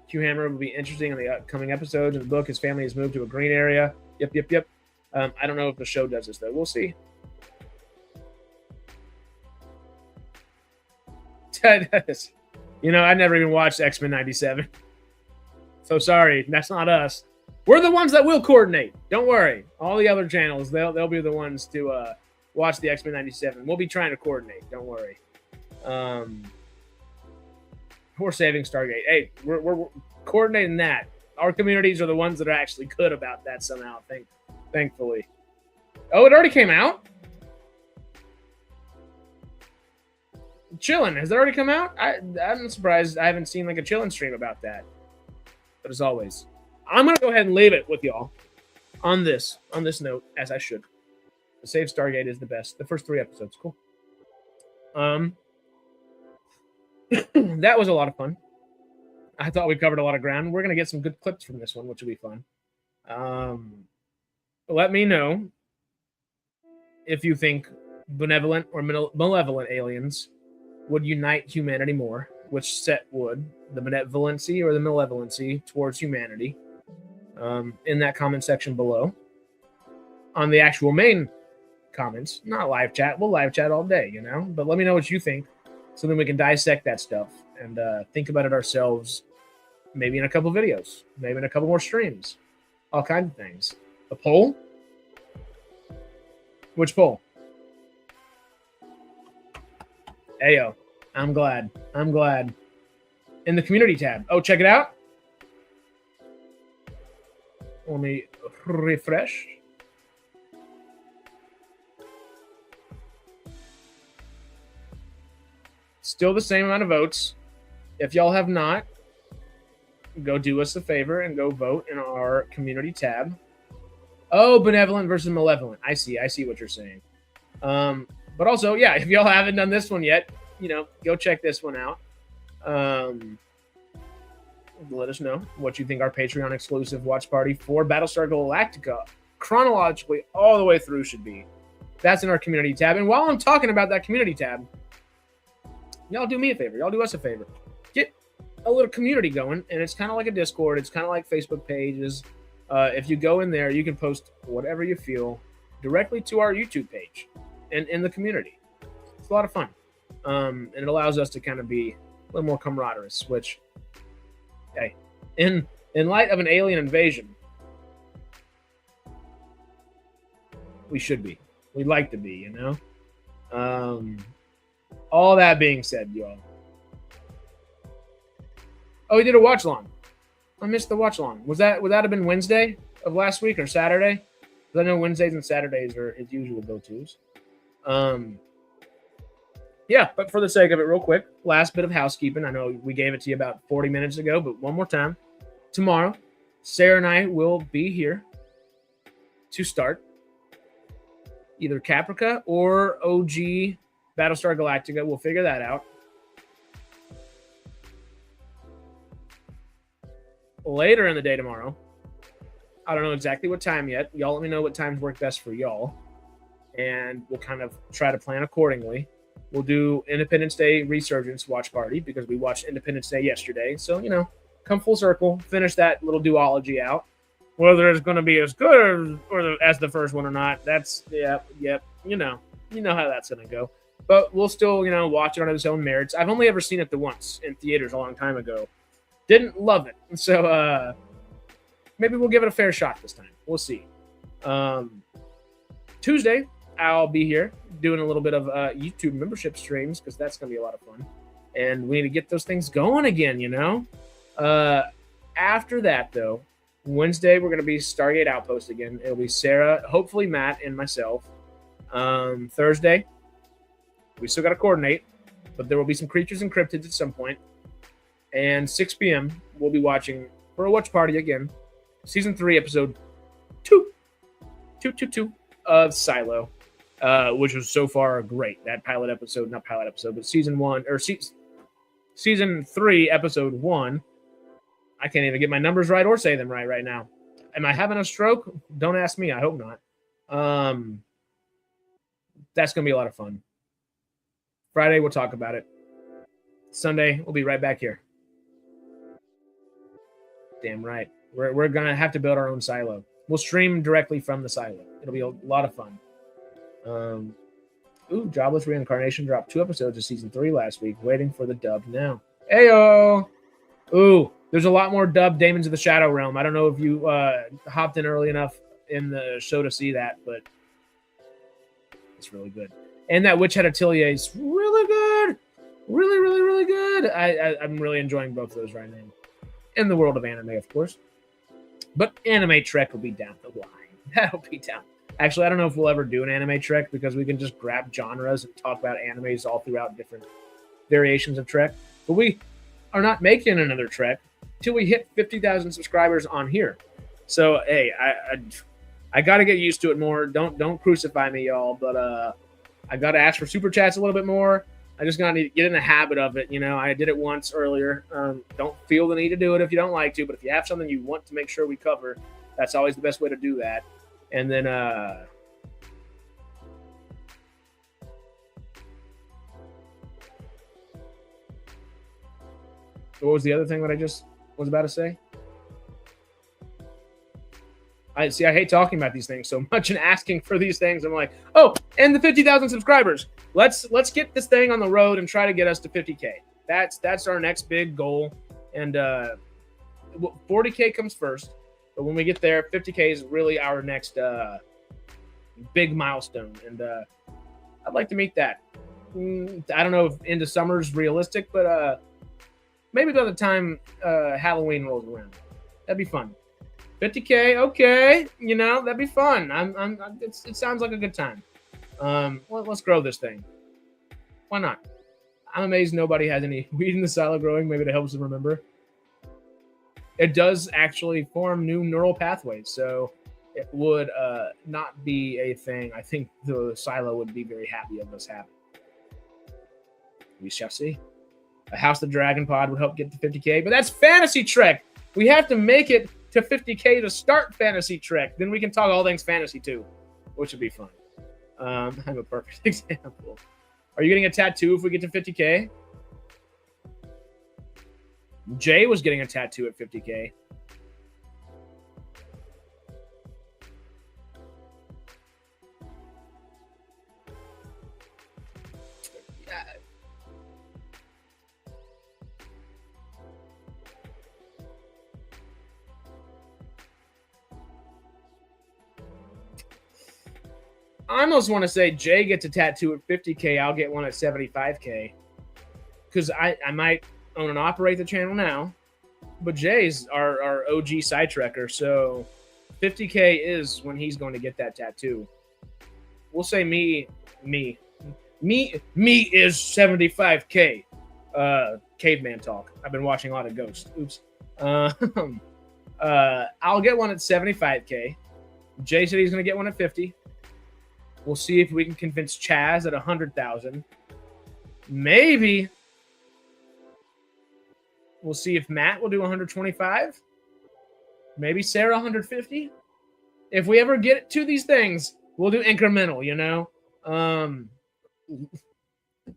Hugh Hammer will be interesting in the upcoming episodes. In the book, his family has moved to a green area. Yep. I don't know if the show does this, though. We'll see. You know, I never even watched X-Men 97. So sorry, that's not us. We're the ones that will coordinate. Don't worry. All the other channels, they'll be the ones to watch the X-Men 97. We'll be trying to coordinate. Don't worry. We're saving Stargate. Hey, we're coordinating that. Our communities are the ones that are actually good about that somehow, thankfully. Oh, it already came out? Chillin', has it already come out? I'm surprised I haven't seen like a Chillin' stream about that. But as always, I'm going to go ahead and leave it with y'all on this note, as I should. The Save Stargate is the best. The first 3 episodes, cool. That was a lot of fun. I thought we covered a lot of ground. We're going to get some good clips from this one, which will be fun. Let me know if you think benevolent or malevolent aliens would unite humanity more. Which set would? The benevolency or the malevolency towards humanity? In that comment section below. On the actual main comments, not live chat. We'll live chat all day, you know? But let me know what you think, so then we can dissect that stuff and think about it ourselves, maybe in a couple videos, maybe in a couple more streams, all kinds of things. A poll? Which poll? Ayo, I'm glad. In the community tab. Oh, check it out. Let me refresh. Still the same amount of votes. If y'all have not, go do us a favor and go vote in our community tab. Oh, benevolent versus malevolent. I see what you're saying. But also, yeah, if y'all haven't done this one yet, go check this one out. Let us know what you think our Patreon exclusive watch party for Battlestar Galactica chronologically all the way through should be. That's in our community tab. And while I'm talking about that community tab, y'all do me a favor. Y'all do us a favor. Get a little community going, and it's kind of like a Discord. It's kind of like Facebook pages. If you go in there, you can post whatever you feel directly to our YouTube page and in the community. It's a lot of fun. And it allows us to kind of be a little more camaraderie, which, hey, in light of an alien invasion, we should be. We'd like to be, all that being said, y'all. Oh, we did a watch along. I missed the watch along. Would that have been Wednesday of last week or Saturday? Because I know Wednesdays and Saturdays are his usual go-tos. Yeah, but for the sake of it, real quick, last bit of housekeeping. I know we gave it to you about 40 minutes ago, but one more time. Tomorrow, Sarah and I will be here to start either Caprica or OG Battlestar Galactica. We'll figure that out. Later in the day tomorrow, I don't know exactly what time yet. Y'all let me know what times work best for y'all, and we'll kind of try to plan accordingly. We'll do Independence Day Resurgence watch party because we watched Independence Day yesterday. So, come full circle, finish that little duology out. Whether it's going to be as good as the first one or not, that's, yep. You know how that's going to go. But we'll still, watch it on its own merits. I've only ever seen it the once in theaters a long time ago. Didn't love it. So maybe we'll give it a fair shot this time. We'll see. Tuesday, I'll be here doing a little bit of YouTube membership streams because that's going to be a lot of fun. And we need to get those things going again, After that, though, Wednesday, we're going to be Stargate Outpost again. It'll be Sarah, hopefully Matt, and myself. Thursday, we still got to coordinate, but there will be some creatures and cryptids at some point. And 6 p.m., we'll be watching, for a watch party again, Season 3, Episode 2 of Silo, which was so far great. That Season 3, Episode 1. I can't even get my numbers right or say them right now. Am I having a stroke? Don't ask me. I hope not. That's going to be a lot of fun. Friday, we'll talk about it. Sunday, we'll be right back here. Damn right. We're going to have to build our own silo. We'll stream directly from the silo. It'll be a lot of fun. Jobless Reincarnation dropped 2 episodes of Season 3 last week. Waiting for the dub now. Ayo! Ooh, there's a lot more dubbed Daemons of the Shadow Realm. I don't know if you hopped in early enough in the show to see that, but it's really good. And that Witch Head Atelier is really good. Really, really, really good. I'm really enjoying both of those right now. In the world of anime, of course. But Anime Trek will be down the line. That'll be down. Actually, I don't know if we'll ever do an Anime Trek because we can just grab genres and talk about animes all throughout different variations of Trek. But we are not making another Trek till we hit 50,000 subscribers on here. So, hey, I got to get used to it more. Don't crucify me, y'all. But I got to ask for super chats a little bit more. I just got to get in the habit of it. I did it once earlier. Don't feel the need to do it if you don't like to. But if you have something you want to make sure we cover, that's always the best way to do that. And then what was the other thing that I just was about to say? I hate talking about these things so much and asking for these things. I'm like, oh, and the 50,000 subscribers. Let's get this thing on the road and try to get us to 50K. That's our next big goal. And 40K comes first. But when we get there, 50K is really our next big milestone. And I'd like to meet that. I don't know if into summer is realistic, but maybe by the time Halloween rolls around. That'd be fun. 50K, okay. That'd be fun. It sounds like a good time. Let's grow this thing. Why not? I'm amazed nobody has any weed in the silo growing. Maybe that helps them remember. It does actually form new neural pathways. So it would not be a thing. I think the Silo would be very happy of us having. We shall see. A House of the Dragon pod would help get to 50K, but that's Fantasy Trek. We have to make it to 50K to start Fantasy Trek. Then we can talk all things fantasy too, which would be fun. I'm a perfect example. Are you getting a tattoo if we get to 50K? Jay was getting a tattoo at 50K. I almost want to say Jay gets a tattoo at 50K. I'll get one at 75K. Because I might own and operate the channel now. But Jay's our OG SciTrekker. So 50K is when he's going to get that tattoo. We'll say me is 75K. Caveman talk. I've been watching a lot of Ghost. Oops. I'll get one at 75K. Jay said he's going to get one at 50. We'll see if we can convince Chaz at 100,000. Maybe. We'll see if Matt will do 125. Maybe Sarah 150. If we ever get to these things, we'll do incremental, you know?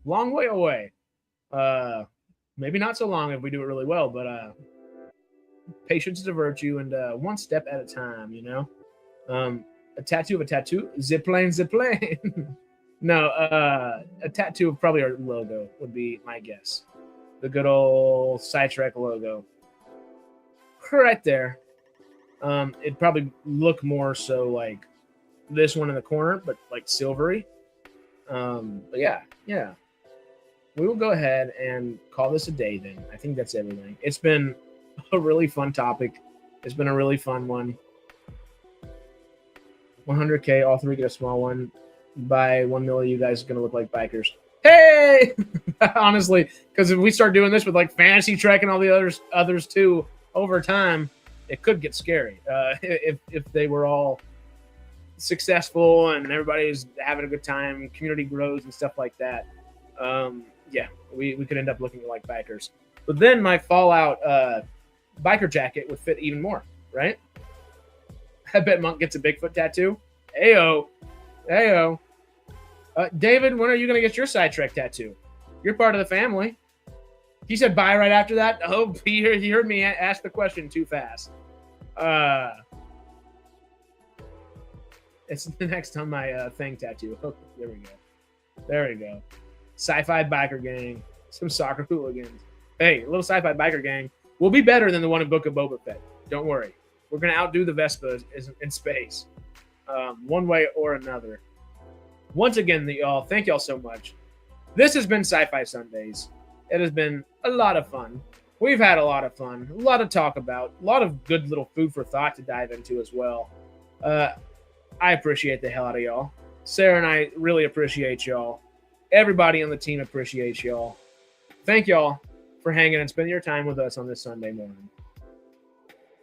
Long way away. Maybe not so long if we do it really well, but patience is a virtue, and one step at a time, you know? A tattoo of a tattoo? Zipline. No, a tattoo of probably our logo would be my guess. The good old SciTrek logo. Right there. It'd probably look more so like this one in the corner, but like silvery. But yeah. We will go ahead and call this a day then. I think that's everything. It's been a really fun topic. It's been a really fun one. 100K, all three get a small one. By 1 million, you guys are going to look like bikers. Hey! Honestly, because if we start doing this with like Fantasy Trek and all the others too, over time, it could get scary. If they were all successful and everybody's having a good time, community grows and stuff like that. Yeah, we could end up looking like bikers. But then my Fallout biker jacket would fit even more, right? I bet Monk gets a Bigfoot tattoo. Ayo. David, when are you going to get your SciTrek tattoo? You're part of the family. He said bye right after that. Oh, he heard me ask the question too fast. It's the next on my thing tattoo. Oh, there we go. Sci-fi biker gang. Some soccer hooligans. Hey, a little sci-fi biker gang will be better than the one in Book of Boba Fett. Don't worry. We're going to outdo the Vespas in space. One way or another. Once again, y'all, thank y'all so much. This has been Sci-Fi Sundays. It has been a lot of fun. We've had a lot of fun, a lot to talk about, a lot of good little food for thought to dive into as well. I appreciate the hell out of y'all. Sarah and I really appreciate y'all. Everybody on the team appreciates y'all. Thank y'all for hanging and spending your time with us on this Sunday morning.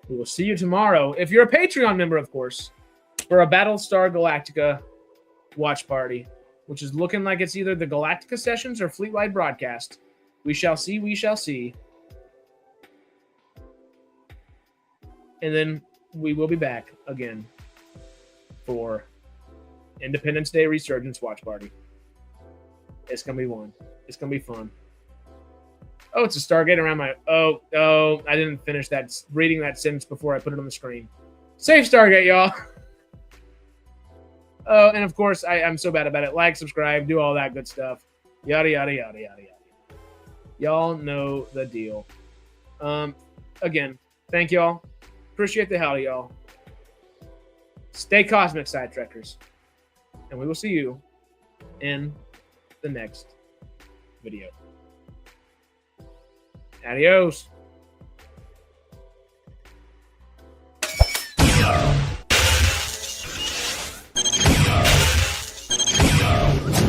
We will see you tomorrow, if you're a Patreon member, of course, for a Battlestar Galactica watch party, which is looking like it's either the Galactica Sessions or Fleet-wide broadcast. We shall see. And then we will be back again for Independence Day Resurgence watch party. It's going to be one. It's going to be fun. Oh, it's a Stargate around my... Oh, I didn't finish reading that sentence before I put it on the screen. Safe Stargate, y'all. Oh, and of course, I'm so bad about it. Like, subscribe, do all that good stuff. Yada, yada, yada, yada, yada. Y'all know the deal. Again, thank y'all. Appreciate the hell of y'all. Stay cosmic, SciTrekkers. And we will see you in the next video. Adios.